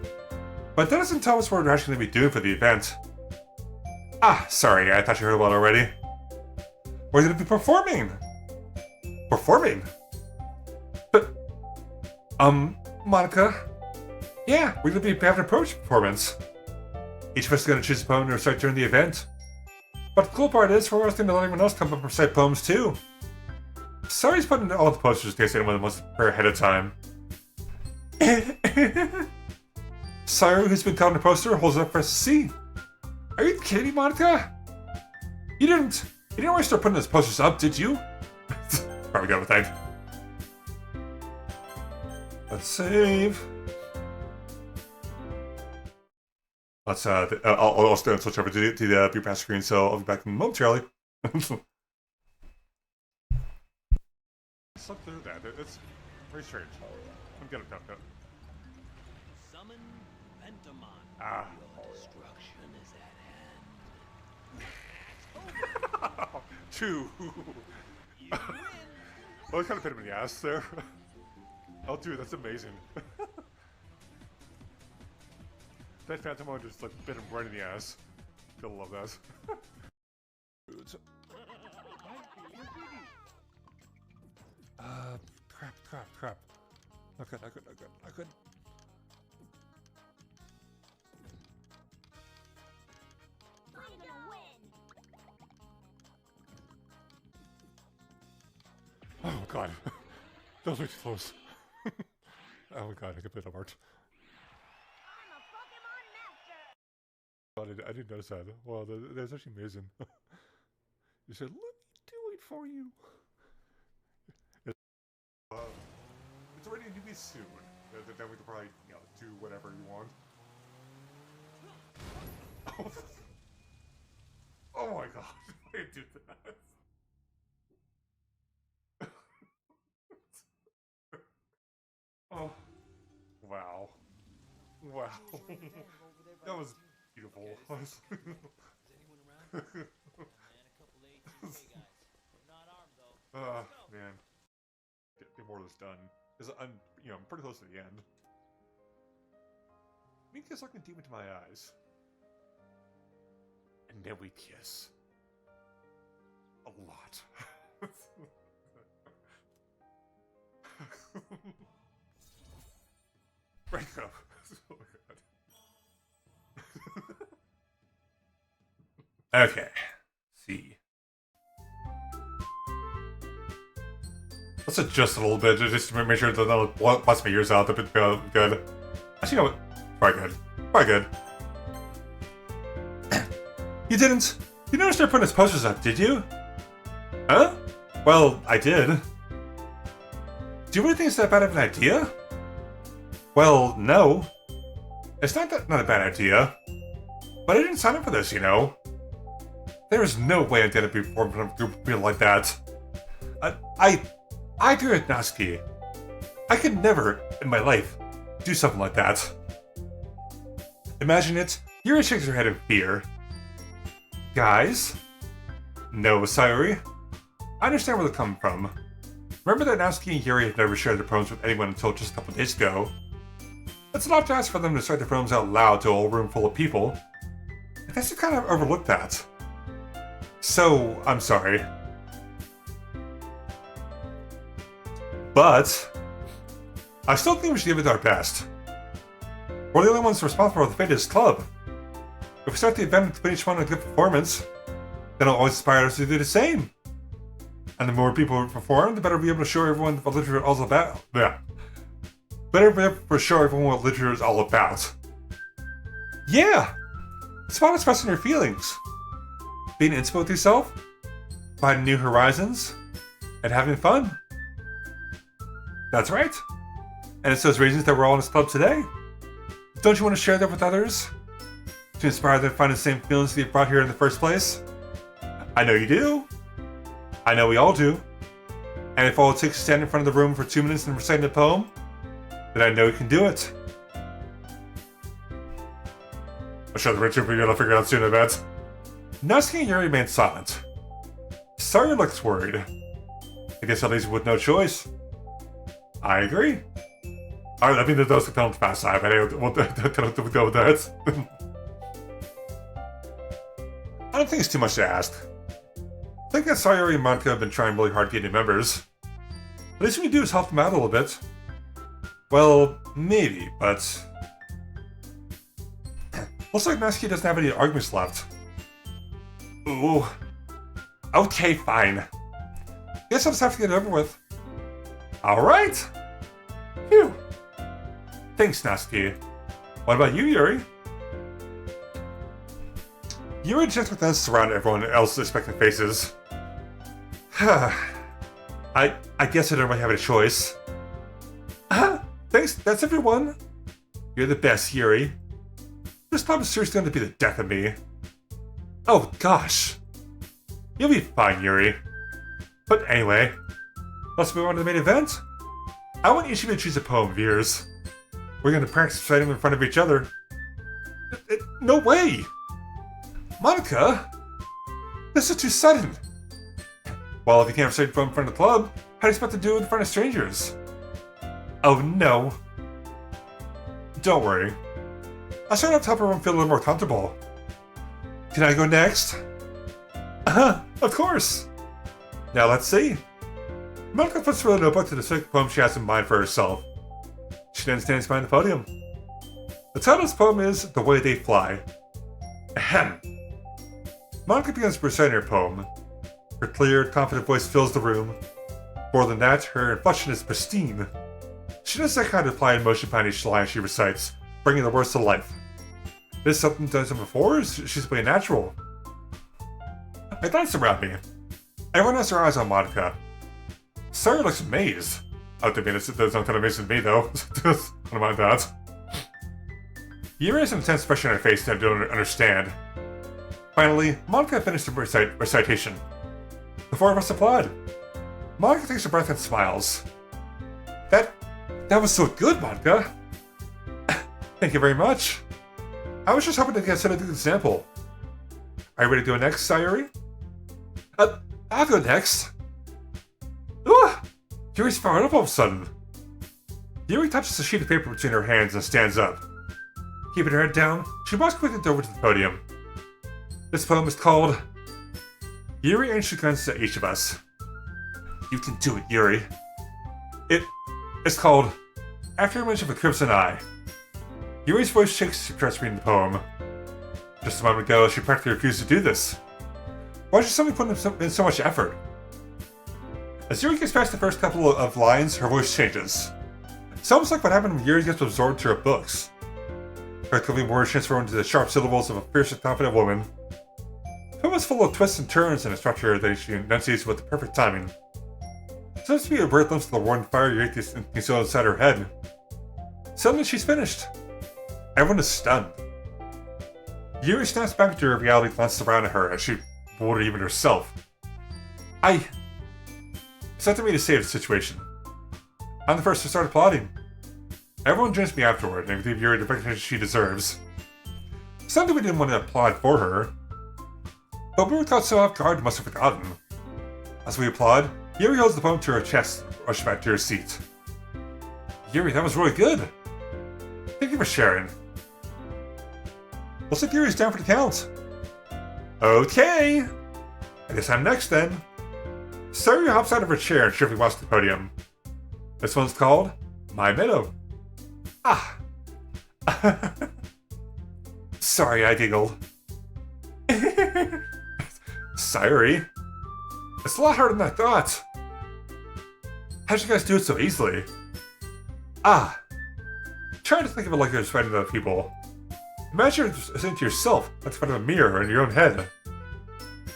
but that doesn't tell us what we're actually going to be doing for the event. Sorry, I thought you heard about it already. We're going to be performing! Performing? But, Monica? Yeah, we're going to be having a poetry performance. Each of us is going to choose a poem to recite during the event. But the cool part is, we're asking to let everyone else come up and recite poems too. Sorry's putting all the posters in case anyone wants to prepare ahead of time. Saru, who's been caught in a poster, holds it up for us to see. Are you kidding me, Monica? You didn't really start putting those posters up, did you? Probably got to think. Let's save. Let's I'll switch over to the viewpass screen, so I'll be back momentarily. Slip through that. It's very strange. I'm good. Summon Ventamon. Destruction is at hand. Two. Well, I kind of hit him in the ass there. Oh, dude, that's amazing. That Phantom just like bit him right in the ass. Gotta love that. Crap. Not good. I'm gonna win. Oh god. That was way too close. Oh my god, I could play that part. I'm a Pokemon master. God, I didn't notice that. Wow, that's actually amazing. You said, let me do it for you. It's already to be soon. Then we can probably, do whatever you want. Oh my god, why did you do that? Oh, wow. That was beautiful. Is anyone around? And a couple ATK guys. Not armed though. Man. Get more of this done. Because I'm pretty close to the end. Mika's looking deep into my eyes. And then we kiss. A lot. Break up. Oh my god. Okay. See. Let's adjust a little bit just to make sure that that'll bust my ears out a bit good. Actually, you know what? Probably good. You didn't start putting his posters up, did you? Huh? Well, I did. Do you really think it's that bad of an idea? Well, no. It's not a bad idea. But I didn't sign up for this, you know. There is no way I'm gonna be formed from a group of people like that. I do it, Natsuki. I could never, in my life, do something like that. Imagine it. Yuri shakes her head in fear. Guys? No, Sayuri. I understand where they're coming from. Remember that Natsuki and Yuri have never shared their poems with anyone until just a couple days ago. It's a lot to ask for them to start their poems out loud to a whole room full of people. I guess you kind of overlooked that. So, I'm sorry. But I still think we should give it our best. We're the only ones responsible for the fate of this club. If we start the event with each one a good performance, then it'll always inspire us to do the same. And the more people who perform, the better we'll be able to show everyone what literature is all about. Yeah. Better be able to show everyone what literature is all about. Yeah! It's about expressing your feelings. Being intimate with yourself, finding new horizons, and having fun. That's right. And it's those reasons that we're all in this club today. Don't you want to share that with others? To inspire them to find the same feelings that you brought here in the first place? I know you do. I know we all do. And if all it takes is stand in front of the room for 2 minutes and recite a poem, then I know you can do it. I'm sure the Richard will be able to figure it out soon, I bet. Natsuki and Yuri remained silent. Sayuri looks worried. I guess that leaves you with no choice. I agree. I mean, those are the fast side, but I don't go with that. I don't think it's too much to ask. I think that Sayuri and Monica have been trying really hard to get new members. The least we can do is help them out a little bit. Well, maybe, but... Looks like Natsuki doesn't have any arguments left. Ooh. Okay, fine. Guess I'll just have to get it over with. Alright! Phew. Thanks, Natsuki. What about you, Yuri? Yuri checks with us around everyone else's expectant faces. I guess I don't really have a choice. Thanks, that's everyone. You're the best, Yuri. This club is seriously going to be the death of me. Oh gosh. You'll be fine, Yuri. But anyway, let's move on to the main event. I want each of you to choose a poem of yours. We're going to practice reciting them in front of each other. No way! Monica? This is too sudden. Well, if you can't recite a poem in front of the club, how do you expect to do it in front of strangers? Oh no. Don't worry. I'll start off to help everyone feel a little more comfortable. Can I go next? Of course! Now let's see. Monica flips through a notebook to the specific poem she has in mind for herself. She then stands behind the podium. The title of this poem is The Way They Fly. Ahem. Monica begins reciting her poem. Her clear, confident voice fills the room. More than that, her inflection is pristine. She does that kind of play and motion behind each line she recites, bringing the words to life. This is something done before, or she's playing natural? I glance around me. Everyone has their eyes on Monica. Sayuri looks amazed. Oh, I mean, it's not kind of amazing to me, though. I don't mind that. Yuri has an intense expression on her face that I don't understand. Finally, Monica finished the recitation. The four of us applaud. Monica takes a breath and smiles. That was so good, Monica. Thank you very much. I was just hoping to set a good example. Are you ready to go next, Sayuri? I'll go next. Ooh! Yuri's fired up all of a sudden. Yuri touches a sheet of paper between her hands and stands up. Keeping her head down, she walks quickly over to the podium. This poem is called Yuri introduces to each of us. You can do it, Yuri. It's called After Image of a Crimson Eye. Yuri's voice shakes as she starts reading the poem. Just a moment ago, she practically refused to do this. Why should somebody put in so much effort? As Yuri gets past the first couple of lines, her voice changes. It's almost like what happened when Yuri gets absorbed to her books. Her clever words transfer into the sharp syllables of a fierce and confident woman. The poem is full of twists and turns and a structure that she enunciates with the perfect timing. Seems to be a bright glimpse of the warm fire you concealed inside her head. Suddenly she's finished. Everyone is stunned. Yuri snaps back into her reality and glances around at her as she wondered even herself. It's not to me to save the situation. I'm the first to start applauding. Everyone joins me afterward, and I give Yuri the recognition she deserves. It's not that we didn't want to applaud for her, but we were caught so off guard we must have forgotten. As we applaud, Yuri holds the poem to her chest and rushes back to her seat. Yuri, that was really good. Thank you for sharing. Looks like Yuri's down for the count. Okay. I guess I'm next then. Sayuri hops out of her chair and cheerfully walks to the podium. This one's called My Meadow. Ah. Sorry, I giggled. Sayuri. It's a lot harder than I thought. How'd you guys do it so easily? Trying to think of it like you're just writing to other people. Imagine you're saying to yourself, that's in front of a mirror in your own head.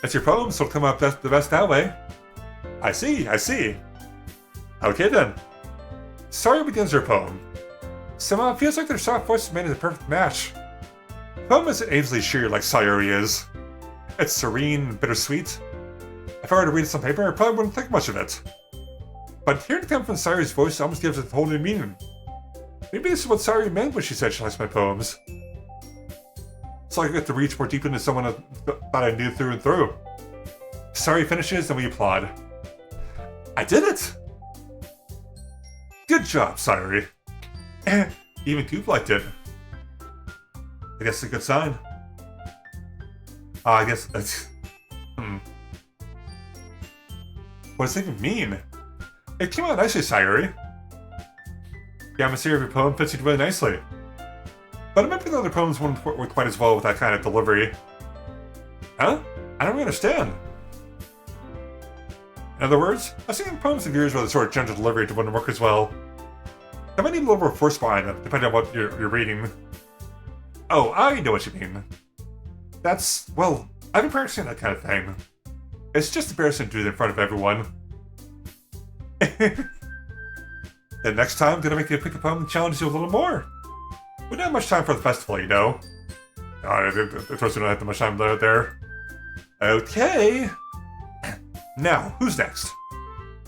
It's your poem, so it'll come out the best that way. I see. Okay then. Sayuri begins her poem. Somehow it feels like their soft voices made it a perfect match. The poem isn't aimlessly sheer like Sayuri is. It's serene and bittersweet. If I were to read it on paper, I probably wouldn't think much of it. But hearing it come from Sayuri's voice almost gives it a whole new meaning. Maybe this is what Sayuri meant when she said she likes my poems. It's like I get to reach more deeply into someone that I knew through and through. Sayuri finishes and we applaud. I did it! Good job, Sayuri. Even Coop liked it. I guess it's a good sign. I guess that's... What does it even mean? It came out nicely, Sayuri. The atmosphere of your poem fits you really nicely. But I remember the other poems wouldn't work quite as well with that kind of delivery. Huh? I don't really understand. In other words, I've seen poems of yours where the sort of gentle delivery wouldn't work as well. I might need a little more force behind it, depending on what you're reading. Oh, I know what you mean. That's, well, I've been practicing that kind of thing. It's just embarrassing to do it in front of everyone. The next time, I'm gonna make you pick a poem that challenges you a little more. We don't have much time for the festival, you know. Of course, we don't have that much time there. Okay. Now, who's next?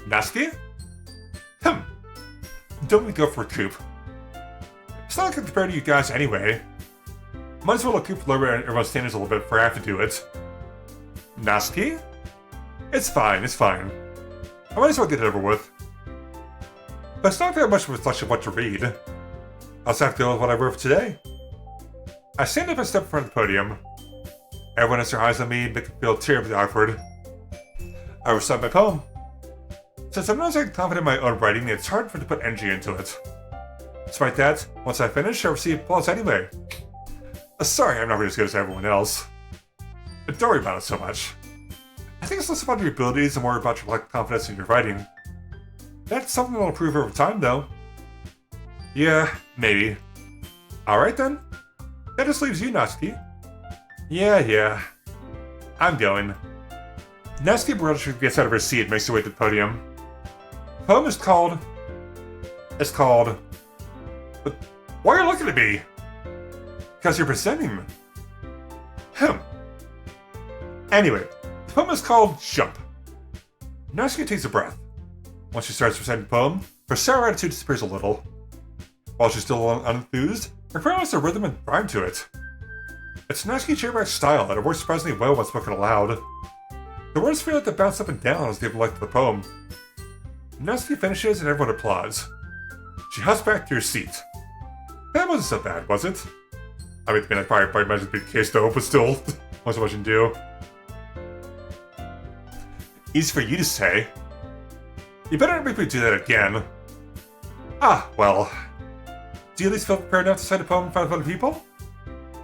Natsuki? Don't we go for a Coop? It's not like I'm compared to you guys anyway. Might as well let Coop lower everyone's standards a little bit before I have to do it. Natsuki? It's fine. I might as well get it over with. But it's not very much of a reflection of what to read. I'll just have to deal with what I wrote for today. I stand up and step in front of the podium. Everyone has their eyes on me and make me feel terribly awkward. I recite my poem. Since I'm not so confident in my own writing, it's hard for me to put energy into it. Despite that, once I finish, I receive applause anyway. Sorry, I'm not really as good as everyone else. But don't worry about it so much. I think it's less about your abilities and more about your lack of confidence in your writing. That's something that'll improve over time, though. Yeah, maybe. Alright then. That just leaves you, Natsuki. Yeah. I'm going. Natsuki Baruch gets out of her seat and makes her way to the podium. The poem is called... It's called... But why are you looking at me? Because you're presenting. Anyway, the poem is called Jump. Natsuki takes a breath. Once she starts reciting the poem, her sour attitude disappears a little. While she's still unenthused, her poem has a rhythm and rhyme to it. It's Natsuki Cherryback's style, and it works surprisingly well when spoken aloud. The words feel like they bounce up and down as they have length of the poem. Natsuki finishes and everyone applauds. She hops back to her seat. That wasn't so bad, was it? I mean, I probably imagine it'd be the case though, but still, what's what you can do? Easy for you to say. You better not make me do that again. Well. Do you at least feel prepared enough to cite a poem in front of other people?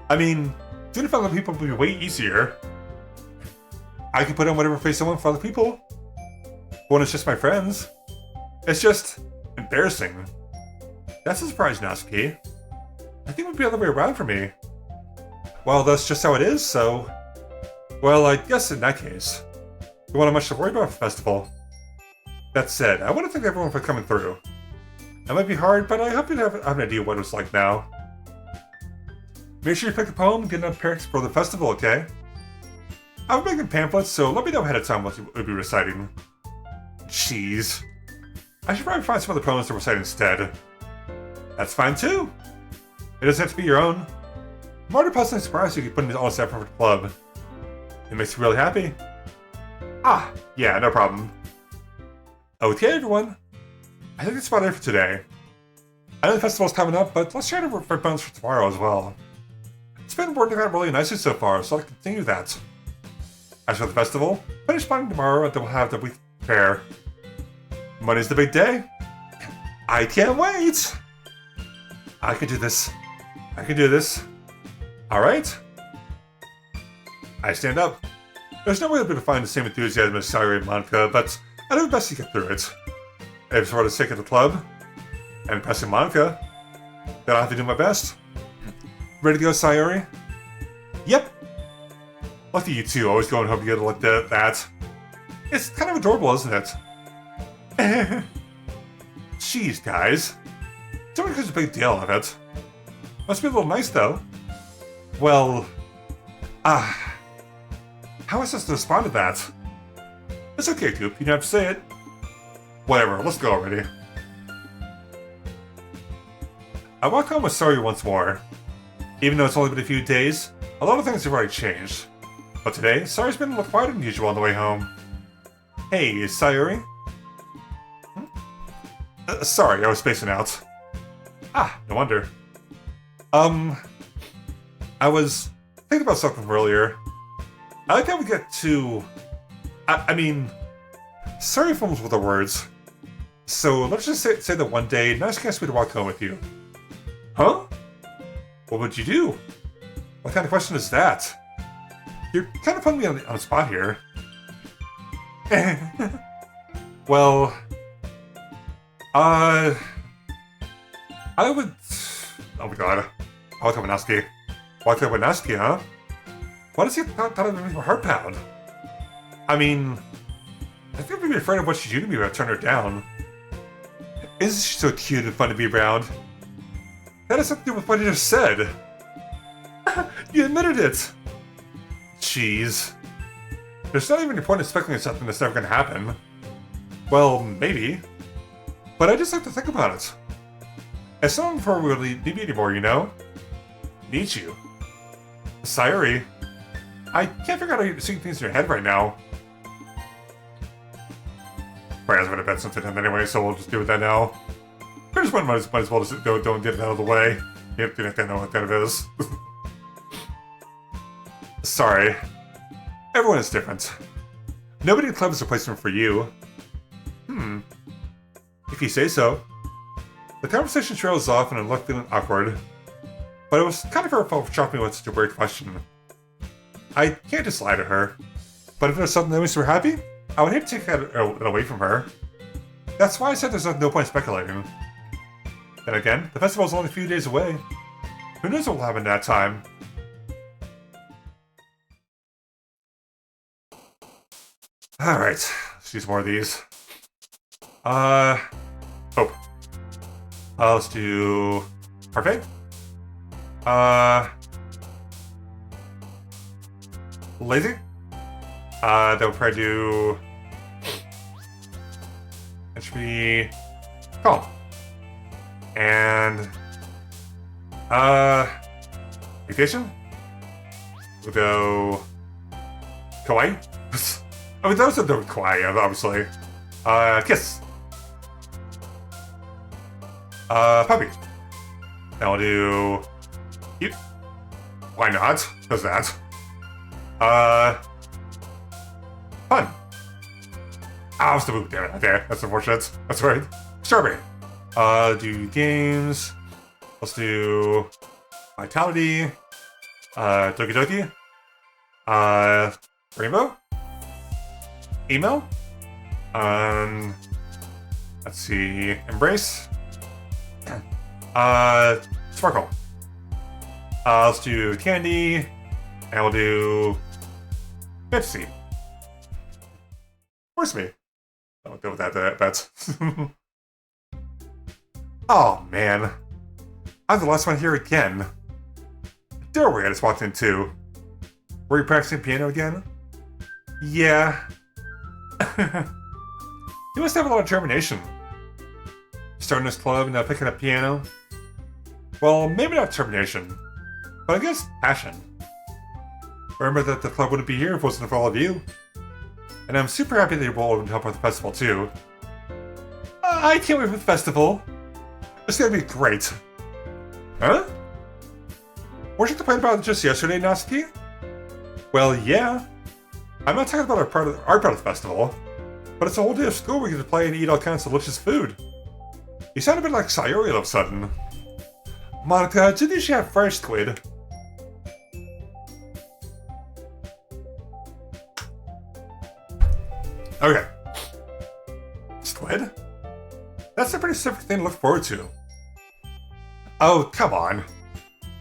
I mean, doing it in front of other people would be way easier. I can put on whatever face I want for other people. But when it's just my friends, it's just embarrassing. That's a surprise, Natsuki. I think it would be the other way around for me. Well, that's just how it is, so... Well, I guess in that case, you won't have much to worry about for the festival. That said, I want to thank everyone for coming through. It might be hard, but I hope you have an idea what it's like now. Make sure you pick a poem and get enough parents for the festival, okay? I'll be making pamphlets, so let me know ahead of time what you'll be reciting. Jeez. I should probably find some other poems to recite instead. That's fine too. It doesn't have to be your own. I'm already pleasantly surprised you keep putting all this effort for the club. It makes me really happy. Ah, yeah, no problem. Okay, everyone. I think that's about it for today. I know the festival's coming up, but let's try to work for bones for tomorrow as well. It's been working out really nicely so far, so I'll continue that. As for the festival, finish planning tomorrow and then we'll have the week fair. Monday's the big day. I can't wait! I can do this. I can do this. Alright. I stand up. There's no way I'll be able to find the same enthusiasm as Sayuri and Monica, but I do my best to get through it. If it's for the sake of the club, and impressing Monica, then I'll have to do my best. Ready to go, Sayuri? Yep. Lucky you two, always going home together like that. It's kind of adorable, isn't it? Jeez, guys. Don't make such a big deal of it. Must be a little nice, though. Well, how am I supposed to respond to that? It's okay, Goop. You don't have to say it. Whatever, let's go already. I walk home with Sayuri once more. Even though it's only been a few days, a lot of things have already changed. But today, Sayuri's been a little quieter than usual on the way home. Hey, Sayuri? Sorry, I was spacing out. Ah, no wonder. I was thinking about something earlier. I like how we get to... I mean... Sayuri fumbles with the words. So let's just say that one day, Nash asked me to walk home with you. Huh? What would you do? What kind of question is that? You're kind of putting me on the spot here. Well... I would... Oh my god. Walk up and ask you. Walk up and ask you, huh? Why does he thought of me heart pound? I mean... I think I'd be afraid of what she'd do to me if I turn her down. Isn't she so cute and fun to be around? That has something to do with what you just said. You admitted it! Jeez. There's not even any point in speculating something that's never gonna happen. Well, maybe. But I just have to think about it. It's not before we really need me anymore, you know? Need you. Sayuri. I can't figure out how you're seeing things in your head right now. Right, I was going to bet something in anyway, so we'll just do that now. I just might as well just go and get it out of the way. Yep, you don't know what that is. Sorry. Everyone is different. Nobody in the club is a replacement for you. If you say so. The conversation trails off and I'm left feeling awkward. But it was kind of her fault for chopping me with such a weird question. I can't just lie to her. But if there's something that makes her happy, I would hate to take it away from her. That's why I said there's no point speculating. Then again, the festival's only a few days away. Who knows what will happen that time? Alright, let's use more of these. Let's do... Parfait? Lazy? Then we'll probably do... That should be... Calm. And... Vacation? We'll go... Kawaii? I mean, those are the kawaii, obviously. Kiss. Puppy. Then we'll do... Cute. Why not? Does that. Fun. Ah, it's the boot. Damn it. Okay, that's unfortunate. That's right. Strawberry. Do games. Let's do... Vitality. Doki Doki. Rainbow. Email. Let's see. Embrace. Sparkle. Let's do candy. And we'll do... Fantasy. Where's me? I'll deal with that's... Oh, man. I'm the last one here again. Doorway I just walked into. Were you practicing piano again? Yeah. You must have a lot of determination. Starting this club and now picking up piano. Well, maybe not determination, but I guess passion. Remember that the club wouldn't be here if it wasn't for all of you. And I'm super happy that you're willing to help with the festival too. I can't wait for the festival. It's gonna be great. Huh? Weren't you complaining about it just yesterday, Natsuki? Well, yeah. I'm not talking about our part of the festival, but it's a whole day of school where you get to play and eat all kinds of delicious food. You sound a bit like Sayori all of a sudden. Monica, didn't she have fresh squid? Okay. Squid? That's a pretty specific thing to look forward to. Oh, come on.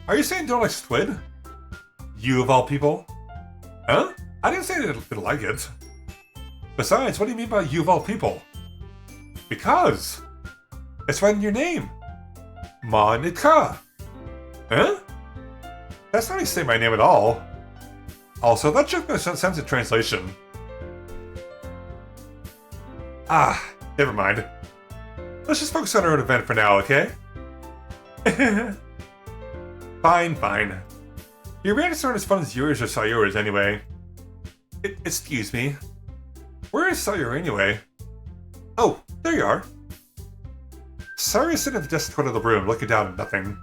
Are you saying you don't like squid? You of all people? Huh? I didn't say that I didn't like it. Besides, what do you mean by you of all people? Because it's right in your name. Monica. Huh? That's not how you say my name at all. Also, that just makes sense in translation. Ah, never mind. Let's just focus on our own event for now, okay? Fine, fine. Your reactions aren't as fun as yours or Sayori's anyway. Excuse me. Where is Sayori anyway? Oh, there you are. Sayori is sitting at the desk corner of the room, looking down at nothing.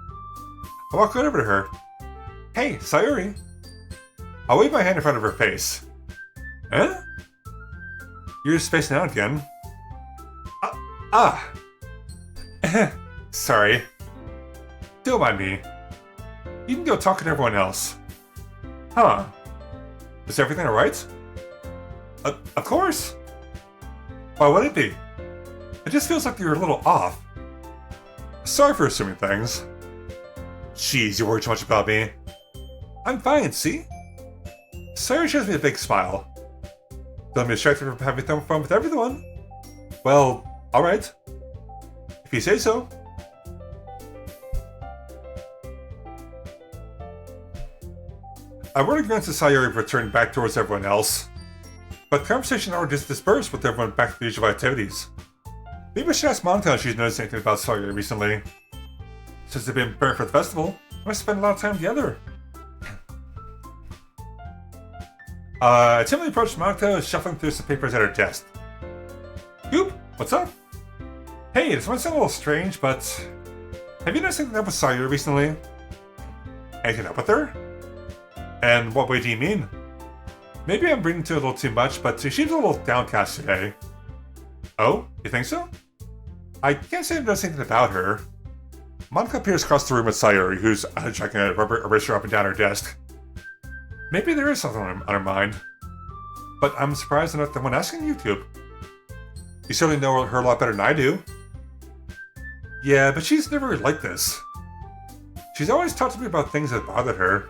I walk right over to her. Hey, Sayori. I'll wave my hand in front of her face. Huh? You're just spacing out again. Sorry. Don't mind me. You can go talking to everyone else. Huh. Is everything alright? Of course. Why would it be? It just feels like you're a little off. Sorry for assuming things. Jeez, you worry too much about me. I'm fine, see? Sayori shows me a big smile. Don't be distracted from having fun with everyone. Well, alright. If you say so. I would have granted Sayori returned back towards everyone else, but conversation already dispersed with everyone back to the usual activities. Maybe I should ask Monica if she's noticed anything about Sayori recently. Since they've been preparing for the festival, I must spend a lot of time together. I timidly approached Monica, shuffling through some papers at her desk. Goop, what's up? Hey, this might sound a little strange, but have you noticed anything up with Sayori recently? Anything up with her? And what way do you mean? Maybe I'm reading to it a little too much, but she seems a little downcast today. Oh, you think so? I can't say I've noticed anything about her. Monica appears across the room with Sayori, who's checking a rubber eraser up and down her desk. Maybe there is something on her mind. But I'm surprised I'm not the one asking YouTube. You certainly know her a lot better than I do. Yeah, but she's never like this. She's always talked to me about things that bothered her.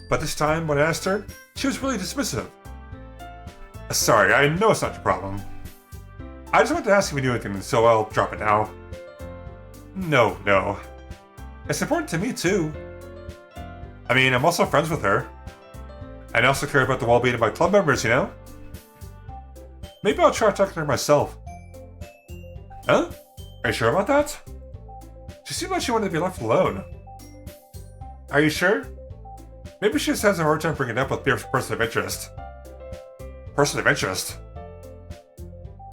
But this time, when I asked her, she was really dismissive. Sorry, I know it's not your problem. I just wanted to ask if you knew anything, so I'll drop it now. No. It's important to me, too. I mean, I'm also friends with her. And I also care about the well-being of my club members, you know? Maybe I'll try talking to her myself. Huh? Are you sure about that? She seemed like she wanted to be left alone. Are you sure? Maybe she just has a hard time bringing it up with person of interest. Person of interest?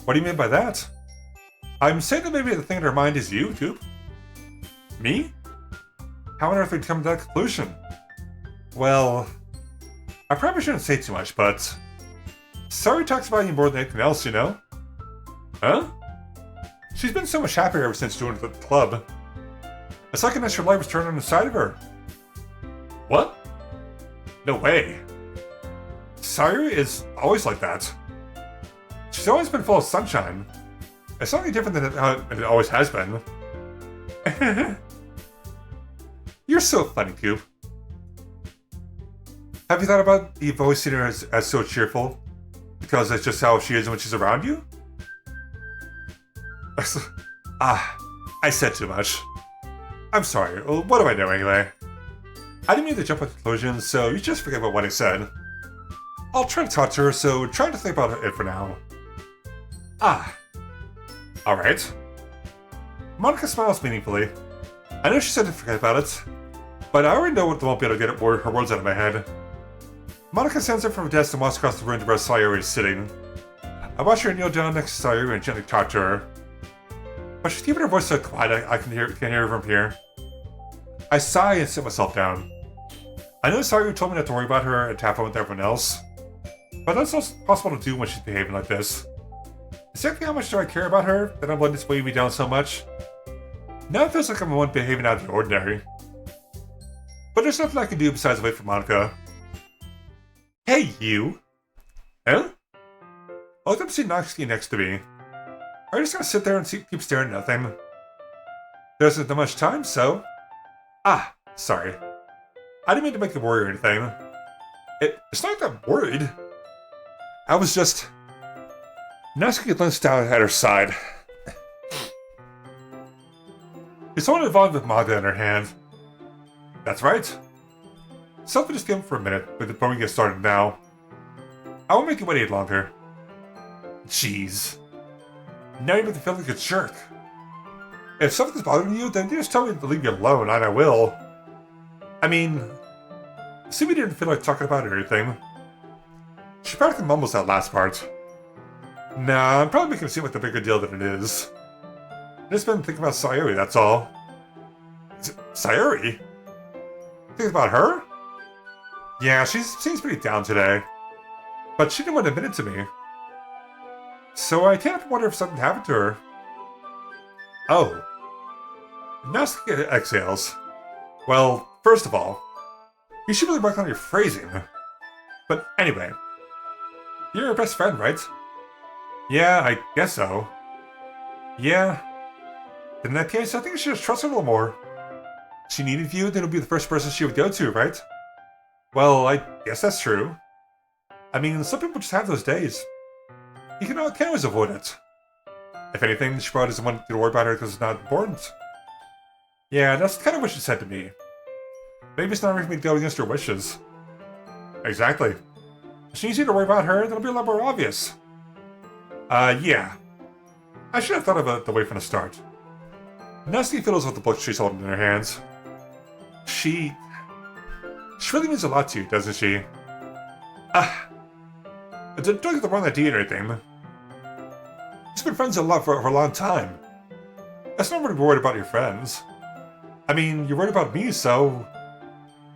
What do you mean by that? I'm saying that maybe the thing in her mind is you, Coop. Me? How on earth would you come to that conclusion? Well, I probably shouldn't say too much, but Sayori talks about you more than anything else, you know? Huh? She's been so much happier ever since joining the club. It's like an extra light was turned on the side of her. What? No way. Sayori is always like that. She's always been full of sunshine. It's not any different than it always has been. You're so funny, Coop. Have you thought about you've always seen her as so cheerful? Because that's just how she is when she's around you? I said too much. I'm sorry. What do I know anyway? I didn't mean to jump to conclusions, so you just forget about what I said. I'll try to talk to her, so try to think about it for now. Alright. Monica smiles meaningfully. I know she said to forget about it, but I already know what won't be able to get her words out of my head. Monica stands up from her desk and walks across the room to where Sayori is sitting. I watch her kneel down next to Sayori and gently talk to her. But she's keeping her voice so quiet I can hear her from here. I sigh and sit myself down. I know Sayori told me not to worry about her and tap on with everyone else, but that's not possible to do when she's behaving like this. Exactly how much do I care about her that I'm letting this weigh me down so much? Now it feels like I'm the one behaving out of the ordinary. But there's nothing I can do besides wait for Monica. Hey, you! Huh? I looked up to see Noxky next to me. Are you just gonna sit there and keep staring at nothing? There isn't that much time, so... sorry. I didn't mean to make you worry or anything. It's not that I'm worried. I was just... Noxky leans down at her side. She's holding a volume with manga in her hand. That's right. Something just came for a minute, but before we get started now. I won't make you wait any longer. Jeez. Now you make me feel like a jerk. If something's bothering you, then you just tell me to leave you alone, and I will. I mean... See, we didn't feel like talking about it or anything. She practically mumbles that last part. Nah, I'm probably making it seem like a bigger deal than it is. I've just been thinking about Sayori, that's all. Sayori? Think about her? Yeah, she seems pretty down today. But she didn't want to admit it to me. So I can't wonder if something happened to her. Oh. Noxky exhales. Well, first of all, you should really work on your phrasing. But anyway, you're her best friend, right? Yeah, I guess so. Yeah. In that case, I think you should just trust her a little more. If she needed you, then it would be the first person she would go to, right? Well, I guess that's true. I mean, some people just have those days. You can't always avoid it. If anything, she probably doesn't want you to worry about her because it's not important. Yeah, that's kind of what she said to me. Maybe it's not right for me to go against her wishes. Exactly. If she needs you to worry about her, then it'll be a lot more obvious. Yeah. I should have thought of it the way from the start. Noxky fiddles with the book she's holding in her hands. She really means a lot to you, doesn't she? Don't get the wrong idea or anything. She's been friends for a long time. That's not really worried about your friends. I mean, you're worried about me, so...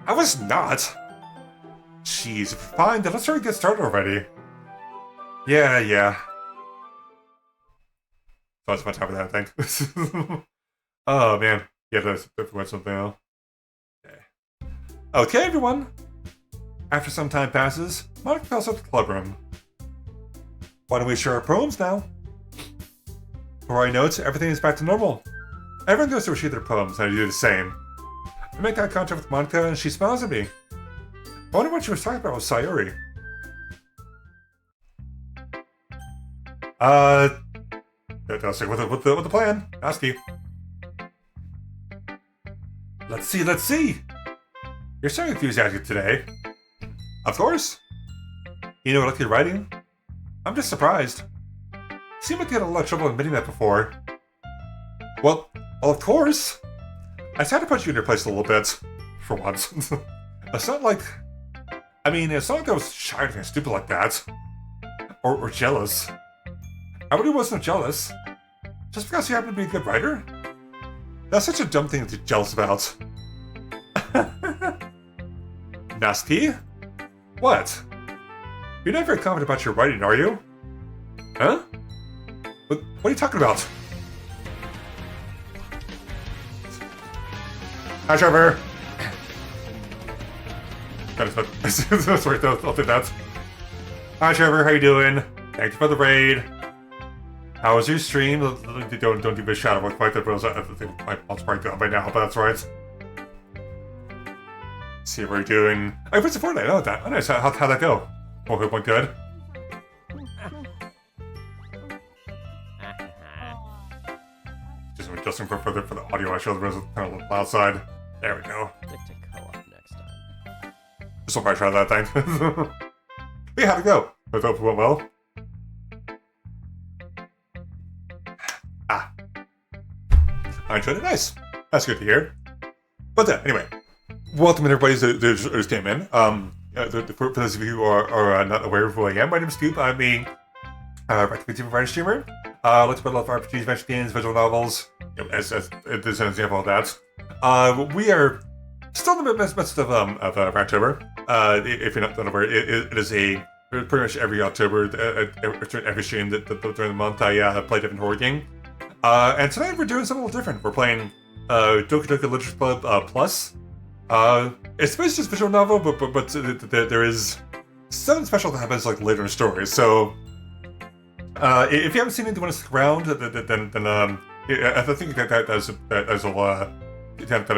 I was not! Jeez, fine, then let's hurry get started already. Yeah. So that's my time for that, I think. Oh, man. Yeah, that's something else. Okay, everyone. After some time passes, Monica calls up the club room. Why don't we share our poems now? For I note, everything is back to normal. Everyone goes to retrieve their poems, and I do the same. I make eye contact with Monica, and she smiles at me. I wonder what she was talking about with Sayori. Let's stick with the plan. Noxky. Let's see. You're so enthusiastic today. Of course. You know what I like your writing? I'm just surprised. Seemed like you had a lot of trouble admitting that before. Well, of course. I just had to put you in your place a little bit. For once. It's not like... I mean, it's not like I was shy or anything stupid like that. Or jealous. I really wasn't jealous. Just because you happen to be a good writer? That's such a dumb thing to be jealous about. Noxky? What? You're not very confident about your writing, are you? Huh? What are you talking about? Hi, Trevor! That's right, I'll do that. Hi, Trevor, how you doing? Thank you for the raid. How was your stream? Don't give me a shout out quite that, but I think my mom's probably gone by now, but that's right. See what you're doing. I put support I know that. Oh, nice. How'd that go? Oh, it went good. adjusting for the audio. I showed the kind of a little outside. There we go. Stick to co-op next time. Just hope I try that thing. Hey, how'd it go? I hope it went well. Ah. I enjoyed it. Nice. That's good to hear. But anyway, welcome everybody who came in. For those of you who are not aware of who I am, my name is Scoop. I'm a Racctober writer streamer. I like to play a lot of RPGs, adventure games, visual novels. As this is an example of that. We are still in the midst of Racctober. If you're not aware, it is a pretty much every October, every stream during the month, I play a different horror game. And tonight we're doing something a little different. We're playing Doki Literature Club Plus. It's basically just a visual novel, but there is something special that happens like later in the story. So if you haven't seen it, you want to stick around, then I think that'll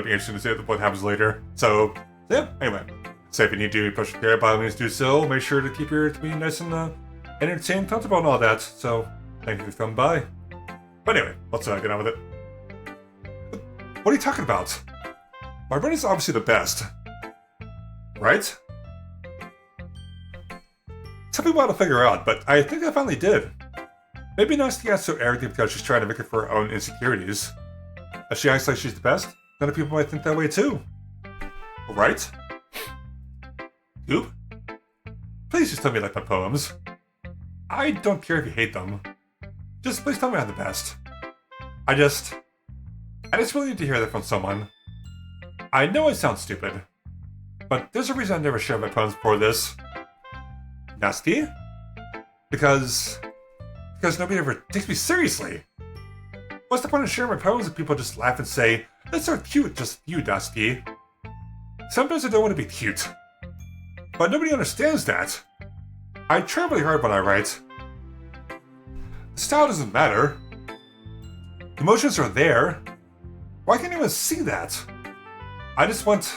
be interesting to see what happens later. So yeah, anyway. So if you need to push care, by all means do so. Make sure to keep your tweet nice and entertained, comfortable, and all that. So thank you for coming by. But anyway, let's get on with it. What are you talking about? My brain is obviously the best, right? Some people want to figure out, but I think I finally did. Maybe Nasty got so arrogant because she's trying to make it for her own insecurities. As she acts like she's the best, other people might think that way too. Right? Oop. Please just tell me you like my poems. I don't care if you hate them. Just please tell me I'm the best. I just really need to hear that from someone. I know I sound stupid, but there's a reason I never shared my poems before this. Nasty? Because nobody ever takes me seriously. What's the point of sharing my poems if people just laugh and say, "That's so cute, just you, Dusky"? Sometimes I don't want to be cute. But nobody understands that. I try really hard when I write. The style doesn't matter. Emotions are there. Why can't anyone see that? I just want...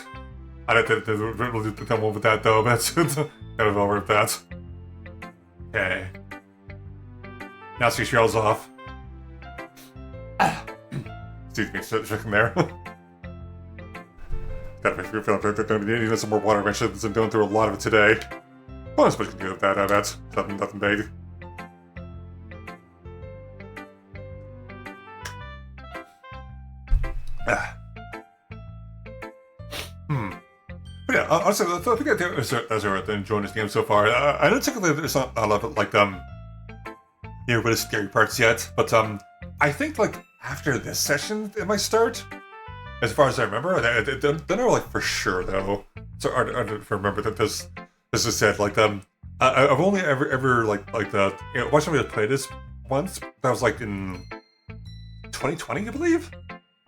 I don't think we'll come over with that though, but kind of over with that. Okay. Now she trails off. Excuse me, checking there. Gotta make sure feeling need some more water eventually, since I'm going through a lot of it today. Well, I'm supposed to do with that, that's nothing big. But yeah, honestly, I think I've enjoying this game so far. I know technically there's not a lot of, like, really scary parts yet, but, I think, like, after this session, it might start. As far as I remember, I don't know, like, for sure, though. So I don't remember that this is said, like, I've only ever, watched somebody play this once. That was, like, in 2020, I believe?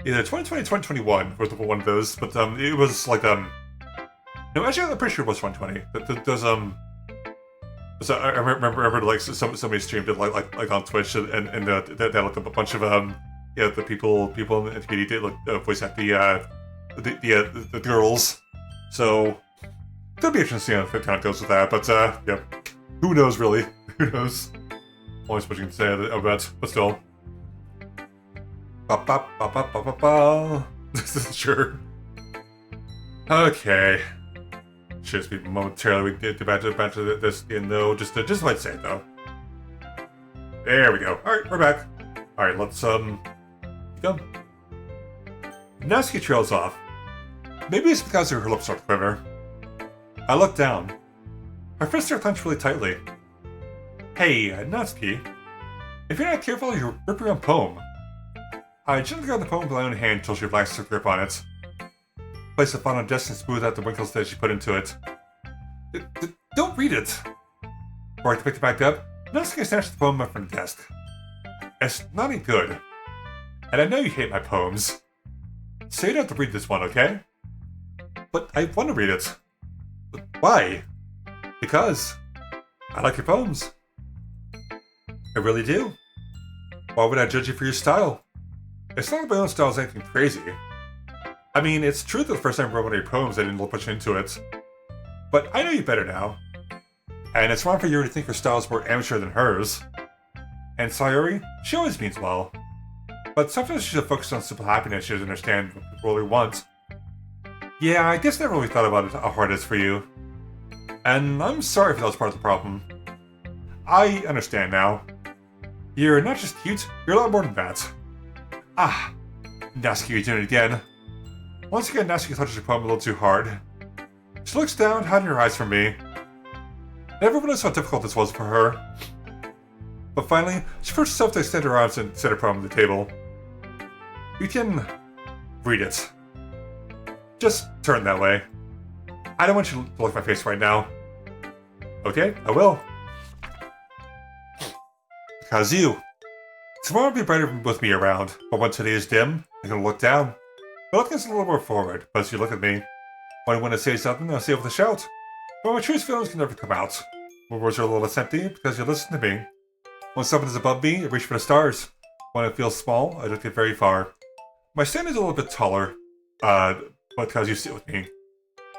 Either 2020 or 2021 was one of those, but, it was, like, no, actually, I'm pretty sure it was 2020. There's, so I remember, like, somebody streamed it, like on Twitch, and they looked up a bunch of, the people in the community did voice act the girls. So it'll be interesting to see how it kind of goes with that. But yeah, who knows really? Who knows? Only so much you can say about, but still. Sure. Okay. Should just be momentarily. We get back to this, just might say it though. There we go. All right, we're back. All right, let's go. Natsuki trails off. Maybe it's because her lips are quiver. I look down. Her fists are clenched really tightly. Hey, Natsuki. If you're not careful, you'll rip your own poem. I gently grab the poem with my own hand until she relaxes her grip on it. Place the font on desk and smooth out the wrinkles that she put into it. Don't read it! Before I picked it back up, Natsuki snatched the poem up from the desk. It's not any good. And I know you hate my poems. So you don't have to read this one, okay? But I want to read it. But why? Because I like your poems. I really do. Why would I judge you for your style? It's not that my own style is anything crazy. I mean, it's true that the first time I wrote one of your poems, I didn't look much into it. But I know you better now. And it's wrong for you to think your style is more amateur than hers. And Sayori, she always means well. But sometimes she should focus on simple happiness. She doesn't understand what people really want. Yeah, I guess I never really thought about it, how hard it is for you. And I'm sorry if that was part of the problem. I understand now. You're not just cute, you're a lot more than that. Ah, Natsuki, you're doing it again. Once again, Natsuki touches her poem a little too hard. She looks down, hiding her eyes from me. Never realized how difficult this was for her. But finally, she forced herself to extend her arms and set her poem on the table. You can read it. Just turn that way. I don't want you to look at my face right now. Okay, I will. Because you. Tomorrow will be brighter with me around, but when today is dim, I'm gonna look down. My look is a little more forward, but as you look at me, when I want to say something, I'll say it with a shout. But my true feelings can never come out. My words are a little less empty because you listen to me. When something is above me, I reach for the stars. When I feel small, I don't get very far. My stand is a little bit taller, but because you sit with me.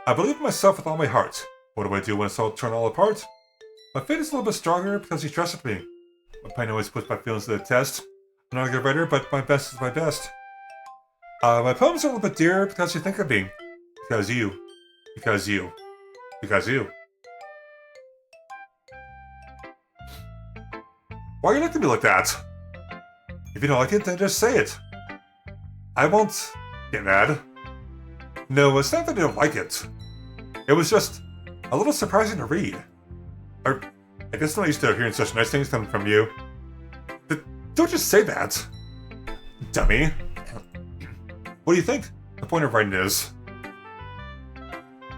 I believe in myself with all my heart. What do I do when it's all torn all apart? My fate is a little bit stronger because you trusted me. My pain always puts my feelings to the test. I'm not a good writer, but my best is my best. My poems are a little bit dearer because you think of me. Because you. Because you. Because you. Why are you looking at me like that? If you don't like it, then just say it. I won't get mad. No, it's not that I don't like it. It was just a little surprising to read. Or, I guess I'm not used to hearing such nice things coming from you. Don't just say that. Dummy. What do you think the point of writing is?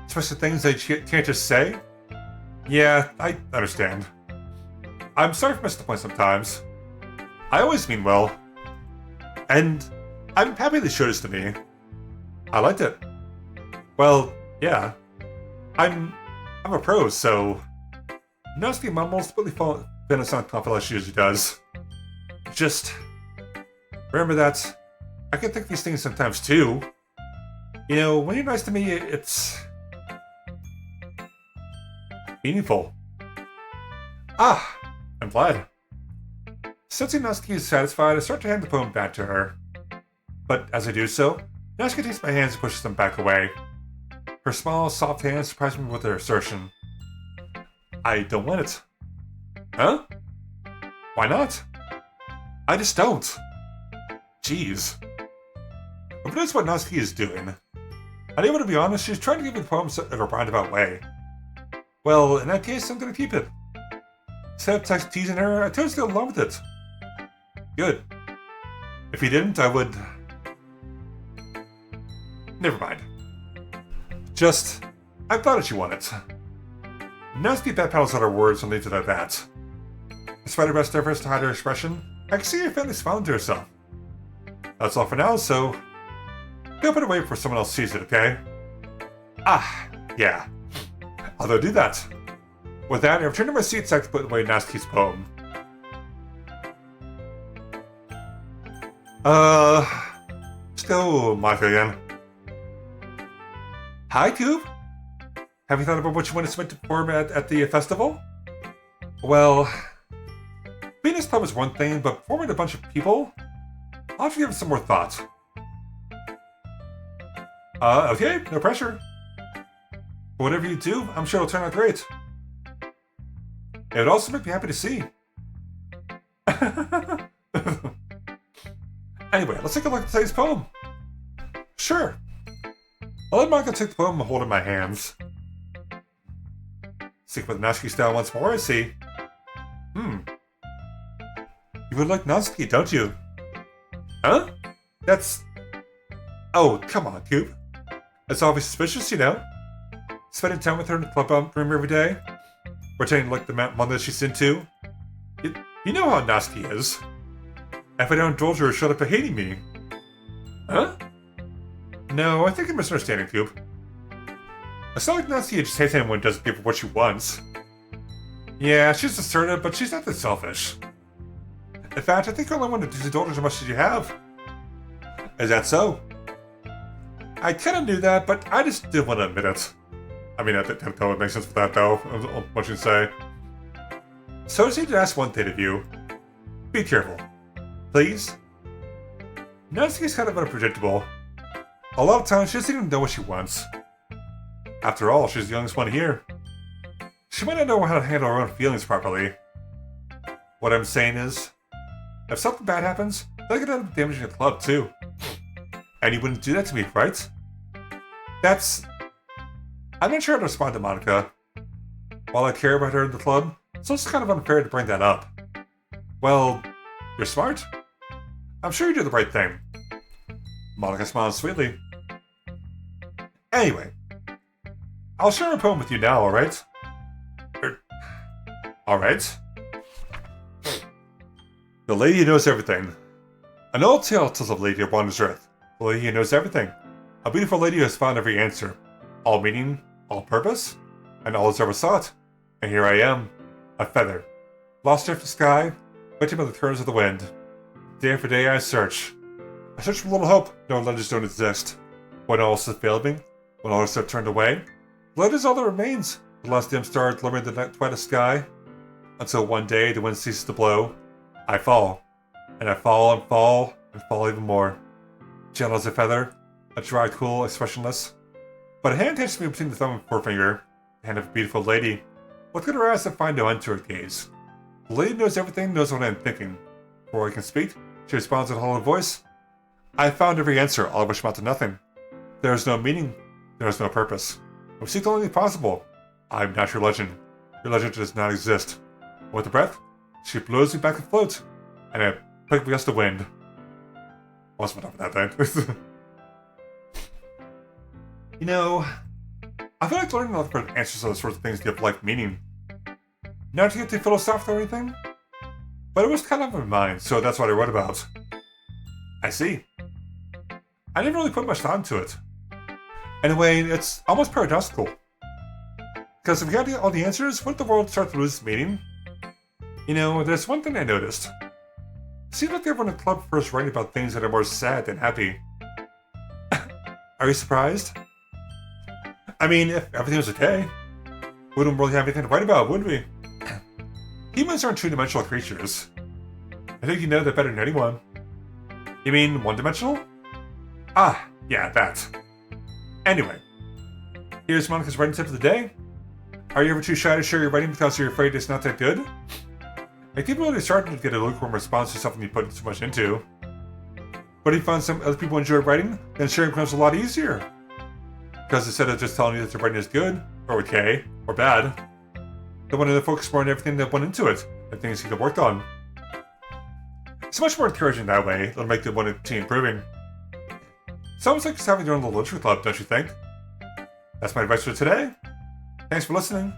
Especially things that you can't just say? Yeah, I understand. I'm sorry for missing the point sometimes. I always mean well. And I'm happy they showed this to me. I liked it. Well, yeah. I'm a pro, so Natsuki mumbles, but been as confident as she usually does. Just remember that I can think these things sometimes too. You know, when you're nice to me, it's meaningful. Ah, I'm glad. Sensing Natsuki is satisfied, I start to hand the poem back to her. But as I do so, Natsuki takes my hands and pushes them back away. Her small, soft hands surprise me with her assertion. I don't want it. Huh? Why not? I just don't. Jeez. If that's what Natsuki is doing, and able to be honest, she's trying to give me the poem in a roundabout way. Well, in that case, I'm gonna keep it. Instead of teasing her, I chose to go along with it. Good. If he didn't, I would... Never mind. Just, I thought that you want it. Natsuki backpedals on her words and leaves it at that. Despite her best efforts to hide her expression, I can see her family smiling to herself. That's all for now, so... Go put it away before someone else sees it, okay? Ah, yeah. I'll go do that. With that, I return to my seat so I can put away Natsuki's poem. Let's go Monica again. Hi, Coop. Have you thought about what you want to submit to perform at the festival? Well, being a club is one thing, but performing a bunch of people? I'll have to give it some more thought. Okay, no pressure. But whatever you do, I'm sure it'll turn out great. It would also make me happy to see. Anyway, let's take a look at today's poem. Sure. I'll let Monica take the poem and hold it in my hands. Stick with Natsuki style once more, I see. You would like Natsuki, don't you? Huh? That's... Oh, come on, Coop. That's obviously suspicious, you know? Spending time with her in the club room every day? Pretending like the mom that she's into? You know how Natsuki is. If I don't indulge her, she'll end up hating me. Huh? No, I think you're misunderstanding, Coop. It's not like Natsuki just hates anyone who doesn't give her what she wants. Yeah, she's assertive, but she's not that selfish. In fact, I think you only want to indulge as much as you have. Is that so? I kind of knew that, but I just didn't want to admit it. I mean, that would make sense for that, though, what you say. So I just need to ask one thing of you. Be careful. Please? Natsuki's kind of unpredictable. A lot of times she doesn't even know what she wants. After all, she's the youngest one here. She might not know how to handle her own feelings properly. What I'm saying is, if something bad happens, that could end up damaging the club too. And you wouldn't do that to me, right? I'm not sure how to respond to Monica. While I care about her in the club, so it's kind of unfair to bring that up. Well, you're smart. I'm sure you do the right thing. Monica smiles sweetly. Anyway, I'll share a poem with you now, alright? Alright? The lady who knows everything. An old tale tells of a lady who wanders earth. The lady who knows everything. A beautiful lady who has found every answer. All meaning, all purpose, and all is ever sought. And here I am, a feather. Lost in the sky, waiting by the turns of the wind. Day after day I search. I search for little hope, no legends don't exist. When all else has failed me, when all else has turned away, light is all that remains. The last dim star glimmering in the night twilight sky. Until one day the wind ceases to blow, I fall. And I fall and fall and fall even more. Gentle as a feather, a dry, cool, expressionless. But a hand touches me between the thumb and forefinger, the hand of a beautiful lady. Look at her eyes and find no end to her gaze. The lady knows everything, knows what I am thinking. Before I can speak, she responds in a hollow voice. I have found every answer, all of which amount to nothing. There is no meaning, there is no purpose. We seek the only possible. I am not your legend. Your legend does not exist. With a breath, she blows me back afloat, and I pick me against the wind. What's up with that then? You know, I feel like learning a lot of answers to those sorts of things give life meaning. Not to get too philosophical or anything, but it was kind of in my mind, so that's what I wrote about. I see. I didn't really put much thought into it. In a way, it's almost paradoxical. Because if we had all the answers, wouldn't the world start to lose its meaning? You know, there's one thing I noticed. It seems like everyone in the club prefers writing about things that are more sad than happy. Are you surprised? I mean, if everything was okay, we wouldn't really have anything to write about, would we? Humans aren't two-dimensional creatures. I think you know that better than anyone. You mean one-dimensional? Ah, yeah, that. Anyway, here's Monica's writing tip of the day. Are you ever too shy to share your writing because you're afraid it's not that good? I keep really starting to get a lukewarm response to something you put so much into. But if you find some other people enjoy writing, then sharing becomes a lot easier. Because instead of just telling you that your writing is good, or okay, or bad, they want to focus more on everything that went into it, and things you could have worked on. It's much more encouraging that way, it'll make the one to improving. It's almost like just having your own little literature club, don't you think? That's my advice for today. Thanks for listening.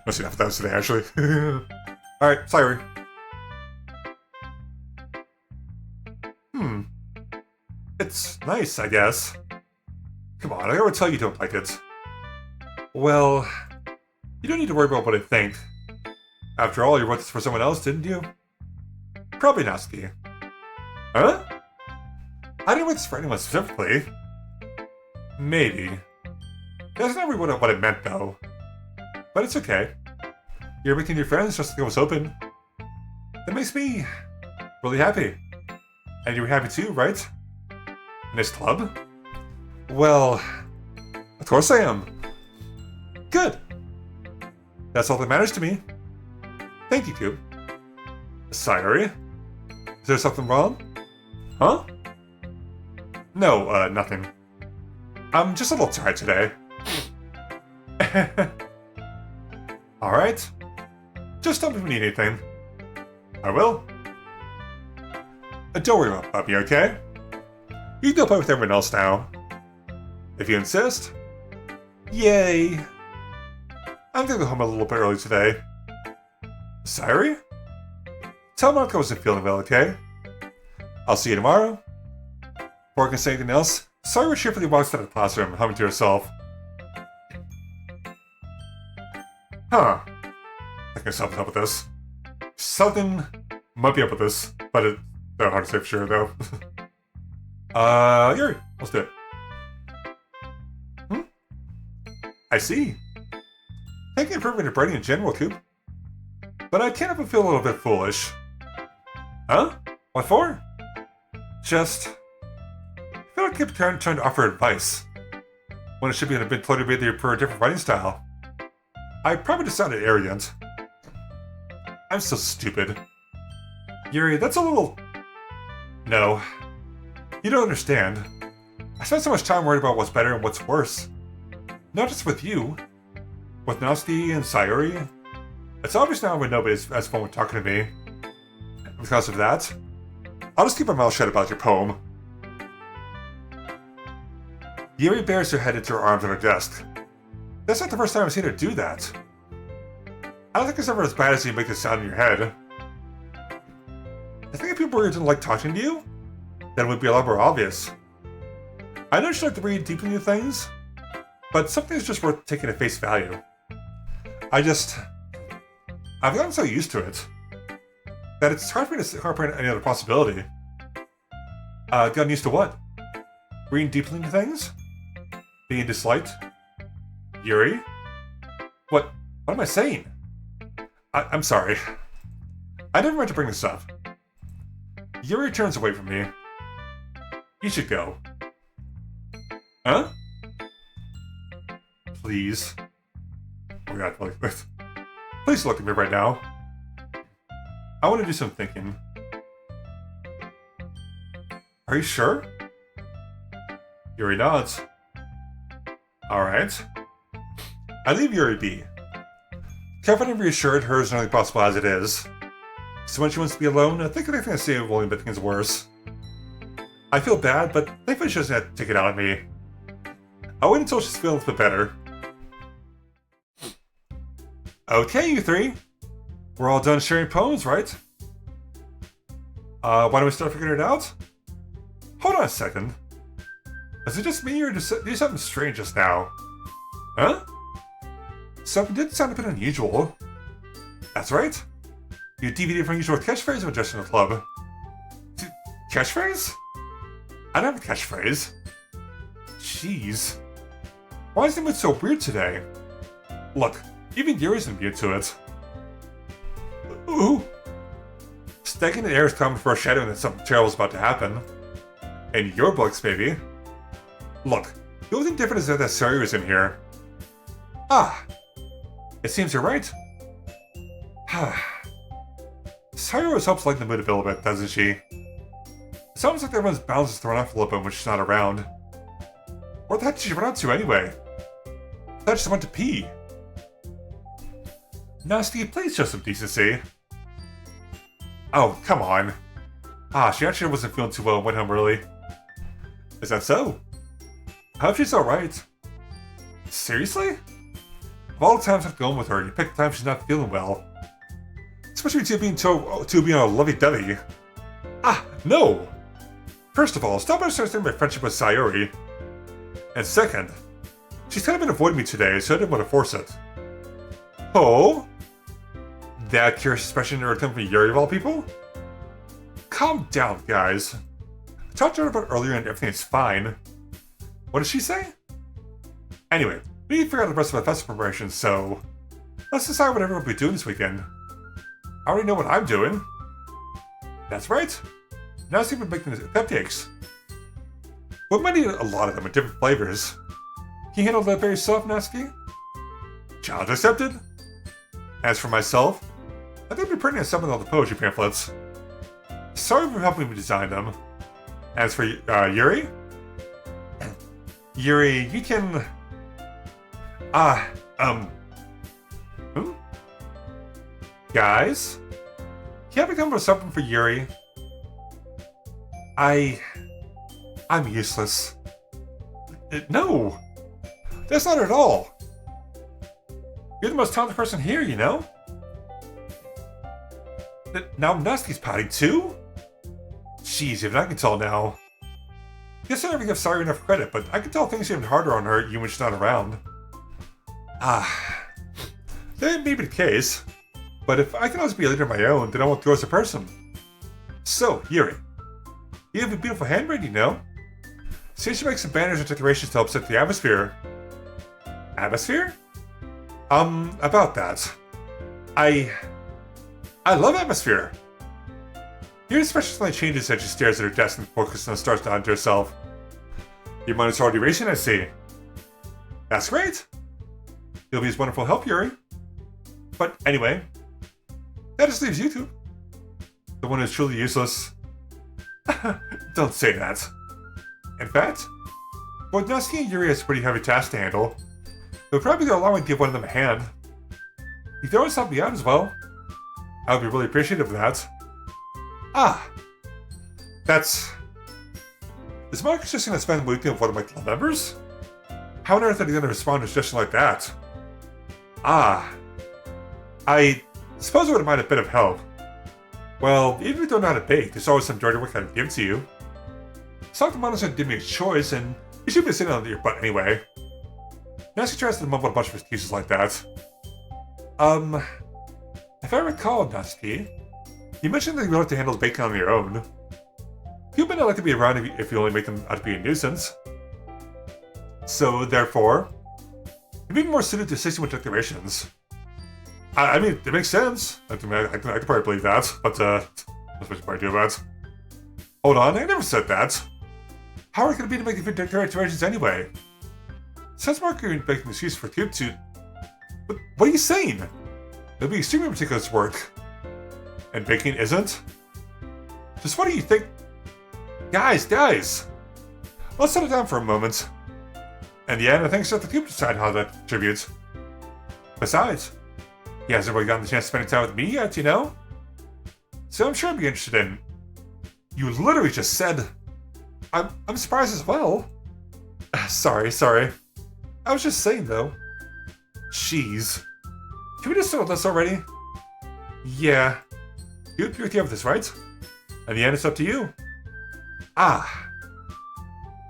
That's enough of that today, actually. Alright, sorry. It's nice, I guess. Come on, I already tell you don't like it. Well, you don't need to worry about what I think. After all, you wrote this for someone else, didn't you? Probably not, Ski. Huh? I didn't write this for anyone specifically. Maybe. That's not really what I meant, though. But it's okay. You're making new friends just like I was hoping. That makes me really happy. And you're happy too, right? In this club? Well, of course I am. Good. That's all that matters to me. Thank you, Coop. Sorry? Is there something wrong? Huh? No, nothing. I'm just a little tired today. Alright. Just tell me if you need anything. I will. Don't worry about me, okay? You can go play with everyone else now. If you insist. Yay! I'm gonna go home a little bit early today. Sorry? Tell Monica I wasn't feeling well, okay? I'll see you tomorrow. Before I can say anything else, Sayuri cheerfully walks out of the classroom, humming to herself. Huh. I think something up with this. Something might be up with this, but it's hard to say for sure, though. Yuri, let's do it. I see. Thank you for improving your writing in general, Coop. But I can't help but feel a little bit foolish. Huh? What for? Just... I feel like I keep trying to offer advice, when it should be in a bit motivated for a different writing style. I probably just sounded arrogant. I'm so stupid. Yuri, that's a little... No. You don't understand. I spent so much time worried about what's better and what's worse. Not just with you. With Nasty and Sayuri. It's obvious now when nobody's has fun with talking to me. Because of that, I'll just keep my mouth shut about your poem. Yuri bears her head into her arms on her desk. That's not the first time I've seen her do that. I don't think it's ever as bad as you make this sound in your head. I think if people really didn't like talking to you, then it would be a lot more obvious. I know you like to read deeply into things, but something's just worth taking at face value. I've gotten so used to it that it's hard for me to incorporate any other possibility. Gotten used to what? Reading deeply into things? Being disliked? Yuri? What am I saying? I'm sorry. I never meant to bring this up. Yuri turns away from me. You should go. Huh? Please. Oh my god, please look at me right now. I want to do some thinking. Are you sure? Yuri nods. Alright. I leave Yuri be. Confident and reassured her is only possible as it is. So when she wants to be alone, I think anything I say will only make things worse. I feel bad, but thankfully she doesn't have to take it out on me. I'll wait until she's feeling a bit better. Okay, you three. We're all done sharing poems, right? Why don't we start figuring it out? Hold on a second. Was it just me or did you do something strange just now? Huh? Something did sound a bit unusual. That's right. You deviated from usual catchphrase of just in the club. Catchphrase? I don't have a catchphrase. Jeez. Why is the mood so weird today? Look, even Yuri's immune to it. Ooh. Stagnant air is common foreshadowing that something terrible is about to happen. In your books, maybe. Look, the only thing different is that Sayuri is in here. Ah. It seems you're right. Sayuri always helps lighten the mood a little bit, doesn't she? It's almost like everyone's balance is thrown off a little bit when she's not around. Where the heck did she run out to anyway? I thought she went to pee. Nasty, please show some decency. Oh, come on. She actually wasn't feeling too well and went home early. Is that so? I hope she's alright. Seriously? Of all the times I've gone with her, you pick the time she's not feeling well. Especially two being a lovey-dovey. No! First of all, stop misunderstanding my friendship with Sayuri. And second, she's kind of been avoiding me today, so I didn't want to force it. Oh? That curious expression in her attempt from Yuri of all people? Calm down, guys. I talked to her about earlier and everything's fine. What did she say? Anyway, we need to figure out the rest of the festival preparations, so... let's decide what everyone will be doing this weekend. I already know what I'm doing. That's right. Now I've been making cupcakes. We might need a lot of them with different flavors. Can you handle that by yourself, Natsuki? Challenge accepted. As for myself, I think I'll be printing and some of all the poetry pamphlets. Sorry for helping me design them. As for Yuri? Yuri, you can... Guys? Can I come up with something for Yuri? I'm useless. No! That's not at all! You're the most talented person here, you know? Now Natsuki's pouting too? Jeez, even I can tell now. Guess I never give Sayuri enough credit, but I can tell things are even harder on her even when she's not around. That may be the case. But if I can always be a leader of my own, then I won't grow as a person. So, Yuri. You have a beautiful handwriting, you know? See, you should make some banners or decorations to help set the atmosphere. Atmosphere? About that. I love atmosphere. Yuri especially changes as she stares at her desk and focuses and starts nodding to herself. Your mind is already racing, I see. That's great. You'll be his wonderful help, Yuri. But anyway, that just leaves YouTube. The one who's truly useless. Don't say that. In fact, both Natsuki and Yuri has a pretty heavy task to handle. It would probably go a long way to give one of them a hand. You could always help me out as well. I would be really appreciative of that. Ah! That's... Is Monica just going to spend the weekend with one of my club members? How on earth are they going to respond to a suggestion like that? Ah. I suppose it would have been a bit of help. Well, even if you don't know how to bake, there's always some dirty work I can give to you. It's not the Mona's going to give me a choice, and you should be sitting on your butt anyway. Nancy tries to mumble a bunch of excuses like that. If I recall, Natsuki, you mentioned that you like to handle the baking on your own. You may not like to be around if you only make them out to be a nuisance. So, therefore, you'd be more suited to assisting with decorations. I mean, it makes sense. I can probably believe that, but, that's what you probably do about it. Hold on, I never said that. How are you going to be to make the decorations anyway? Sounds more like you're making an excuse for Cube to... But what are you saying? It'll be extremely meticulous work. And baking isn't? Just what do you think? Guys! Let's settle down for a moment. In the end, I think it's up to Cube to decide how that contributes. Besides, he hasn't really gotten the chance to spend time with me yet, you know? So I'm sure I'd be interested in... You literally just said... I'm surprised as well. Sorry. I was just saying, though. Jeez. Can we just settle this already? Yeah. You'd agree with this, right? In the end, it's up to you. Ah.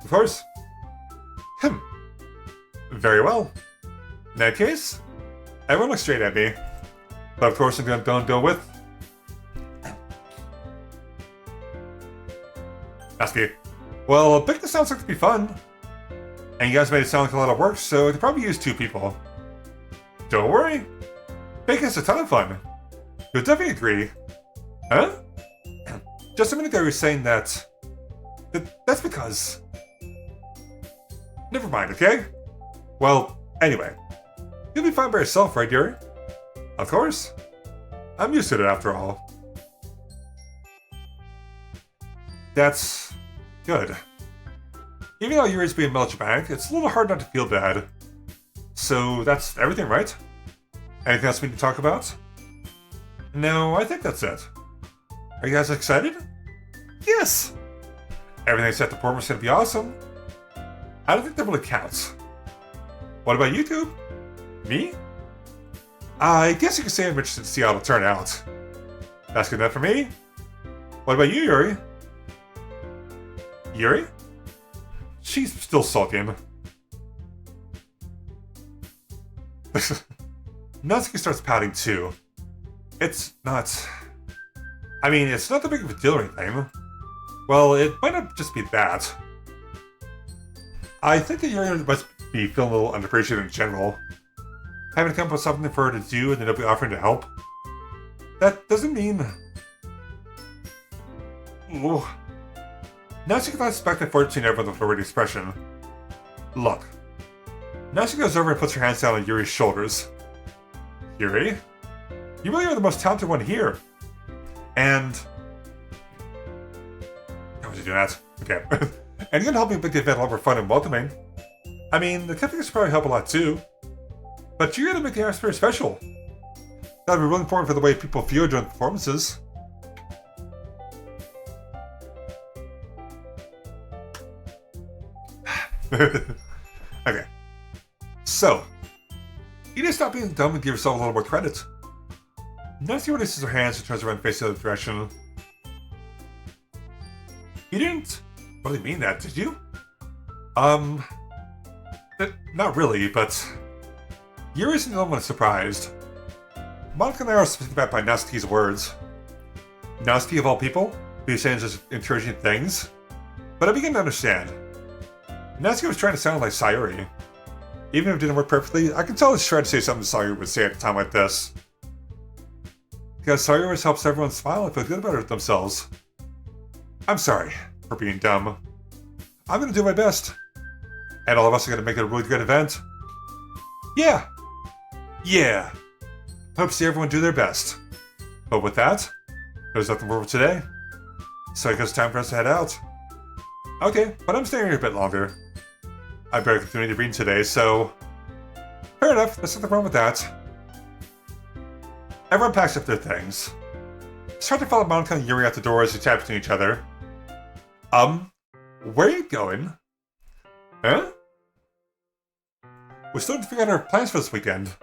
Of course. Very well. In that case, everyone looks straight at me. But of course, I'm going to go with... Natsuki. Well, picnic sounds like to be fun. And you guys made it sound like a lot of work, so I could probably use 2 people. Don't worry. Baking is a ton of fun. You'll definitely agree. Huh? Just a minute ago you were saying that... That's because... Never mind, okay? Well, anyway. You'll be fine by yourself, right, Yuri? Of course. I'm used to it after all. That's... good. Even though Yuri's being melodramatic, it's a little hard not to feel bad. So that's everything, right? Anything else we need to talk about? No, I think that's it. Are you guys excited? Yes! Everything except the performance is going to be awesome. I don't think that really counts. What about YouTube? Me? I guess you could say I'm interested to see how it'll turn out. That's good enough for me. What about you, Yuri? Yuri? She's still sulking. Natsuki starts pouting too. It's not... I mean, it's not that big of a deal or anything. Well, it might not just be that. I think that Yuri must be feeling a little unappreciated in general. Having to come up with something for her to do and then nobody offering to help. That doesn't mean... Ooh. Natsuki glances back and forth between everyone with a worried expression. Look. Natsuki goes over and puts her hands down on Yuri's shoulders. Yuri? You really are the most talented one here. And... How would you do that? Okay. And you're gonna help me make the event a lot more fun and welcoming. I mean, the camping should probably help a lot too. But you're gonna make the atmosphere special. That'll be really important for the way people feel during the performances. Okay. So, you need to stop being dumb and give yourself a little more credit. Nancy releases her hands and turns around and faces the other direction. You didn't really mean that, did you? Not really, but... Yuri isn't the only one surprised. Monica and I are speaking back by Natsuki's words. Natsuki, of all people, who's saying such encouraging things. But I begin to understand. Natsuki was trying to sound like Sayuri. Even if it didn't work perfectly, I can tell she's trying to say something Sayuri would say at a time like this. Because Sayuri always helps everyone smile and feel good about themselves. I'm sorry for being dumb. I'm gonna do my best. And all of us are gonna make it a really good event. Yeah! Yeah! Hope to see everyone do their best. But with that, there's nothing more for today. So I guess it's time for us to head out. Okay, but I'm staying here a bit longer. I better continue to read today, so... Fair enough, there's nothing wrong with that. Everyone packs up their things. It's hard to follow Monica and Yuri out the door as they chat between each other. Where are you going? Huh? We're starting to figure out our plans for this weekend.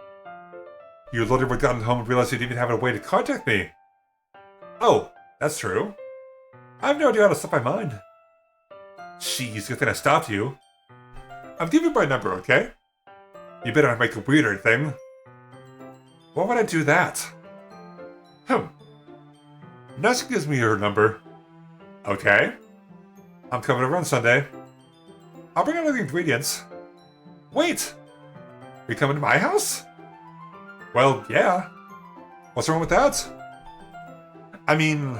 You literally would have gotten home and realized you didn't even have a way to contact me. Oh, that's true. I have no idea how to slip my mind. Jeez, good thing I stopped you. I'm giving you my number, okay? You better not make it weird or anything. Why would I do that? Nessa gives me her number. Okay. I'm coming over on Sunday. I'll bring out all the ingredients. Wait! Are you coming to my house? Well, yeah. What's wrong with that? I mean...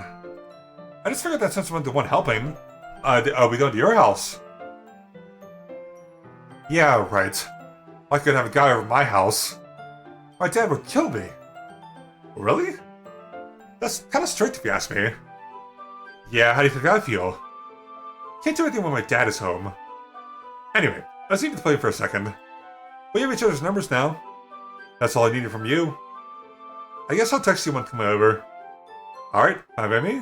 I just figured that since I'm the one helping, we go to your house. Yeah, right. I could have a guy over at my house. My dad would kill me. Really? That's kind of strict if you ask me. Yeah, how do you think I feel? Can't do anything when my dad is home. Anyway, let's leave the play for a second. We have each other's numbers now. That's all I needed from you. I guess I'll text you when coming over. Alright, fine by me?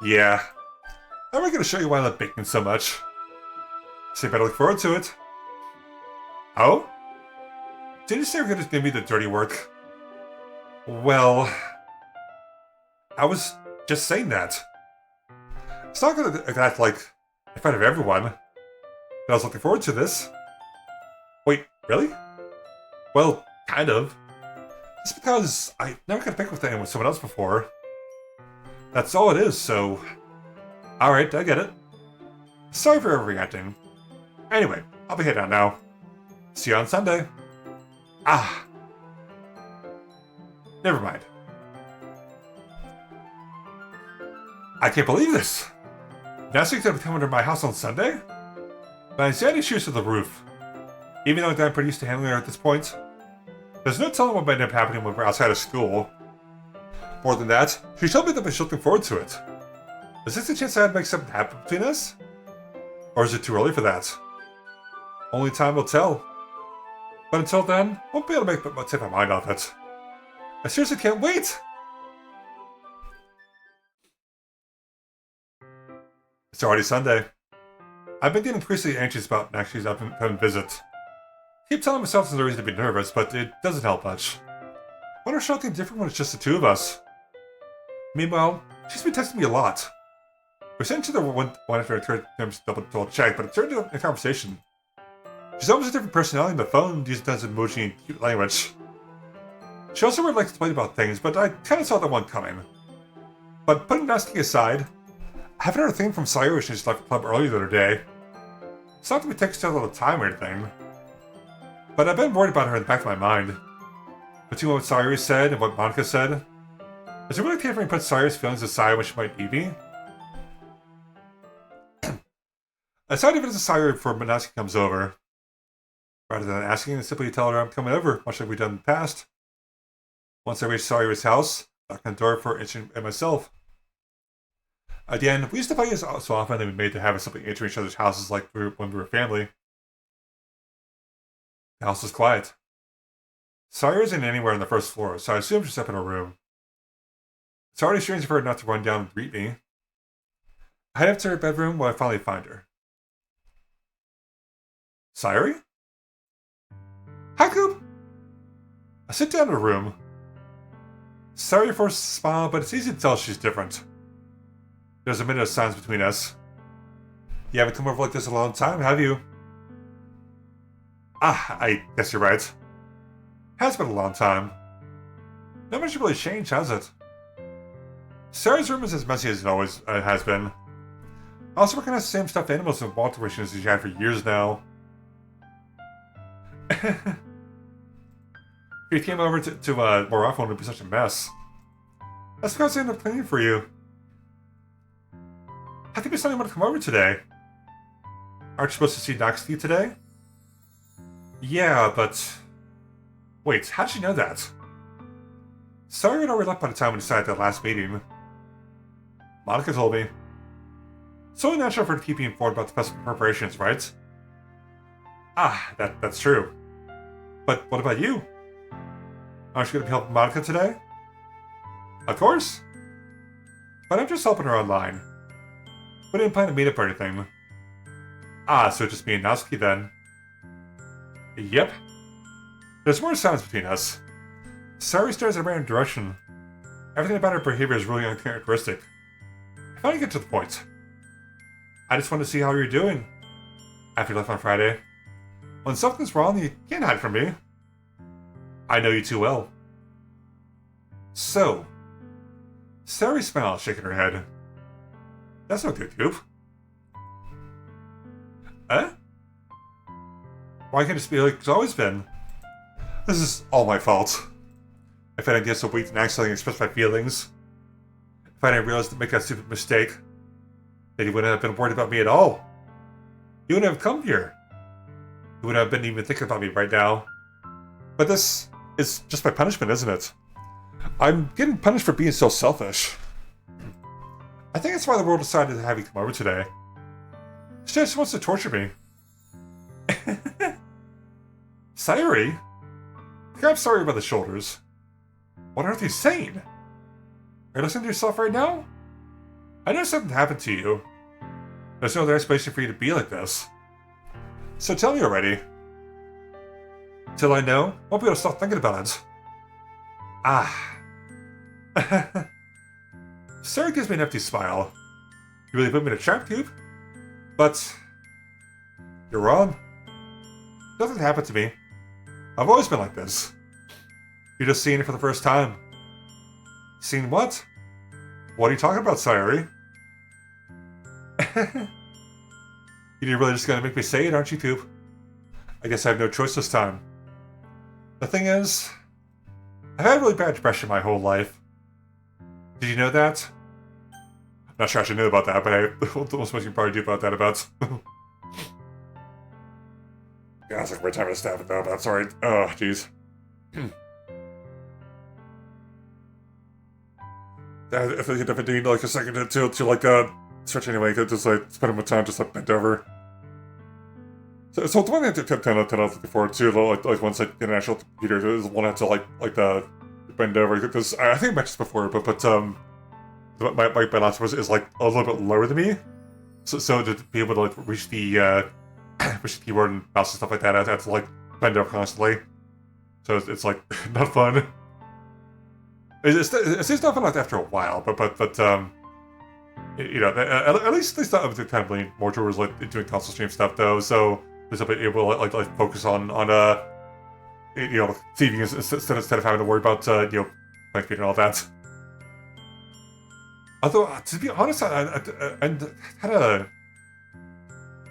Yeah. I'm not gonna show you why I love baking so much. So you better look forward to it. Oh? Did you say you're gonna give me the dirty work? Well... I was just saying that. It's not gonna act like in front of everyone. But I was looking forward to this. Wait, really? Well, kind of. Just because I never got to pick with anyone with someone else before. That's all it is, so... Alright, I get it. Sorry for overreacting. Anyway, I'll be heading out now. See you on Sunday. Ah. Never mind. I can't believe this! Nasty's gonna be coming to my house on Sunday? My anxiety shoots to the roof. Even though I'm pretty used to handling her at this point. There's no telling what might end up happening when we're outside of school. More than that, she told me that she's looking forward to it. Is this a chance I had to make something happen between us? Or is it too early for that? Only time will tell. But until then, I won't be able to take my mind off it. I seriously can't wait! It's already Sunday. I've been getting increasingly anxious about Nasty's upcoming visit. I keep telling myself there's a reason to be nervous, but it doesn't help much. I wonder if something different when it's just the two of us. Meanwhile, she's been texting me a lot. We sent each other one after I turned to double check, but it turned into a conversation. She's almost a different personality on the phone, using tons of emoji and cute language. She also really likes to complain about things, but I kind of saw that one coming. But putting Nasty aside, I haven't heard a thing from Sayuri since she left the club earlier the other day. It's not that we text each other all the time or anything. But I've been worried about her in the back of my mind. Between what Sayuri said and what Monica said, is it really okay for me to put Sayuri's feelings aside when she might need me? I decided to visit Sayuri before Naski comes over. Rather than asking, I simply tell her I'm coming over, much like we've done in the past. Once I reach Sayuri's house, I knock on the door for entering it myself. Again, we used to play this so often that we made to have us simply enter each other's houses like when we were family. The house is quiet. Sayuri isn't anywhere on the first floor, so I assume she's up in her room. It's already strange for her not to run down and greet me. I head up to her bedroom where I finally find her. Sayuri? Hi, Coop! I sit down in her room. Sayuri forces a smile, but it's easy to tell she's different. There's a minute of silence between us. You haven't come over like this in a long time, have you? Ah, I guess you're right. Has been a long time. Not much really changed, has it? Sayuri's room is as messy as it always has been. I also recognize the same stuffed animals and wall decorations she's had for years now. If you came over to more often, it would be such a mess. That's because I ended up cleaning for you. I think there's something want to come over today. Aren't you supposed to see Doki today? Yeah, but... Wait, how'd you know that? Sorry I'd already left by the time we decided that last meeting. Monica told me. It's only natural for her to keep you informed about the festival preparations, right? Ah, that's true. But what about you? Aren't you going to be helping Monica today? Of course. But I'm just helping her online. We didn't plan to meet up or anything. Ah, so just me and Natsuki then. Yep. There's more silence between us. Sari stares in a random direction. Everything about her behavior is really uncharacteristic. I finally get to the point. I just want to see how you're doing. After you left on Friday. When something's wrong, you can't hide from me. I know you too well. So. Sari smiles, shaking her head. That's not good, Goop. Eh? Why can't it just be like it's always been? This is all my fault. If I didn't get so weak and accidentally express my feelings. If I didn't realize to make that stupid mistake, then you wouldn't have been worried about me at all. You wouldn't have come here. You wouldn't have been even thinking about me right now. But this is just my punishment, isn't it? I'm getting punished for being so selfish. I think that's why the world decided to have you come over today. She just wants to torture me. Sayuri? Grab Sayuri by the shoulders. What on earth are you saying? Are you listening to yourself right now? I know something happened to you. There's no other explanation for you to be like this. So tell me already. Till I know, I won't be able to stop thinking about it. Ah. Sarah gives me an empty smile. You really put me in a trap, Cube? But... You're wrong. Nothing happened to me. I've always been like this. You're just seeing it for the first time. Seeing what? What are you talking about, Sayuri? You're really just gonna make me say it, aren't you, Coop? I guess I have no choice this time. The thing is, I've had really bad depression my whole life. Did you know that? I'm not sure I should know about that, but most you can probably do about that about. Yeah, it's like my time to stab it now, but sorry. Oh, jeez. I feel like I need like a second to like stretch anyway, just like spending my time just like bent over. So the one thing I was looking forward to, like once I get an actual computer, is the one I have to like the bend over, because I think I mentioned this before, but my laptop is like a little bit lower than me, so to be able to like reach the keyboard and mouse and stuff like that, I have to like bend over constantly. So it's like not fun. It's not fun after a while, but you know, at least I'm kind of leaning more towards like doing console stream stuff though, so at least I'll be able to like focus on you know, TV instead of having to worry about you know, my feet and all that. Although to be honest, I had a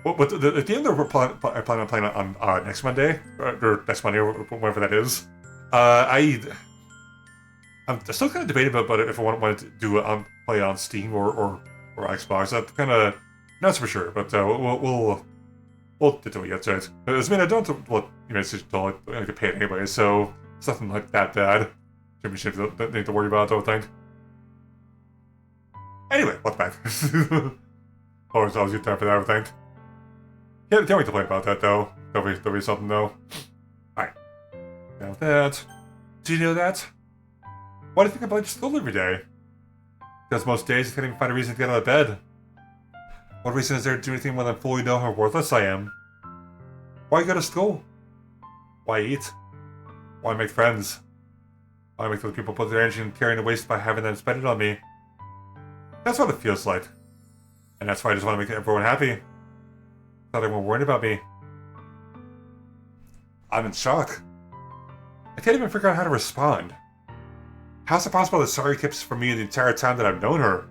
at the end we're planning on playing on next Monday or next Monday or whatever that is. I'm still kind of debating about if I wanted to do it play on Steam or Xbox. I'm kind of not so for sure, but we'll get to it yet. So I mean, I don't have to, well, you know, it's just I get paid anyway, so it's nothing like that bad. Championship don't need to worry about, I don't think. Anyway, welcome back. Always good time for that, I think. Can't wait to play about that though. There'll be something though. Alright. Now that. Do you know that? Why do you think I play school every day? Because most days I can't even find a reason to get out of bed. What reason is there to do anything when I fully know how worthless I am? Why go to school? Why eat? Why make friends? Why make other people put their energy and caring to waste by having them spend it on me? That's what it feels like. And that's why I just want to make everyone happy. Not everyone worried about me. I'm in shock. I can't even figure out how to respond. How's it possible that Sari keeps from me the entire time that I've known her?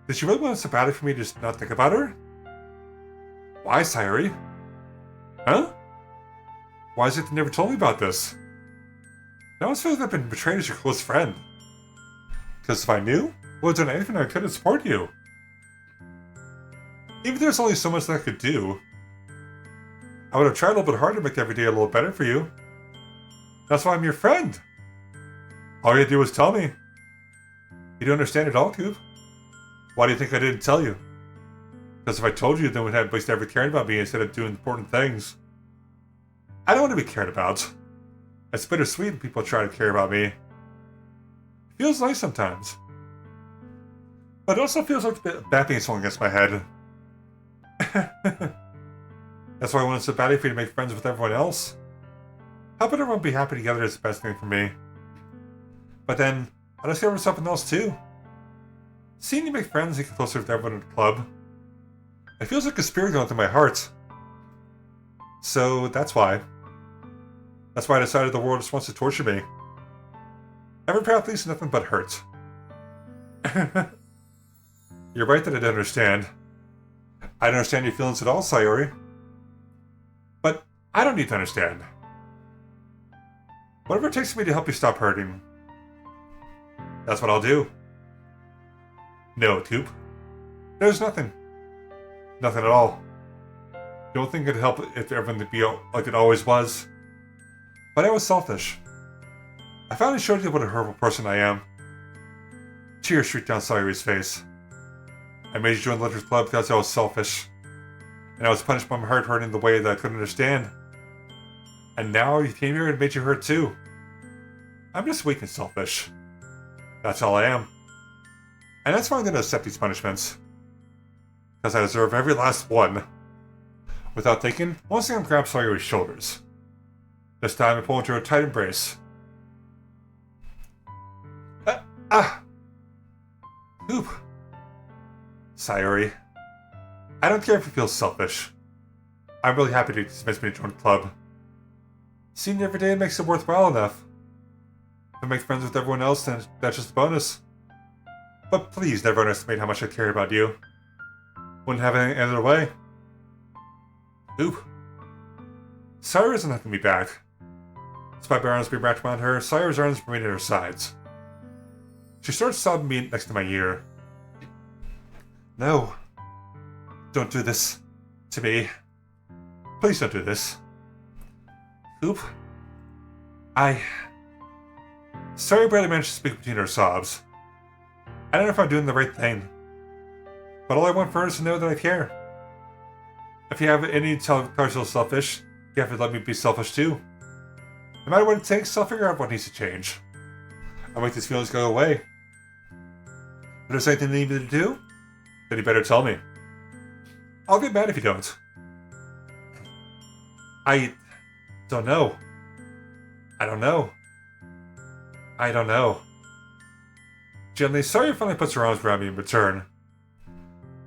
Did she really want it so badly for me to just not think about her? Why, Sayuri? Huh? Why is it you never told me about this? Now it's feels like I've been betrayed as your close friend. Because if I knew, I would have done anything I could to support you. Even if there's only so much that I could do. I would have tried a little bit harder to make every day a little better for you. That's why I'm your friend. All you had to do was tell me. You don't understand at all, Coop. Why do you think I didn't tell you? Because if I told you, then we'd have at least ever cared about me instead of doing important things. I don't want to be cared about. It's bittersweet when people try to care about me. It feels nice sometimes. But it also feels like a bad thing swung against my head. That's why I wanted so badly for you to make friends with everyone else. Helping everyone be happy together is the best thing for me. But then, I discovered something else too. Seeing you make friends and get closer with everyone in the club. It feels like a spirit going through my heart. So that's why. That's why I decided the world just wants to torture me. Every path leads to nothing but hurt. You're right that I don't understand. I don't understand your feelings at all, Sayori. But I don't need to understand. Whatever it takes for me to help you stop hurting. That's what I'll do. No, Coop. There's nothing. Nothing at all. Don't think it'd help if everything would be like it always was. But I was selfish. I finally showed you what a horrible person I am. Tears streaked down Sayori's face. I made you join the Letters Club because I was selfish. And I was punished by my heart hurting the way that I couldn't understand. And now you came here and made you hurt too. I'm just weak and selfish. That's all I am. And that's why I'm going to accept these punishments. Because I deserve every last one. Without thinking, once again I grab Sayori's shoulders. This time I pull into a tight embrace. Oop. Sayori. I don't care if you feel selfish. I'm really happy to convince me to join the club. Seeing you every day makes it worthwhile enough. If I make friends with everyone else, then that's just a bonus. But please never underestimate how much I care about you. Wouldn't have it any other way. Oop. Sayori doesn't have to be back. Despite my arms being wrapped around her, Sayori's arms remain at her sides. She starts sobbing me next to my ear. No. Don't do this. To me. Please don't do this. Oop. Sayori barely managed to speak between her sobs. I don't know if I'm doing the right thing. But all I want for her is to know that I care. If you have any tell yourself selfish, you have to let me be selfish too. No matter what it takes, I'll figure out what needs to change. I'll make these feelings go away. If there's anything you need me to do, then you better tell me. I'll get mad if you don't. I don't know. I don't know. I don't know. Gently, Sayori finally puts her arms around me in return.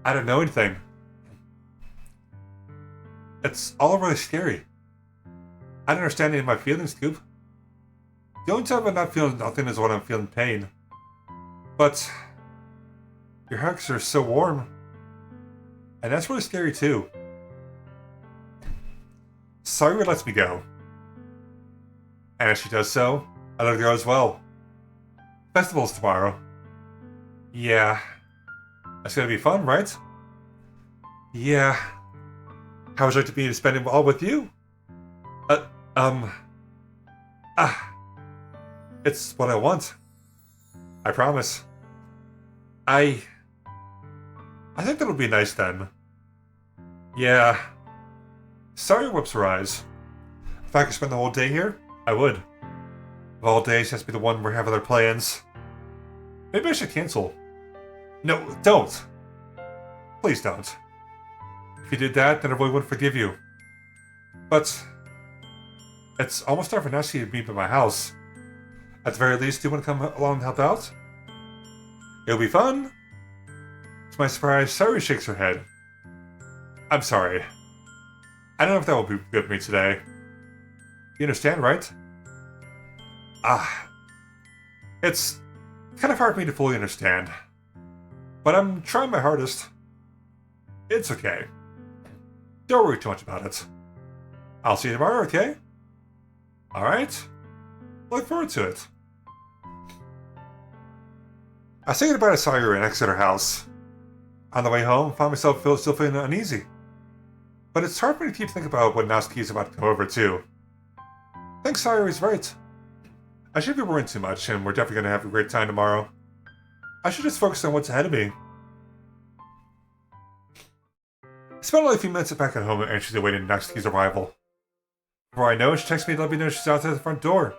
I don't know anything. It's all really scary. I don't understand any of my feelings, Coop. The only time I'm not feeling nothing is when I'm feeling pain. But your hugs are so warm. And that's really scary too. Sayori lets me go. And as she does so, I let her go as well. Festival's tomorrow. Yeah. That's gonna be fun, right? Yeah. How would you like to be to spend it all with you? It's what I want. I promise. I think that'll be nice then. Yeah. Sayori whips her eyes. If I could spend the whole day here, I would. Of all days, has to be the one where we have other plans. Maybe I should cancel. No, don't. Please don't. If you did that, then I really wouldn't forgive you. But it's almost time for Nashi to meet at my house. At the very least, do you want to come along and help out? It'll be fun. To my surprise, Sayori shakes her head. I'm sorry. I don't know if that will be good for me today. You understand, right? It's kind of hard for me to fully understand. But I'm trying my hardest. It's okay. Don't worry too much about it. I'll see you tomorrow, okay? Alright? Look forward to it. I say goodbye to Sayori and exit her house. On the way home, I found myself still feeling uneasy. But it's hard for me to keep thinking about what Natsuki is about to come over too. I think Sayori's right. I shouldn't be worrying too much, and we're definitely going to have a great time tomorrow. I should just focus on what's ahead of me. I spent only a few minutes back at home and anxiously awaiting Natsuki's arrival. Before I know it, she texts me to let me know she's outside the front door.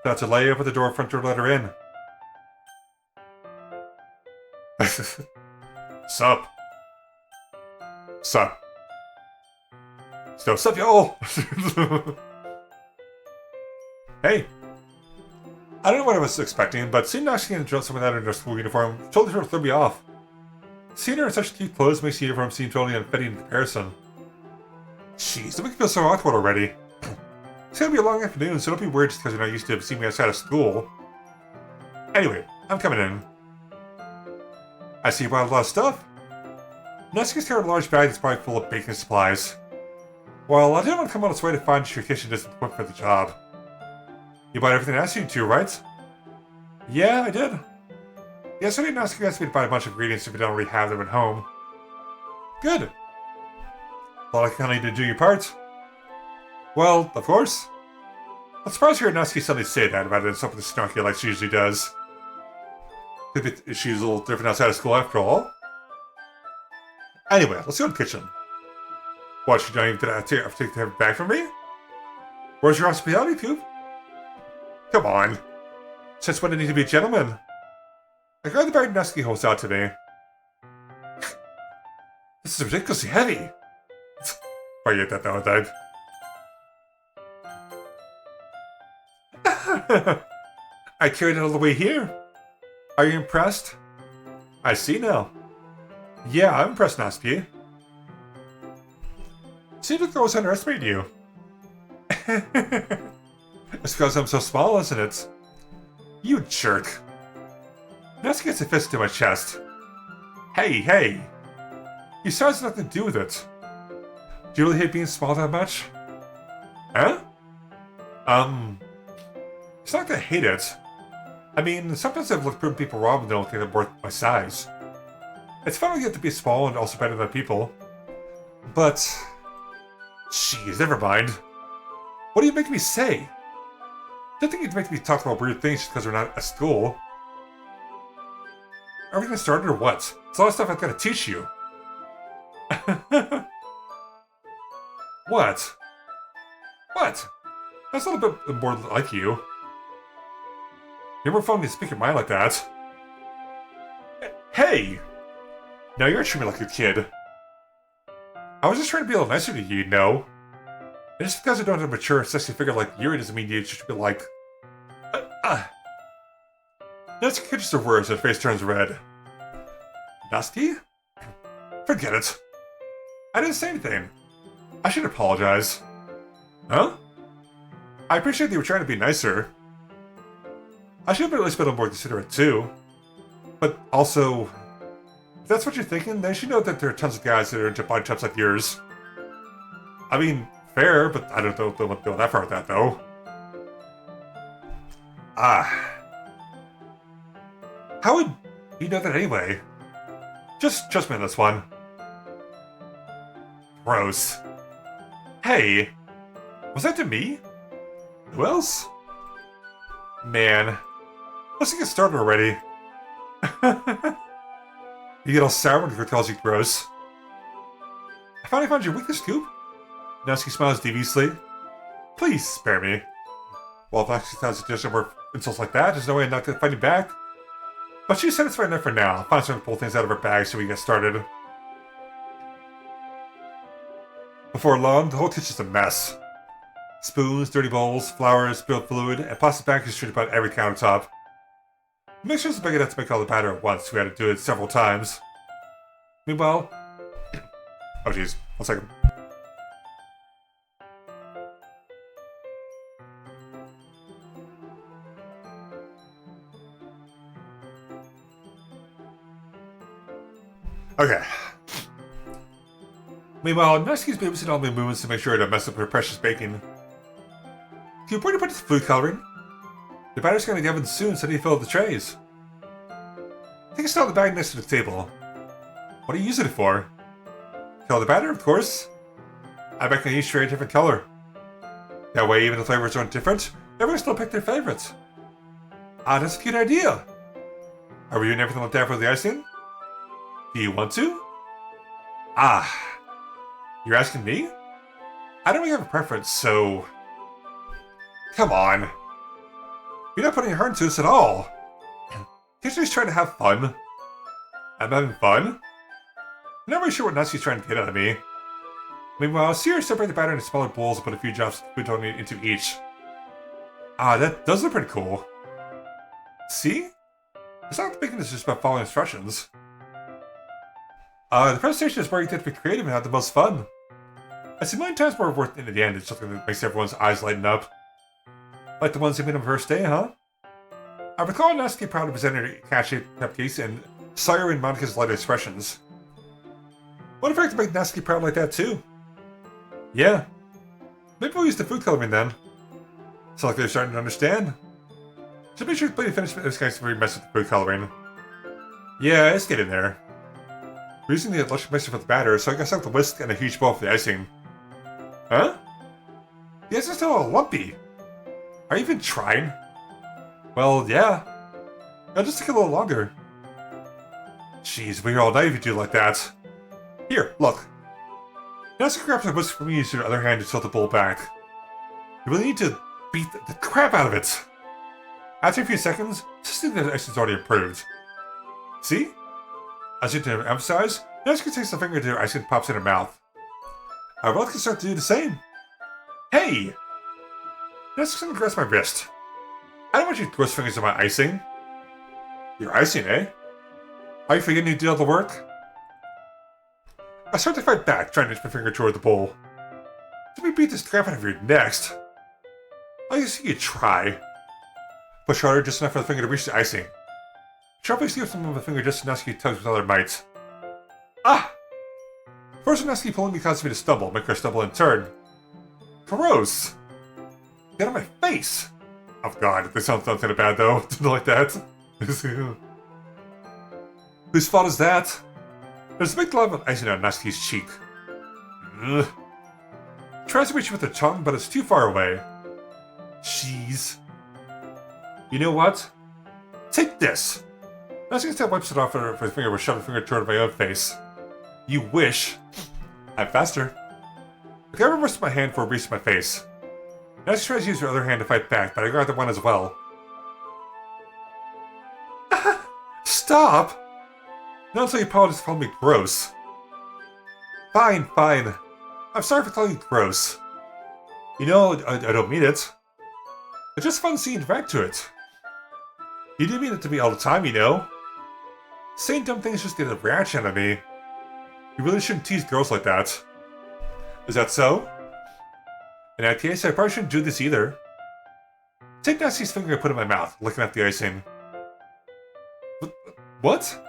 Without delay, I opened the front door to let her in. Sup? Sup? Sup, y'all? Hey. I don't know what I was expecting, but seeing Natsuki and someone that in their school uniform totally threw me off. Seeing her in such cute clothes makes the uniform seem totally unfitting in comparison. Jeez, don't make me feel so awkward already. It's gonna be a long afternoon, so don't be weird just because you're not used to seeing me outside of school. Anyway, I'm coming in. I see you bought a lot of stuff. Natsuki's carried a large bag that's probably full of baking supplies. Well, I didn't want to come on its way to find your kitchen just quick for the job. You bought everything I asked you to, right? Yeah, I did. Yesterday, Natsuki asked me to buy a bunch of ingredients if you don't already have them at home. Good. Thought I kinda need to do your part. Well, of course. I'm surprised to hear Natsuki suddenly say that rather than something snarky like she usually does. Maybe she's a little different outside of school after all. Anyway, let's go to the kitchen. What, you don't even have to have it back from me? Where's your hospitality, Coop? Come on. Since when did I need to be a gentleman? I grabbed the bag Natsuki holds out to me. This is ridiculously heavy. I get that though, I carried it all the way here. Are you impressed? I see now. Yeah, I'm impressed, Natsuki. Seems like I was underestimating you. It's because I'm so small, isn't it? You jerk. Natsuki gets a fist to my chest. Hey. You said it's nothing to do with it. Do you really hate being small that much? Huh? It's not that I hate it. I mean, sometimes I've looked proving people wrong and don't think I'm worth my size. It's fun to get to be small and also better than people. But... Jeez, never mind. What are you making me say? Don't think you'd make me talk about weird things just because we're not at school. Are we gonna start or what? It's a lot of stuff I've got to teach you. What? What? That's a little bit more like you. You're more fun to speak your mind like that. Hey! Now you're treating me like a kid. I was just trying to be a little nicer to you, you know? And just because I don't have a mature and sexy figure like you doesn't mean you should be like... Natsuki catches her words and her face turns red. Natsuki? Forget it. I didn't say anything. I should apologize. Huh? I appreciate that you were trying to be nicer. I should have at least been more considerate too. But also, if that's what you're thinking, then you should know that there are tons of guys that are into body types like yours. I mean, fair, but I don't want to go that far with that though. How would you know that anyway? Just trust me on this one. Gross. Hey, was that to me? Who else? Man, let's get started already. You get all sour when the girl calls you gross. I finally found your weakness, Coop. Natsuki smiles deviously. Please spare me. Well, if Natsuki has a dish more insults like that, there's no way I'm not going to fight you back. But she's satisfied enough for now. I'll find something to pull things out of her bag so we get started. Before long, the whole kitchen's a mess. Spoons, dirty bowls, flowers, spilled fluid, and plastic bags strewn about every countertop. The mixture is big enough to make all the batter at once, so we had to do it several times. Meanwhile... Oh jeez, 1 second. Okay. Meanwhile, Natsuki's babysitting all my movements to make sure I don't mess up her precious baking. Can you point to put this food coloring? The batter's gonna get oven soon, so I need to fill up the trays. I think it's still in the bag next to the table. What are you using it for? Color the batter, of course. I bet each tray a different color. That way, even the flavors aren't different, everyone still pick their favorites. Ah, that's a good idea. Are we doing everything like that for the icing? Do you want to? Ah, you're asking me? I don't really have a preference, so... Come on. You're not putting your heart into this at all. Can't you just try to have fun? I'm having fun? I'm not really sure what Natsuki's trying to get out of me. Meanwhile, see her separate the batter into smaller bowls and put a few drops of plutonium into each. Ah, that does look pretty cool. See? It's not like making this just about following instructions. The presentation is where you get to be creative and have the most fun. I see 9 times more worth in the end. It's something that makes everyone's eyes lighten up. Like the ones they made on the first day, huh? I recall Natsuki proudly presented her cat-shaped cupcakes and Sayori and Monika's light expressions. What if I could make Natsuki proud like that too? Yeah. Maybe we'll use the food coloring then. Sounds like they're starting to understand. Should make sure to finish this guy's very mess with the food coloring. Yeah, let's get in there. We're using the electric mixer for the batter, so I guess I have the whisk and a huge bowl for the icing. Huh? The icing's still all lumpy. Are you even trying? Well, yeah. It'll just take a little longer. Jeez, we're all night if you do like that. Here, look. Natsuki grabs a whisk from me using her other hand to tilt the bowl back. You really need to beat the crap out of it. After a few seconds, just see that the icing's already improved. See? As you to emphasize, Natsuki takes a finger to her icing and pops in her mouth. I would like to start to do the same. Hey! Natsuki's gonna grasp my wrist. I don't want you to twist fingers on my icing. Your icing, eh? Are you forgetting you did all the work? I start to fight back, trying to reach my finger toward the bowl. Let me beat this crap out of you next. I see you try. Push harder just enough for the finger to reach the icing. Sharply slips some of the finger just as Natsuki tugs with all her might. Ah! First Natsuki pulling me causes me to stumble, make her stumble in turn. Gross! Get on my face! Oh god, this sounds kind of bad though, to like that. Whose fault is that? There's a big glob of icing on Natsuki's cheek. Ugh. Tries to reach with her tongue, but it's too far away. Jeez. You know what? Take this! Natsuki instead wipes it off her finger with shoving her finger toward my own face. You wish. I'm faster. I grab her wrist in my hand for a reach to my face. Natsuki tries to use her other hand to fight back, but I grab the one as well. Stop! Not until you apologize for calling me gross. Fine, fine. I'm sorry for calling you gross. You know, I don't mean it. It's just fun seeing back to it. You do mean it to me all the time, you know? Saying dumb things just get a reaction out of me. You really shouldn't tease girls like that. Is that so? In that case, I probably shouldn't do this either. Take Natsuki's finger and put it in my mouth, looking at the icing. What?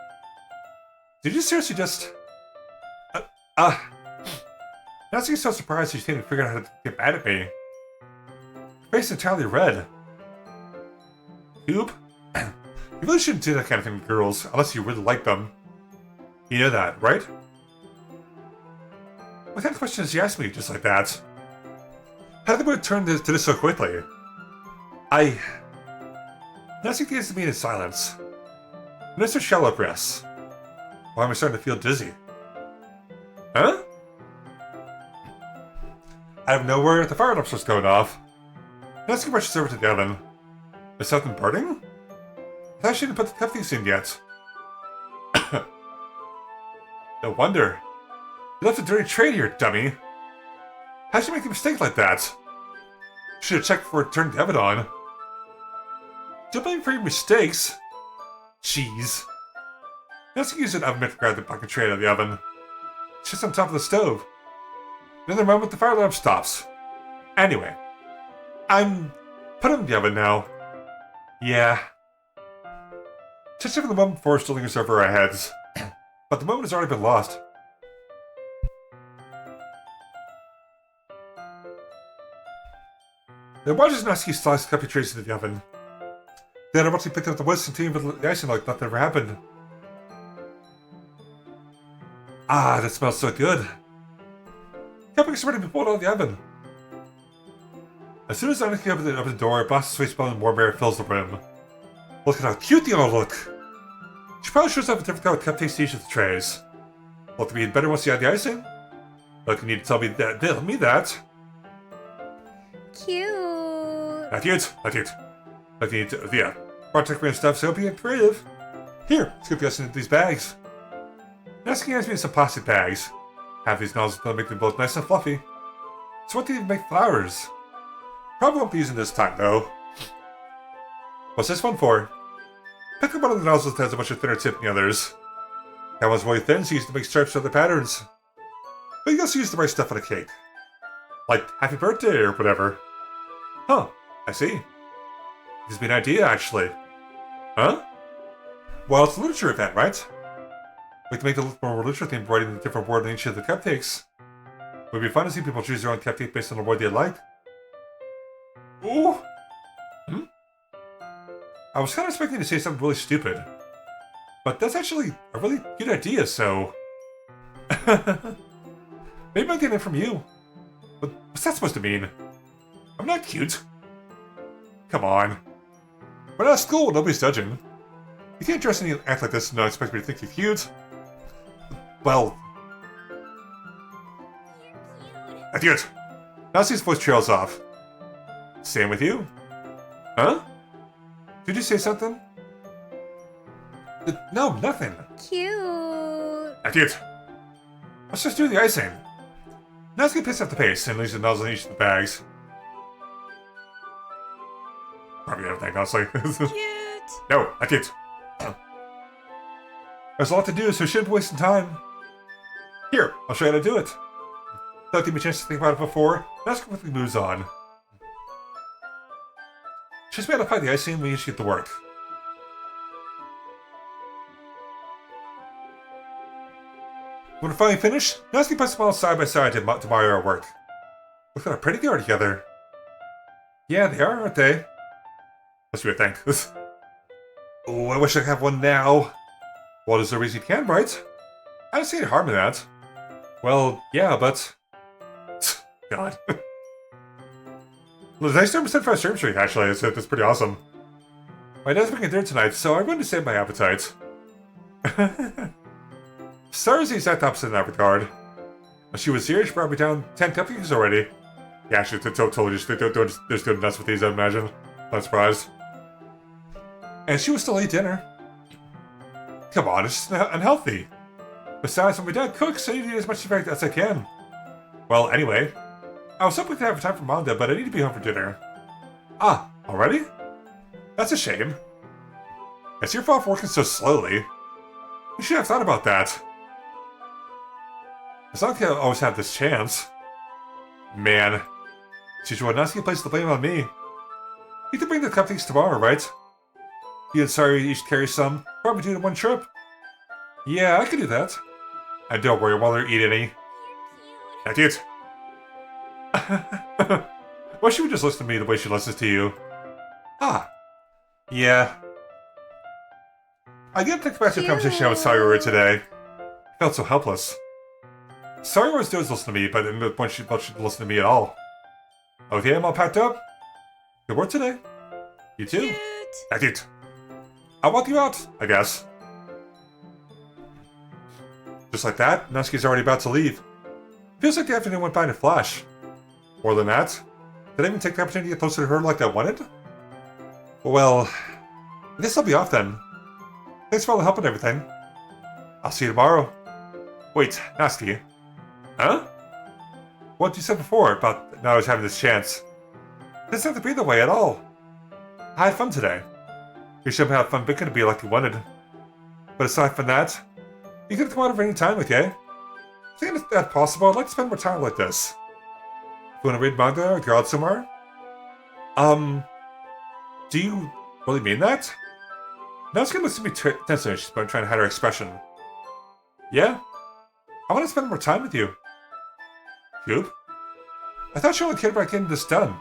Did you seriously just... Natsuki's so surprised she can't even figure out how to get mad at me. Her face is entirely red. Cube? You really shouldn't do that kind of thing to girls, unless you really like them. You know that, right? What kind of question did you ask me just like that? How did the mood turn to this so quickly? Natsuki gazes at me in silence. Mr. Shallow breaths. Why am I starting to feel dizzy? Huh? Out of nowhere, the fire alarm starts going off. Natsuki rushes over to the oven. Is something burning? I thought she didn't put the cupcakes in yet. No wonder. You left a dirty tray here, dummy. How'd you make a mistake like that? Should have checked before it turned the oven on. Don't blame me for your mistakes. Jeez. Natsuki used an oven mitt to grab the bucket tray out of the oven. It's just on top of the stove. Another moment, the fire alarm stops. Anyway, I'm put in the oven now. Yeah. Just for the moment before still lingers over our heads. But the moment has already been lost. Then why does Natsuki slice the cupcake trays into the oven? Then I abruptly picked up the whisk and continued with the icing like nothing ever happened. Ah, that smells so good. Cupcakes are ready to be pulled out of the oven. As soon as I open the door, a blast of sweet smelling warm air fills the room. Look at how cute they all look. She probably shows up a different kind of cupcakes to each of the trays. Will it be better once you add the icing? Look, you need to tell me that. Cute. Not yet. Look, you need to, yeah. Project me and stuff, so be creative. Here, scoop the icing into these bags. Nessie hands me some plastic bags. Have these nozzles to make them both nice and fluffy. So what do you make flowers? Probably won't be using this time, though. What's this one for? Pick up one of the nozzles that has a much thinner tip than the others. That one's really thin, so you use to make stripes for other patterns. But you also use the right stuff on a cake. Like, happy birthday or whatever. Huh, I see. Gives me an idea, actually. Huh? Well, it's a literature event, right? We can make the more literature theme writing a different word in each of the cupcakes. It would be fun to see people choose their own cupcake based on the word they like. Ooh! I was kind of expecting to say something really stupid. But that's actually a really good idea, so... Maybe I'll get it from you. But what's that supposed to mean? I'm not cute. Come on. We're not at school, nobody's judging. You can't dress and act like this and not expect me to think you're cute. Well... You're cute. Idiot! Nazi's voice trails off. Same with you? Huh? Did you say something? No, nothing. Cute. Idiot! Let's just do the icing. Nazi picks up the pace and leaves the nozzle in each of the bags. Probably everything, honestly. Cute. No, idiot! There's a lot to do, so we shouldn't be wasting time. Here, I'll show you how to do it. Without giving me a chance to think about it before, Nazi quickly moves on. Just be able to apply the icing when you get to work. When we're finally finished, Nazi puts them all side by side to admire our work. Look at how pretty they are together. Yeah, they are, aren't they? Must be a thing. Oh, I wish I could have one now. Well, there's no reason you can, right? I don't see any harm in that. Well, yeah, but... God. Well, nice 10% for our stream streak, actually. It's pretty awesome. My dad's making dinner tonight, so I'm going to save my appetite. Sarah's the exact opposite in that regard. When she was here, she brought me down 10 cupcakes already. Yeah, actually, totally just doing nuts with these, I'd imagine. Not surprised. And she would still eat dinner. Come on, it's just unhealthy. Besides, when my dad cooks, I need to eat as much of it as I can. Well, anyway, I was hoping to have time for Manda, but I need to be home for dinner. Ah, already? That's a shame. It's your fault for working so slowly. You should have thought about that. It's not like I always have this chance. Man. Teacher Wanaski placed the blame on me. You can bring the cupcakes tomorrow, right? You and Sorry each carry some, probably do it in one trip. Yeah, I can do that. And don't worry, I won't let her eat any. You're cute. I did. Why she would just listen to me the way she listens to you? Ah. Yeah. I didn't think back to the conversation I had with Sayori today. I felt so helpless. Sayori always does listen to me, but at the point she didn't listen to me at all. Okay, I'm all packed up. Good work today. You too. Cute. I did. I'll walk you out, I guess. Just like that, Natsuki's already about to leave. Feels like the afternoon went by in a flash. More than that, did I even take the opportunity to get closer to her like I wanted? Well, I guess I'll be off then. Thanks for all the help and everything. I'll see you tomorrow. Wait, Natsuki. Huh? What you said before about now I was having this chance. It doesn't have to be that way at all. I had fun today. You should have fun picking to be like you wanted. But aside from that, you can come out of any time, okay? I think if that's possible, I'd like to spend more time like this. If you want to read manga or go out somewhere? Do you really mean that? Natsuki looks at me tensely. She's been trying to hide her expression. Yeah? I want to spend more time with you. Cube? I thought you only cared about getting this done.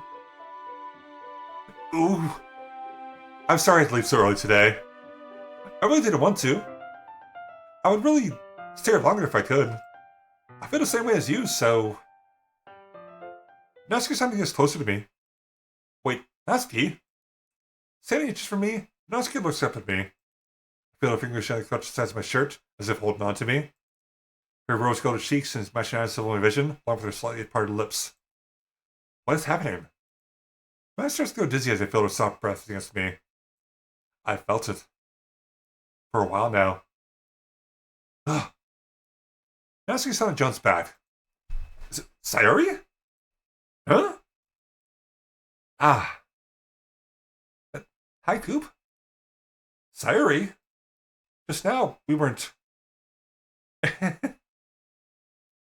Ooh. I'm sorry I had to leave so early today. I really didn't want to. I would really stay here longer if I could. I feel the same way as you, so... Natsuki-san gets closer to me. Wait, Natsuki? Standing just for me, Natsuki looks up at me. I feel her fingers gently clutch the sides of my shirt, as if holding on to me. Her rose-colored cheeks and smashing eyes fill my vision, along with her slightly parted lips. What is happening? My eyes starts to go dizzy as I feel her soft breath against me. I felt it. For a while now. Ugh. Natsuki-san jumps back. Is it Sayori? Huh? Ah. Hi, Coop. Sayori? Just now, we weren't...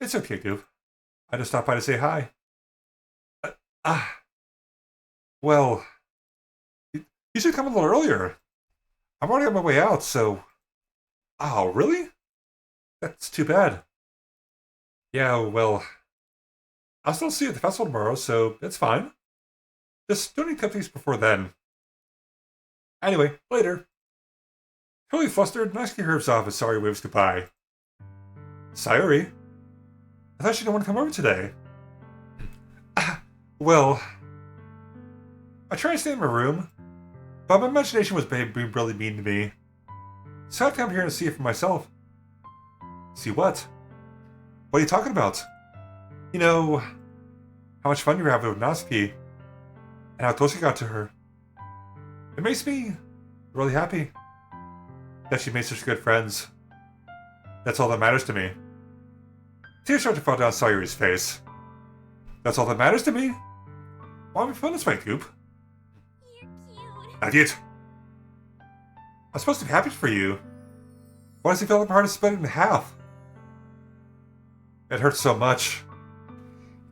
It's okay, Coop. I just stopped by to say hi. Well... You should come a little earlier. I'm already on my way out, so... Oh, really? That's too bad. Yeah, well... I'll still see you at the festival tomorrow, so it's fine. Just don't eat cupcakes before then. Anyway, later. Totally flustered, Natsuki hurries off as Sayori waves goodbye. Sayori? I thought you didn't want to come over today. Well... I tried to stay in my room, but my imagination was being really mean to me. So I'd come here and see it for myself. See what? What are you talking about? You know, how much fun you were having with Natsuki, and how close you got to her. It makes me really happy that she made such good friends. That's all that matters to me. Tears start to fall down Sayori's face. That's all that matters to me? Why am I feeling this way, Coop? You're cute. Not yet. I'm supposed to be happy for you. Why does it feel like my heart is split in half? It hurts so much.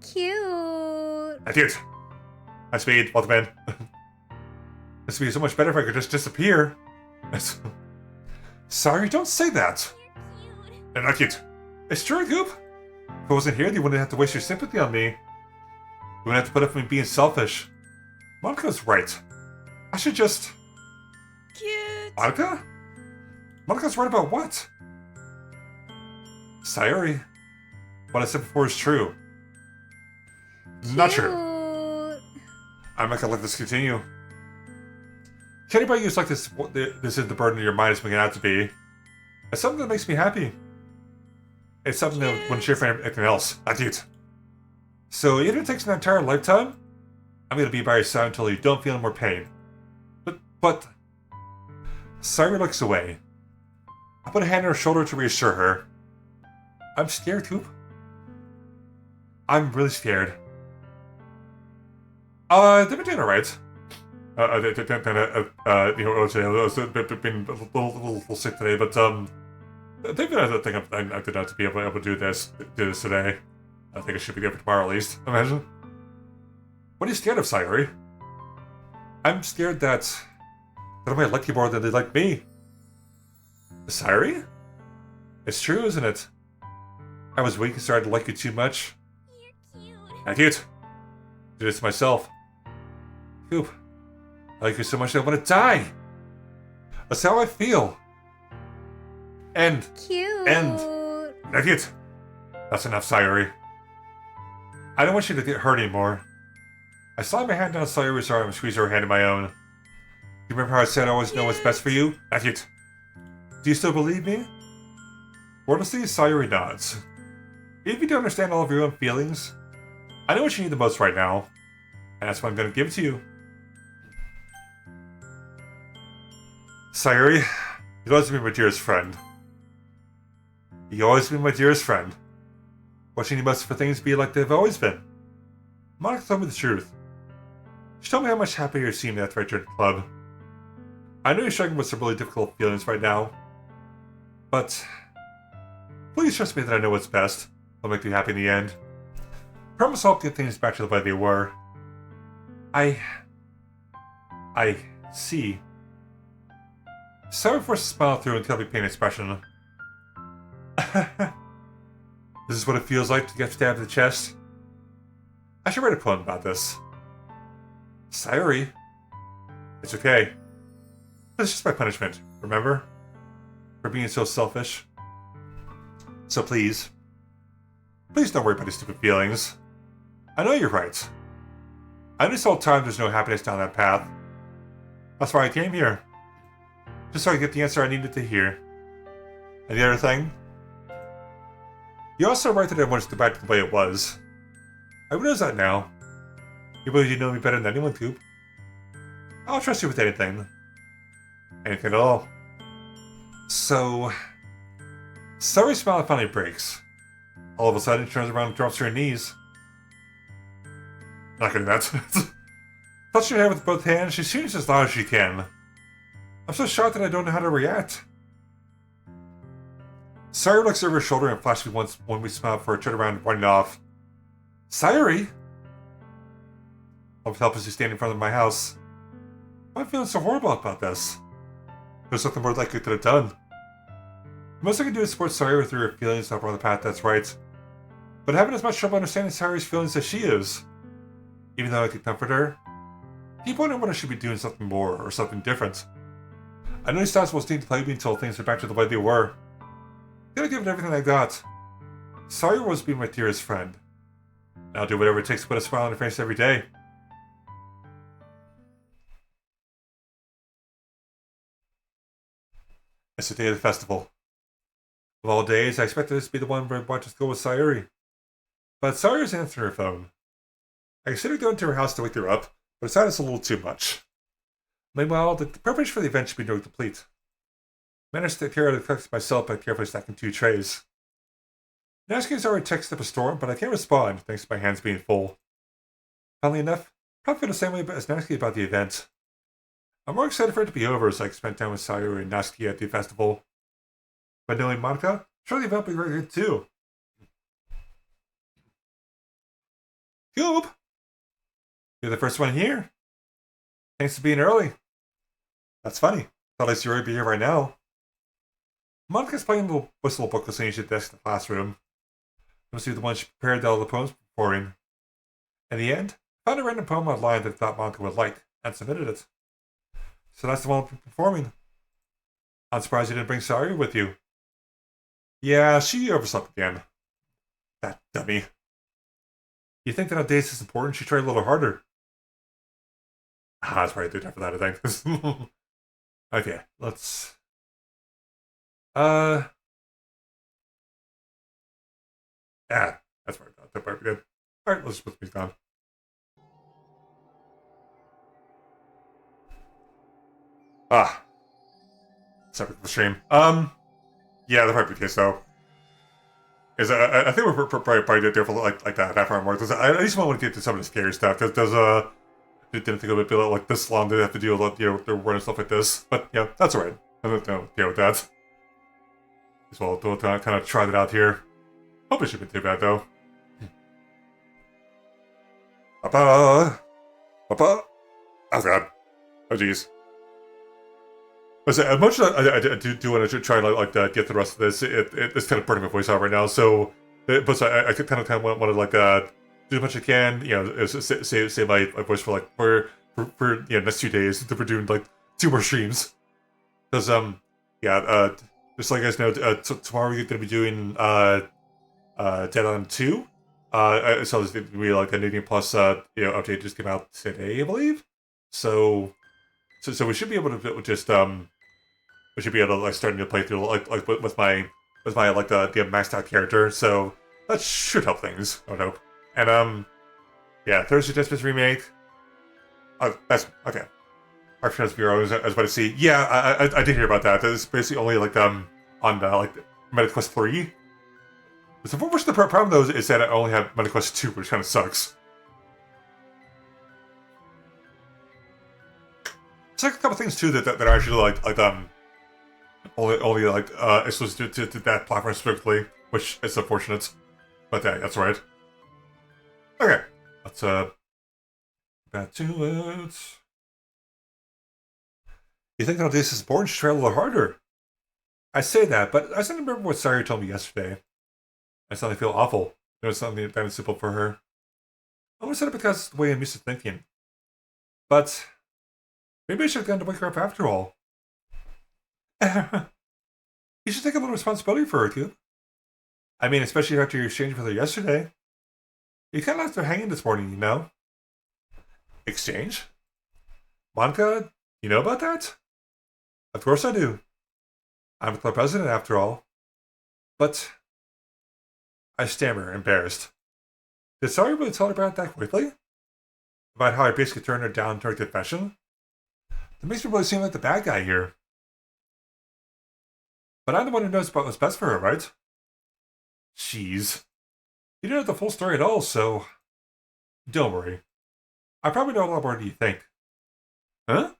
Cute. Not yet. Hi, Speed. Welcome in. This would be so much better if I could just disappear. Sorry, don't say that. You're cute. And not cute. It's true, Coop. If I wasn't here, you wouldn't have to waste your sympathy on me. You wouldn't have to put up with me being selfish. Monika's right. I should just... Cute. Monika? Monika's right about what? Sayori. What I said before is true. Not true. Cute. I'm not gonna let this continue. Can anybody use like this is the burden of your mind is making it out to be? It's something that makes me happy. It's something that wouldn't share for anything else. Not cute. So even if it takes an entire lifetime, I'm gonna be by your side until you don't feel any more pain. But Sayori looks away. I put a hand on her shoulder to reassure her. I'm scared, Coop. I'm really scared. They've been doing alright. I was been a little sick today, but they've been. I think I did not to be able to do this today. I think I should be there for tomorrow at least. Imagine. What are you scared of, Sayori? I'm scared that I might like you more than they like me. Sayori? It's true, isn't it? I was weak and started to like you too much. You're cute. Not cute. I did this to myself. Coop. I like you so much that I want to die. That's how I feel. End. Cute. Not cute. That's enough, Sayori. I don't want you to get hurt anymore. I slide my hand down Sayori's arm and squeeze her hand in my own. You remember how I said I always know what's best for you? Not cute. Do you still believe me? Wordlessly, Sayori nods. Even if you don't understand all of your own feelings, I know what you need the most right now, and that's what I'm going to give to you. Sayori, you've always been my dearest friend. You've always been my dearest friend. Watching you most for things be like they've always been. Monika told me the truth. She told me how much happier you seemed after I joined the club. I know you're struggling with some really difficult feelings right now, but please trust me that I know what's best. I'll make you happy in the end. Promise I'll get things back to the way they were. I see. Sorry for smile through until we paint expression. This is what it feels like to get stabbed in the chest. I should write a poem about this. Sayori. It's okay. This is just my punishment, remember? For being so selfish. So please don't worry about these stupid feelings. I know you're right. I understand all the time there's no happiness down that path. That's why I came here. Just so I could get the answer I needed to hear. And the other thing? You're also right that I wanted to go back to the way it was. I realize that now. You believe you know me better than anyone, Coop. I'll trust you with anything. Anything at all. So... Sayuri's smile finally breaks. All of a sudden, she turns around and drops to her knees. Not gonna do that. Touching her head with both hands, she screams as loud as she can. I'm so shocked that I don't know how to react. Sayuri looks over her shoulder and flashes me once when we smile for her, turn around and running off. Sayuri? I'm helplessly standing in front of my house. I'm feeling so horrible about this. There's nothing more that I could have done. The most I can do is support Sayuri through her feelings up on the path that's right. But having as much trouble understanding Sayuri's feelings as she is. Even though I could comfort her, keep wondering when I should be doing something more or something different. I know these thoughts will stay to plague me until things are back to the way they were. I'm gonna give it everything I got. Sayuri was being my dearest friend. And I'll do whatever it takes to put a smile on her face every day. It's the day of the festival. Of all days, I expected this to be the one where I'd watch us go with Sayuri. But Sayuri's answering her phone. I considered going to her house to wake her up, but decided it's a little too much. Meanwhile, the preparation for the event should be nearly complete. I managed to carry out the text myself by carefully stacking 2 trays. Natsuki's already texted up a storm, but I can't respond thanks to my hands being full. Funnily enough, I probably feel the same way as Natsuki about the event. I'm more excited for it to be over so I can spend time with Sayuri and Natsuki at the festival. But knowing Monika, sure the event will be very good too. Cube! You're the first one here. Thanks for being early. That's funny. Thought I'd see you be here right now. Monika's playing the whistle book listening to the desk in the classroom. Must be the one she prepared all the poems for him. In the end, I found a random poem online that I thought Monika would like, and submitted it. So that's the one we're performing. I'm surprised you didn't bring Sayuri with you. Yeah, she overslept again. That dummy. You think that on days is important, she tried a little harder. That's probably too tough for that, I think. Okay, let's... Yeah, that's probably not. That might be good. Alright, let's just put the music on. Separate from the stream. Yeah, that might be the case, though. Is I think we're probably there for like that half hour more. I at least want to get to some of the scary stuff, because didn't think it would be like this long. They have to deal with their war and stuff like this. But yeah, that's alright. I don't know, deal with that. As well, we'll kind of try that out here. Hope it shouldn't be too bad though. Papa, Papa. Oh god. Oh jeez. As much as I do want to try to get the rest of this, it's kind of burning my voice out right now. So, but I could kind of want to do as much as I can. Save my voice for next 2 days that we're doing 2 more streams. Because just like you guys know, tomorrow we're gonna be doing Dead Island 2. I saw this gonna be a New Game Plus update just came out today, I believe. So we should be able to just we should be able to start a new playthrough with my the maxed out character. So that should help things, I would hope. And Thursday Justice remake. That's okay. Architects Bureau, I was about to see. Yeah, I did hear about that. It's basically only on MetaQuest 3. So which the problem though is that I only have MetaQuest 2, which kind of sucks. It's a couple things too that are actually only exclusive to that platform specifically, which is unfortunate. But that's right. Okay, let's back to it. You think that this is important? Should try a little harder. I say that, but I still remember what Sayuri told me yesterday. I suddenly feel awful. It's something that is simple for her. I almost said it because of the way I'm used to thinking. But maybe I should have gone to wake her up after all. You should take a little responsibility for her, too. I mean, especially after your exchange with her yesterday. You kind of left her hanging this morning, you know? Exchange? Monica, you know about that? Of course I do. I'm the club president, after all. But... I stammer, embarrassed. Did Sari really tell her about it that quickly? About how I basically turned her down during confession? That makes me really seem like the bad guy here. But I'm the one who knows about what's best for her, right? Jeez. You don't know the full story at all, so... Don't worry. I probably know a lot more than you think. Huh?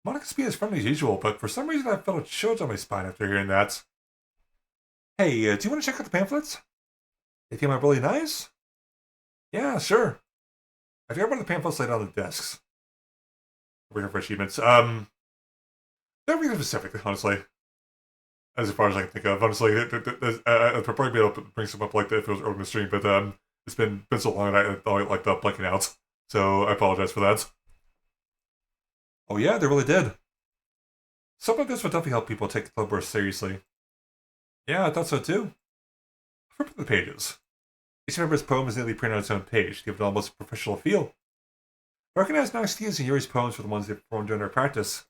Monica's being as friendly as usual, but for some reason I felt a chill on my spine after hearing that. Hey, do you want to check out the pamphlets? They came out really nice? Yeah, sure. I forgot about the pamphlets laid on the desks. Over here for achievements. Don't really specific, honestly. As far as I can think of. Honestly, I'd probably be able to bring some up like that if it was early in the stream, but it's been so long and I like the blanking out. So I apologize for that. Oh yeah, they really did. Something like this would definitely help people take the club more seriously. Yeah, I thought so too. Flip the pages. Each member's poem is neatly printed on its own page, giving it almost a professional feel. I recognize Naxia's and Yuri's poems for the ones they performed during their practice.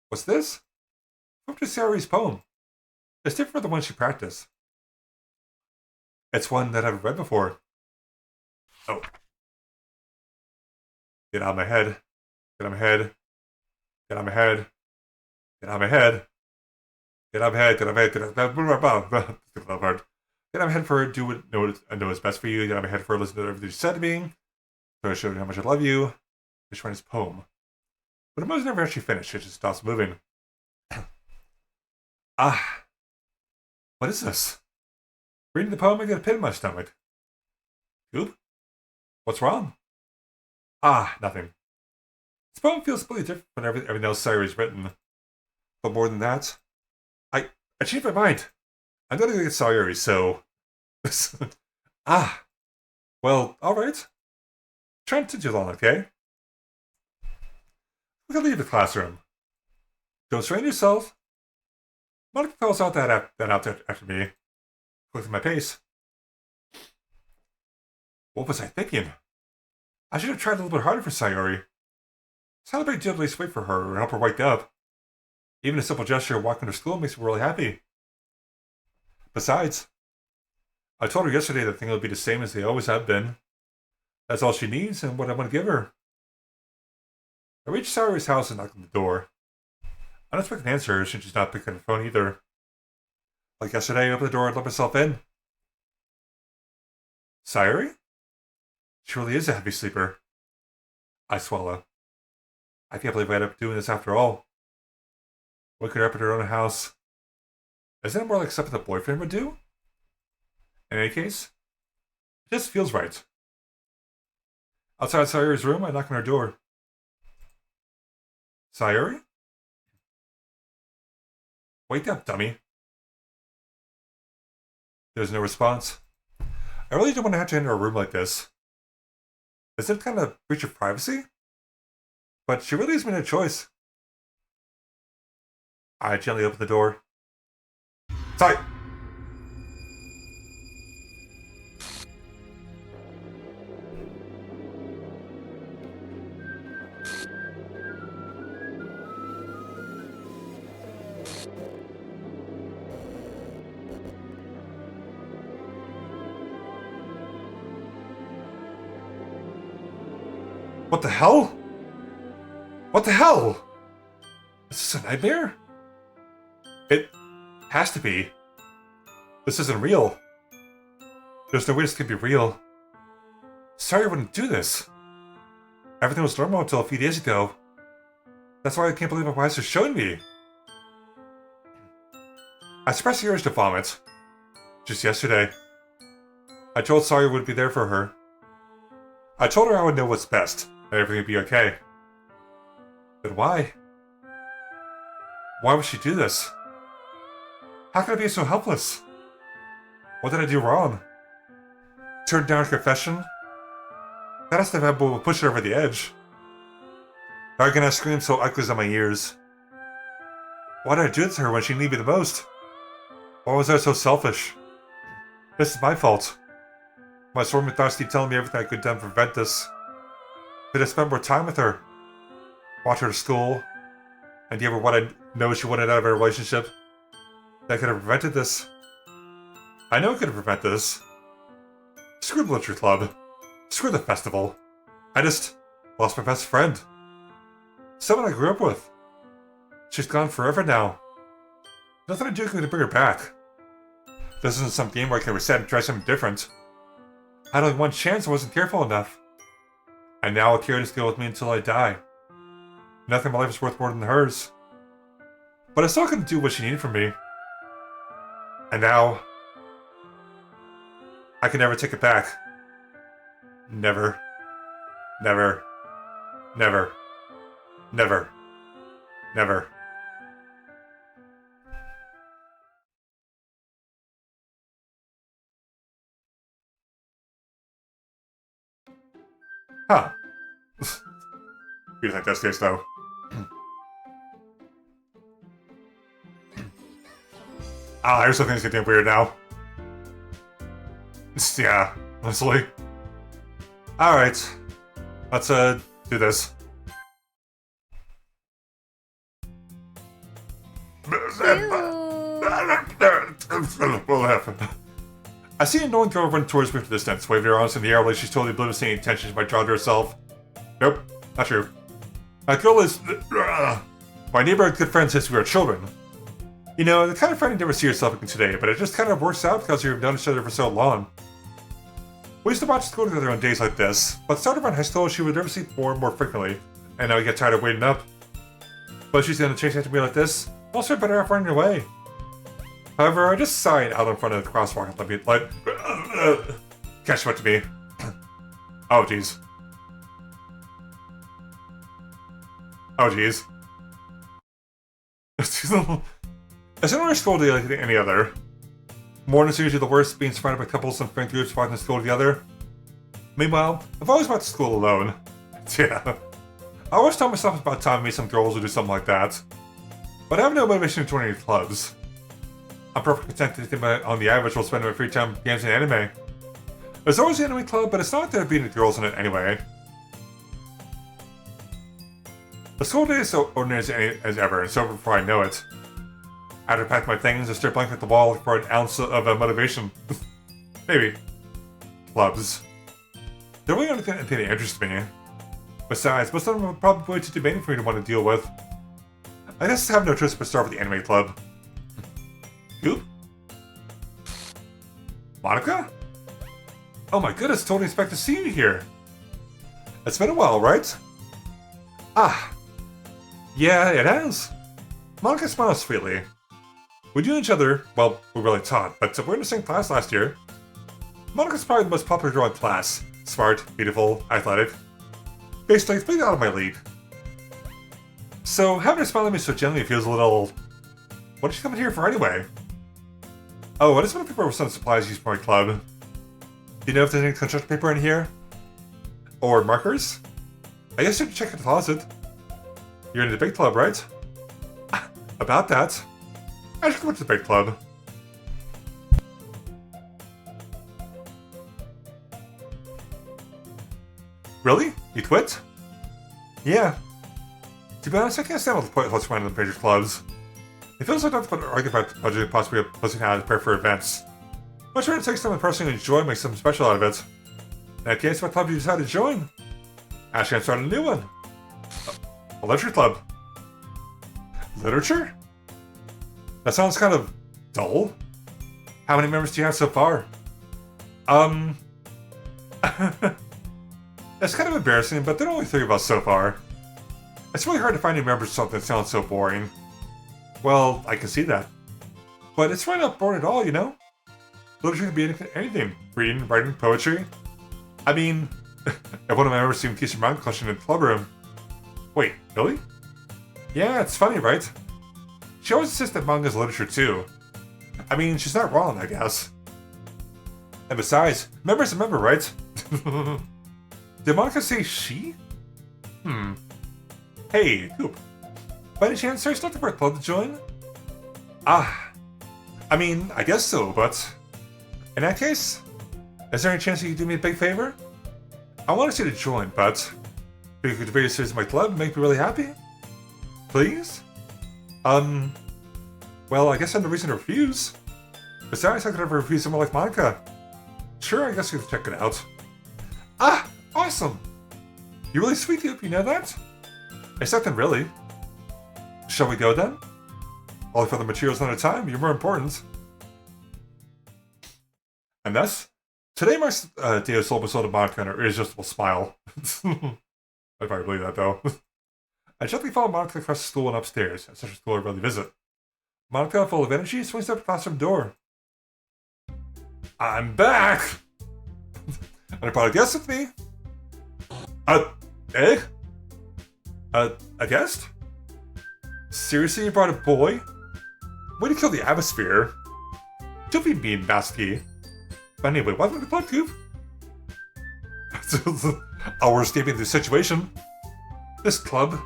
What's this? Flip to Sayori's poem. It's different from the one she practiced. It's one that I've read before. Oh. Get out of my head. Get out of my head. Get out of my head. Get out of my head. Get out of my head. Get out of my head. Get out of my head. Get out of my head. Get out of my head for do what know what's best for you. Get out of my head for listen to everything you said to me. So I showed you how much I love you. Just writing his poem. But the poem's never actually finished. It just stops moving. Ah. What is this? Reading the poem, I get a pit in my stomach. Goop? What's wrong? Ah, nothing. This poem feels completely different from everything else Sayori's written. But more than that, I changed my mind. I'm gonna go get Sayori, so... Well, alright. Try not to too long, okay? We can leave the classroom. Don't strain yourself. Monica calls out that after me. Quick to my pace. What was I thinking? I should have tried a little bit harder for Sayori. It's not a big deal to at least wait for her or help her wake up. Even a simple gesture of walking to school makes me really happy. Besides, I told her yesterday that things will be the same as they always have been. That's all she needs and what I want to give her. I reached Sayori's house and knocked on the door. I don't expect an answer since she's not picking up the phone either. Like yesterday, I opened the door and let myself in. Sayori? She really is a heavy sleeper. I swallow. I can't believe I ended up doing this after all. Waking her up in her own house. Isn't it more like something a boyfriend would do? In any case, it just feels right. Outside Sayori's room, I knock on her door. Sayori? Wake up, dummy. There's no response. I really don't want to have to enter a room like this. Is it kind of a breach of privacy? But she really has made a choice. I gently open the door. Sorry. What the hell? What the hell? Is this a nightmare? It has to be. This isn't real. There's no way this can be real. Sorry I wouldn't do this. Everything was normal until a few days ago. That's why I can't believe my eyes are showing me. I suppressed the urge to vomit. Just yesterday. I told Sari I would be there for her. I told her I would know what's best, and everything would be okay. But why? Why would she do this? How could I be so helpless? What did I do wrong? Turn down her confession? That has to have been push her over the edge. How can I scream so echoes in my ears? Why did I do it to her when she needed me the most? Why was I so selfish? This is my fault. My swarming thoughts keep telling me everything I could have done to prevent this. Could have spent more time with her. Watch her to school. And give her what I know she wanted out of a relationship. That could have prevented this. I know I could have prevented this. Screw the literature club. Screw the festival. I just lost my best friend. Someone I grew up with. She's gone forever now. Nothing I do can bring her back. This isn't some game where I can reset and try something different. I had only one chance and wasn't careful enough. And now I'll carry this guilt with me until I die. Nothing in my life is worth more than hers. But I still couldn't do what she needed from me. And now, I can never take it back. Never. Never. Never. Never. Never. Huh. You think that's the case, though? Here's something that's getting weird now. Yeah, honestly. Alright. Let's, do this. What happened? I see an annoying girl run towards me from the distance, waving her arms in the air like she's totally oblivious to any intentions might draw to herself. Nope, not true. That girl is... my neighbor and good friend since we were children. You know, the kind of friend you never see yourself again today, but it just kind of works out because you've known each other for so long. We used to watch school together on days like this, but starting around high school, she would never see more and more frequently, and now we get tired of waiting up. But she's gonna chase after me like this, also better off running away. However, I just sighed out in front of the crosswalk and let me, catch up to me. Oh, jeez. Oh, jeez. It's not a school day like any other. Mornings are usually the worst, being surrounded by couples and friend groups walking to school together. Meanwhile, I've always walked to school alone. Yeah. I always tell myself it's about time to meet some girls who do something like that. But I have no motivation to join any clubs. I'm perfectly content to think on the average will spend my free time games and anime. There's always an anime club, but it's not like there being girls in it anyway. The school day is so ordinary as ever, and it's over before I know it. After packing my things, I stare blankly at the wall for an ounce of motivation. Maybe. Clubs. They're really only anything that interests me. Besides, most of them are probably way too demanding for me to want to deal with. I guess I have no choice but start with the anime club. Who? Monica? Oh my goodness, totally expect to see you here. It's been a while, right? Ah. Yeah, it has. Monica smiles sweetly. We knew each other, well, we really taught, but we're in the same class last year. Monica's probably the most popular girl in class. Smart, beautiful, athletic. Basically, it's been out of my league. So, having her smile at me so gently feels a little... What is she coming here for anyway? Oh, I just want to prepare some supplies used for my club. Do you know if there's any construction paper in here? Or markers? I guess you should check the closet. You're in the big club, right? About that. I should go to the big club. Really? You quit? Yeah. To be honest, I can't stand all the pointless running in the major clubs. It feels like nothing but an argument about the budget possibly posting how to prepare for events. Much rather take something personally enjoy and make something special out of it. In that case, what club do you decide to join? Actually, I'm starting a new one. A literature club. Literature? That sounds kind of dull. How many members do you have so far? It's kind of embarrassing, but there are only 3 of us so far. It's really hard to find new members of something that sounds so boring. Well, I can see that. But it's really not boring at all, you know? Literature can be anything. Reading, writing, poetry. I mean, if one of my members even teaches manga question in the club room. Wait, really? Yeah, it's funny, right? She always insists that manga is literature too. I mean, she's not wrong, I guess. And besides, member's a member, right? Did Monica say she? Hey, Coop. By any chance, are you looking for a club to join? I mean, I guess so, but... In that case, is there any chance you could do me a big favor? I want you to join, but if you could be a citizen of my club, make me really happy? Please? Well, I guess I have no reason to refuse. Besides, I could never refuse someone like Monica. Sure, I guess you could check it out. Ah! Awesome! You're really sweet, Coop, you know that? It's nothing really. Shall we go then? All for the materials another time, you're more important. And thus, today marks day of soul episode of Monica and her irresistible smile. I'd probably believe that though. I gently follow Monica across the stool and upstairs, at such a school I rarely visit. Monica, full of energy, swings out the classroom door. I'm back! And I brought a guest with me. Eh? A guest? Seriously, you brought a boy? Way to kill the atmosphere. Don't be mean, Nasty. But anyway, welcome to the club, Coop. We're escaping the situation. This club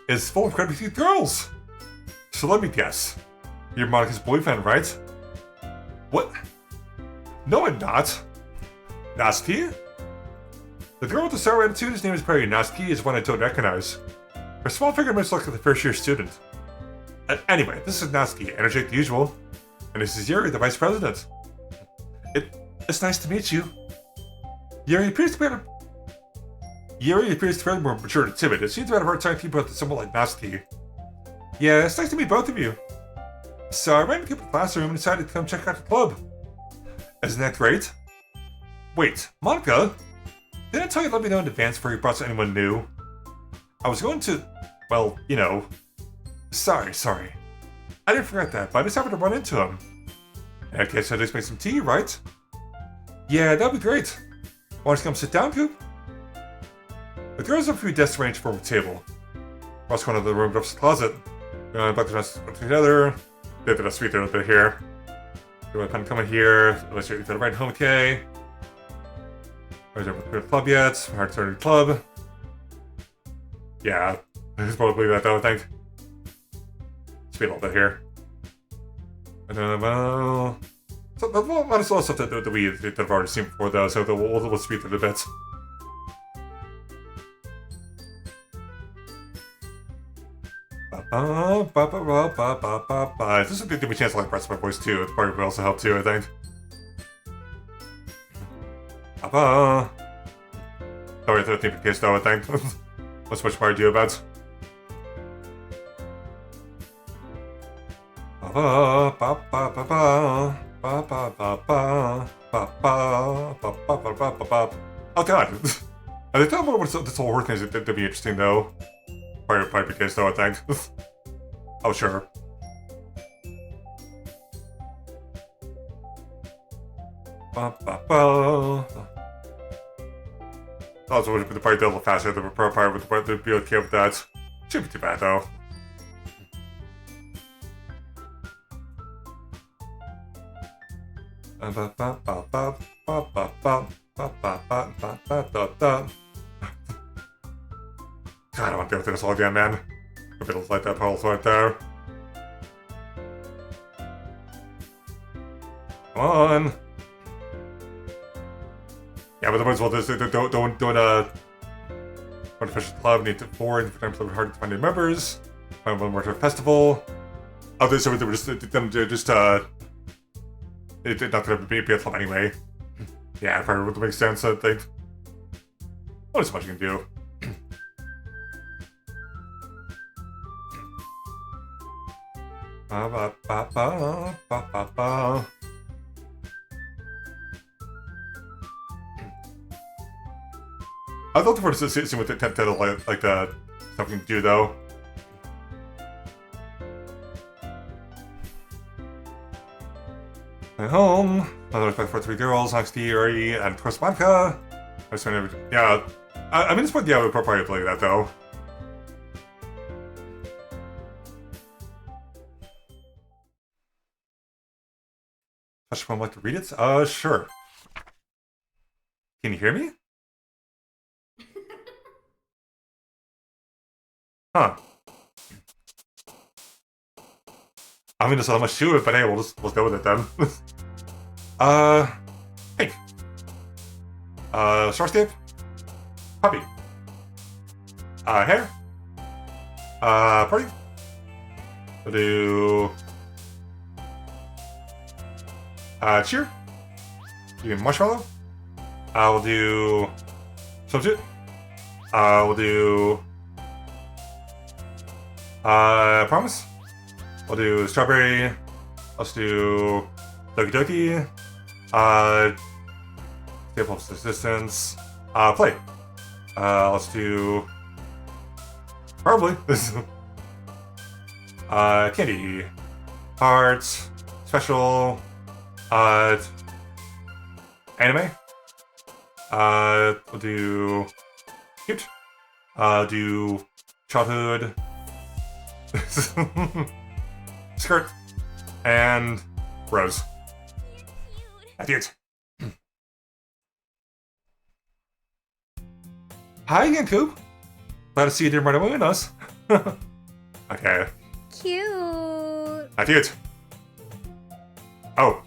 is full of incredibly cute girls. So let me guess. You're Monica's boyfriend, right? What? No, I'm not. Nasty? The girl with the sour attitude, whose name is Prairie Nasty, is one I don't recognize. Her small figure must look like the first year student. Anyway, this is Nasty, energetic the usual. And this is Yuri, the vice president. It's nice to meet you. Yuri appears to be more mature and timid. It seems to have a hard time keeping up with someone like Nasty. Yeah, it's nice to meet both of you. So I ran into the classroom and decided to come check out the club. Isn't that great? Wait, Monica? Didn't I tell you to let me know in advance before you brought anyone new? I was going to... well, you know... Sorry. I didn't forget that, but I just happened to run into him. In that case, I just make some tea, right? Yeah, that'd be great. Why don't you come sit down, Coop? The girls have a few desks arranged for a table. Across corner of the room, up to the closet. Back the desks together. Bit of a sweet little bit here. Do I come in here? Let's see if I right home, okay. I was never to the club yet. Hard to start a club. Yeah, I just probably believe that though, I think. Speed a little bit here. And then, well... So, a lot of stuff that I've already seen before though, so we'll speed through the bits. This would give me a chance to like press my voice too. It probably would also help too, I think. Sorry, I think the case though, I think. What's much more to do about? Oh god! I think that what this whole horror thing is that'd be interesting though. Probably the case though, I think. Oh sure. Also would be probably a little faster than probably would be okay with that. Shouldn't be too bad though. God, I want to go through this all again, man. A bit like that pulse right there. Come on. Yeah, but the words, well, don't official club, need to 4 different times hard to find new members. Find one more to a festival. Others, so they were just, it not gonna be a club anyway. Yeah, probably would make sense, I think. Only so much you can do. I'd love to see what the title like the stuff you can do though. My home. Another respect for 3 girls, next Yuri, and of course Monica. Yeah. I mean, this point, yeah, we'll probably play that though. Touch would like to read it? Sure. Can you hear me? Huh. I mean, there's not much to it, but hey, we'll go with it then. Pink. Starscape. Puppy. Hair. Party. We'll do... cheer. Do marshmallow. We'll do... substitute. We'll do... promise. We'll do strawberry. Let's do... Doki Doki. Staple of resistance. Play. Let's do... probably. Candy. Hearts. Special. Anime. We'll do... cute. Do... childhood. Skirt. And... rose. That's it. Hi again, Coop. Glad to see you there right away with us. Okay. Cute. That's it. Oh.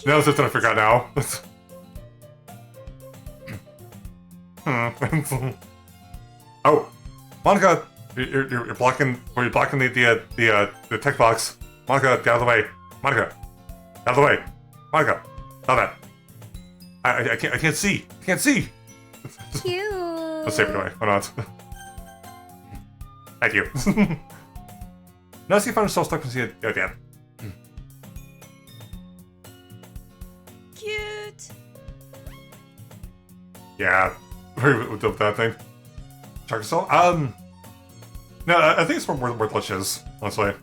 No, it's just I forgot now. Oh, Monica, you're blocking. You're blocking the text box. Monica, get out of the way. Monica, out of the way. Monica, stop that. I can't see. I can't see. Cute. Let's save it away. Why not? Thank you. Notice you found yourself stuck and see it again. Cute. Yeah, very with that thing. Chocolate salt? No, I think it's more worth wishes, honestly.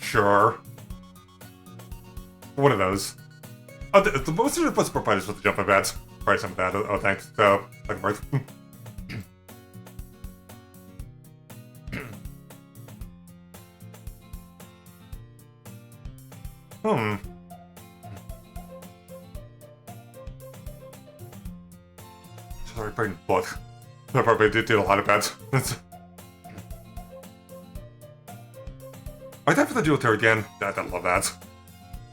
Sure. One of those. Oh, the most of the providers with the jumping beds. Probably some of that. Oh, thanks. So, like worth. Sorry, bring book. I probably did a lot of bets. I'd have to do with her again. I love that.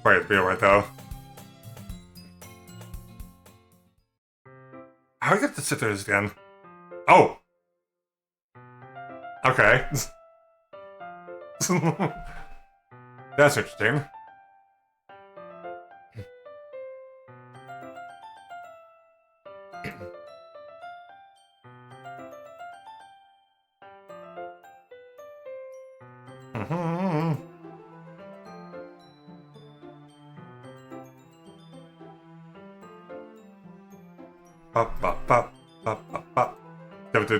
Probably be alright though. How do I get to sit there again? Oh! Okay. That's interesting.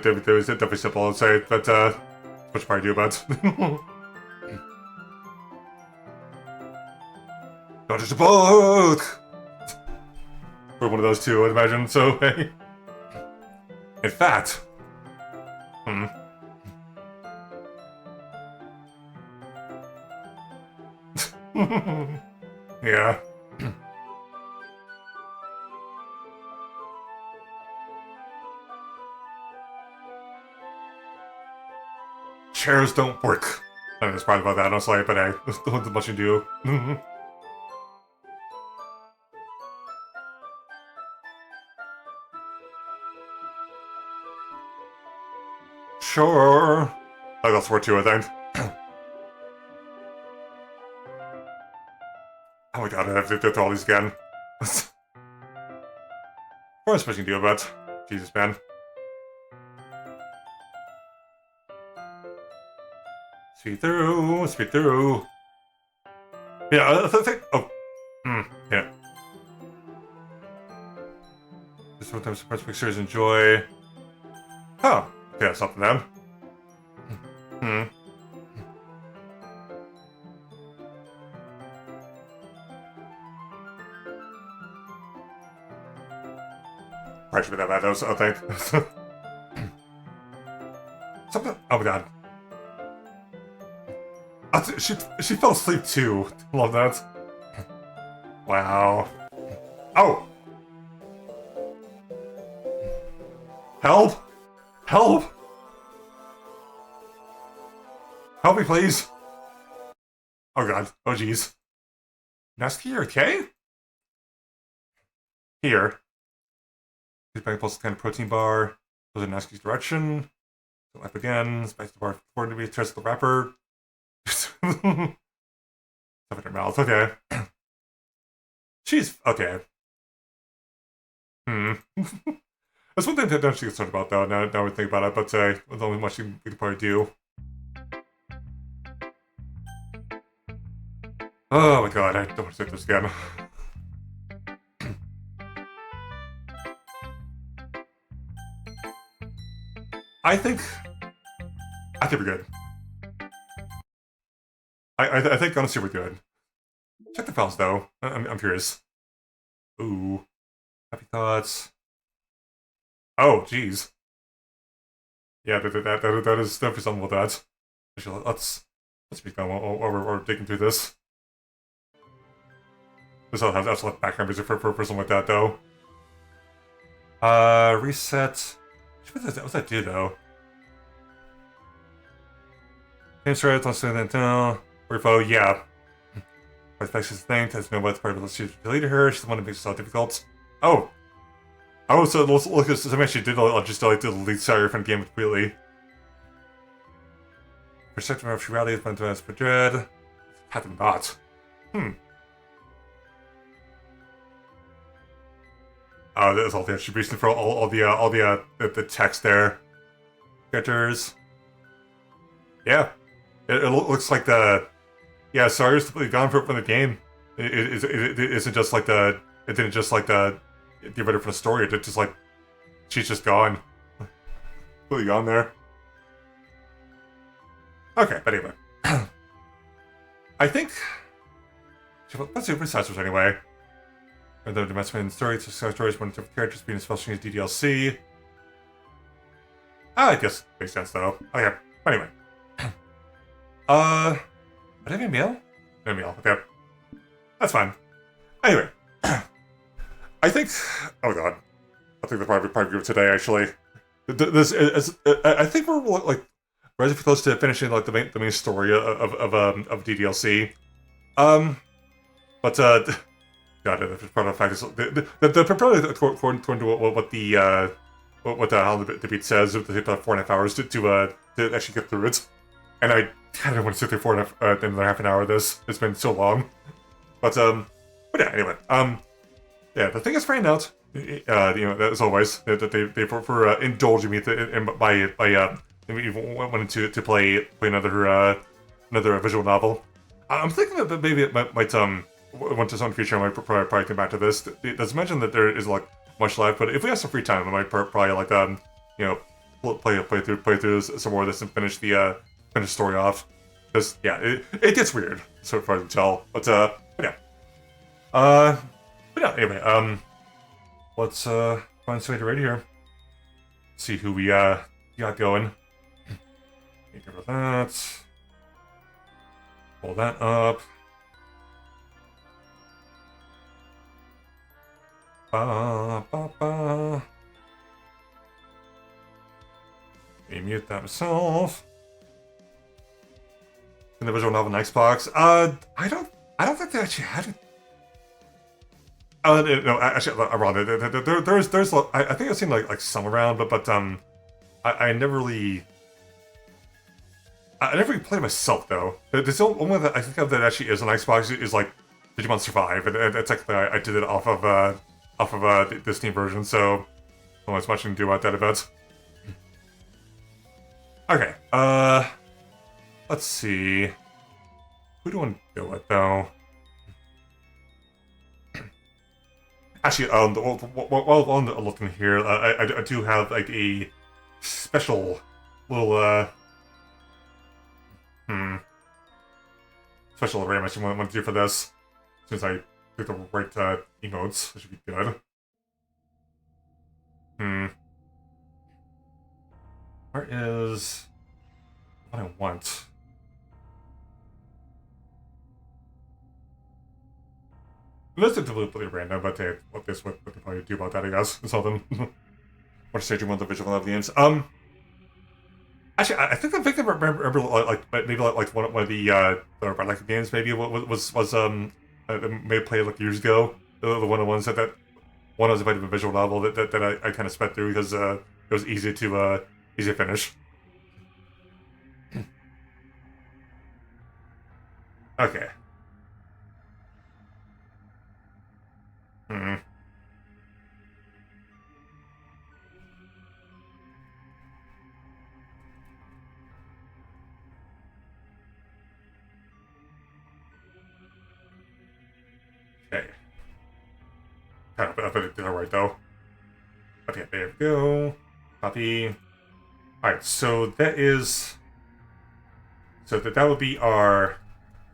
There was definitely simple to say, but what should I do about it? Dodge the book! We're one of those two, I'd imagine, so hey. In fact... Yeah. Chairs don't work. I'm surprised about that, honestly, but hey, there's much you do. Sure. That's worth two, I think. Oh my god, I have to do all these again. What else can do about it? Jesus, man. Speed through, speed through. Yeah, I think. Oh. Yeah. Sometimes suppress pictures enjoy. Oh. Yeah, something then. Probably should be that bad, though, I think. Something. Oh my god. She fell asleep too. Love that. Wow. Oh! Help! Help! Help me, please! Oh god. Oh jeez. Nasty, okay? Here. He's back plus 10 protein bar. Goes in Nasty's direction. Go up again. Spice the bar forward to be test the wrapper. Stuff in her mouth. Okay. She's okay. That's one thing that I'm concerned about, though. Now we think about it, but there's only much we can probably do. Oh my god, I don't want to say this again. I think we're good. I think honestly we're good. Check the files though. I'm curious. Ooh, happy thoughts. Oh, jeez. Yeah, that is definitely something with that. Actually, let's become while we're digging through this. This will have absolute background music for something like that though. Reset. What's that do though? Game straight, let's say that down. Repo, yeah. Respects his thing, has no what's part of she deleted her, she's the one that makes it so difficult. Oh! Oh, so look at something she did just like delete Sarah from the game completely. Perceptive of reality is meant to as per dread. Had them not. Oh, that's all the attribution for all the text there. Characters. Yeah. It looks like the... Yeah, Sarah's completely gone from the game. It isn't just like the... It didn't just like the... Get rid of from the story, it's just like... She's just gone. Completely gone there. Okay, but anyway. I think... Let's see what anyway. The investment in stories, success stories, one different characters being especially as DDLC. I guess makes sense though. Okay, anyway. I did I have a meal? No meal, okay. That's fine. Anyway. I think... Oh god. I think the private group today, actually. This is... I think we're, like, relatively close to finishing, like, the main story of DDLC. But, God, the part of the fact is... The probably according to what how the beat says, it took about 4.5 hours to actually get through it. And I don't want to sit through another half an hour of this. It's been so long. But yeah, anyway. Yeah, the thing is framed out. You know, as always, that they for indulging me by wanting to play another visual novel. I'm thinking that maybe it might once it's on future, I might probably come back to this. It does mention that there is like much left, but if we have some free time, I might probably like you know play through some more of this and finish the story off. Because yeah, it gets weird so far as I can tell. But yeah. But yeah, anyway, let's find somebody right here. See who we got going. Get rid of that. Pull that up. Ba, ba, ba. Let me mute that myself. In the visual novel on Xbox. I don't think they actually had it. No, actually, I'm wrong. There's I think I've seen like some around, but I never really played myself though. The only one that I think of that actually is on Xbox is like Digimon Survive, and technically I did it off of the Steam version, so not as much I can do about that event. Okay, let's see. Who do I want to go with though? Actually, while I'm looking here, I do have like a special little special array I want to do for this. Since I picked the right emotes, that should be good. Where is what I want? This is completely random, but hey, what they probably do about that, I guess, or something. or staging one of the visual novel games. Actually, I think I remember like maybe like one of the like games maybe was may have played like years ago. The one of the ones that one was a bit of a visual novel that I kind of sped through because it was easy to finish. Okay. Hmm. Okay. Kind of, I did it right though. Okay, there we go. Copy. Alright, so that is... So that would be our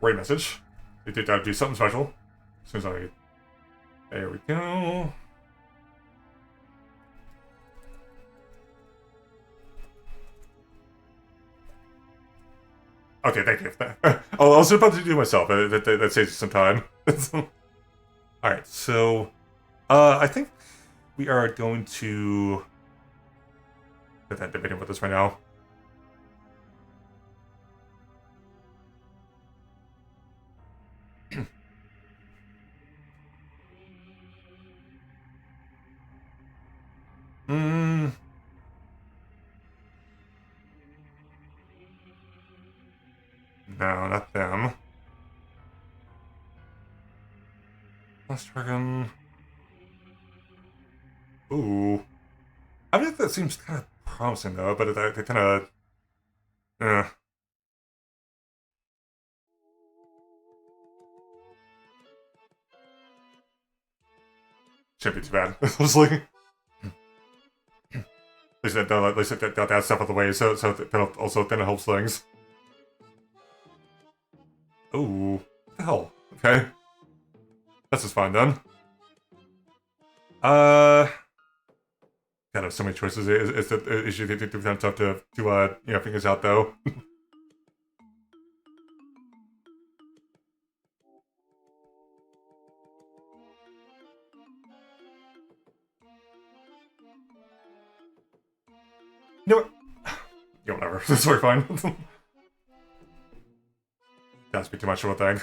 right message. We did do something special. As soon as I... There we go. Okay, thank you. Oh, I was about to do it myself. That saves some time. Alright, so... I think we are going to... Get that debating with this right now. Hmm... No, not them. Last dragon. Ooh. I mean, that seems kind of promising though, but they kind of. Shouldn't be too bad. I was like. At least that got that stuff out of the way, so that also then it helps things. Ooh. What the hell? Okay. That's just fine then. God, I have so many choices. It's the issue that it's kind of tough to figure this out though. You know what? Yeah, whatever. That's very fine. That's be too much of a thing.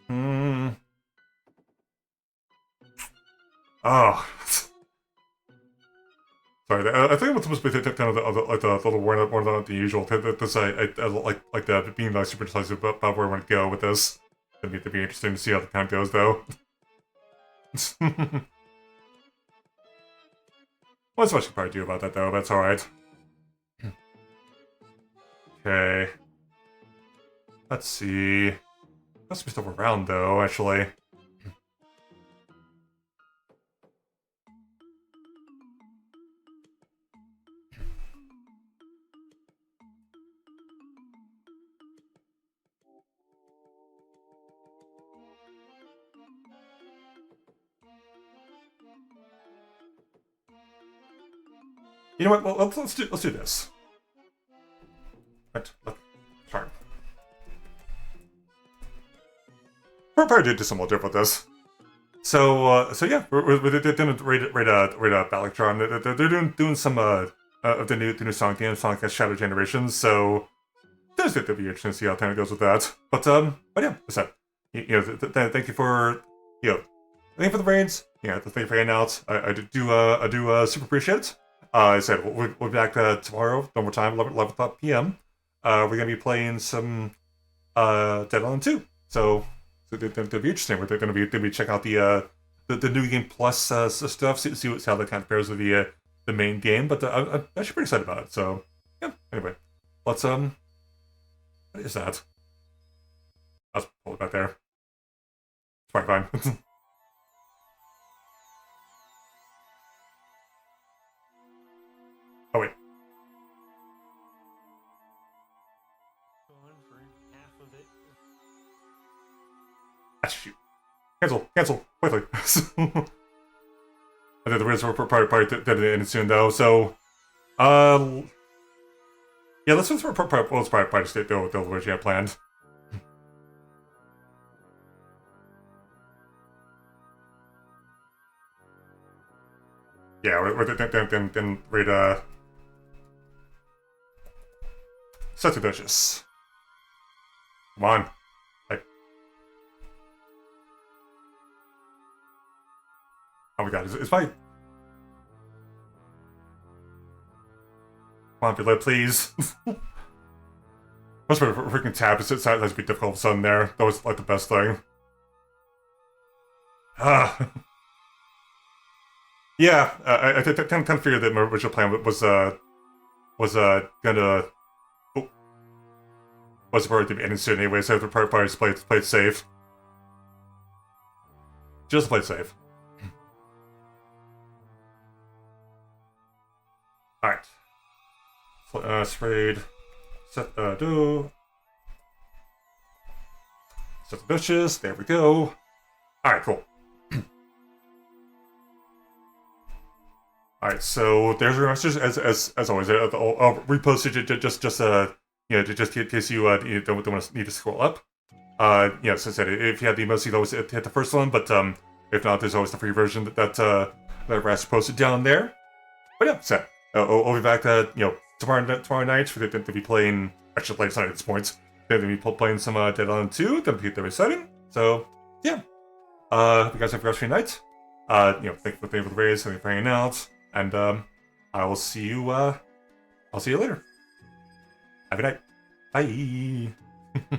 Hmm. Oh. Sorry, I think it's supposed to be kind of the little more than the usual. This I like the being like super decisive about where I want to go with this. It'd be interesting to see how the count goes though. What's much you can probably do about that though, that's alright. Okay. Let's see. Must be stuff around though, actually. You know what? Well, let's do this. Right. Sorry. We're probably do something different with this. So yeah, we're doing raid Balatron. They're doing some of the new Sonic games, Sonic Shadow Generations. So there's going to be interesting to see how time goes with that. But yeah, what's that? Thank you for thank you for the raids. Yeah, thank you for hanging out. I do super appreciate it. I said we'll be back tomorrow, normal time, 11 p.m. We're gonna be playing some Dead Island 2. So it'll be interesting. We're gonna be checking out the new game plus stuff, see how that kind of pairs with the main game. But I'm actually pretty excited about it. So yeah. Anyway, let's what is that? I'll pull it back there. It's fine. Oh wait. Going for half of it. Ah, shoot. Cancel, quickly. I think the raids will probably end soon though. So, yeah, let's probably just go with the original planned. Yeah, then read set to dishes. Come on. Like, oh my god, is my... Come on, be lit, please. Must be a freaking tab. It has to be difficult for sudden there. That was like the best thing. Yeah, I kind of figured that my original plan was gonna... Oh, was probably to be ending soon anyway, so I have to probably just play it safe. Just play it safe. Alright. Sprayed. Set, do. Set the dishes. There we go. Alright, cool. Alright, so there's your messages as always. I'll repost it just in case you don't want to need to scroll up. As I said, if you had the emotes, you'd always hit the first one, but if not, there's always the free version that Ras posted down there. But yeah, so I'll be back tomorrow night to be playing, actually late night at this point. Then to be playing some Dead Island 2, that'll be exciting. So yeah. Hope you guys have a great night. Thank you for the raise, thank you for hanging out. And I will see you I'll see you later. Have a good night. Bye.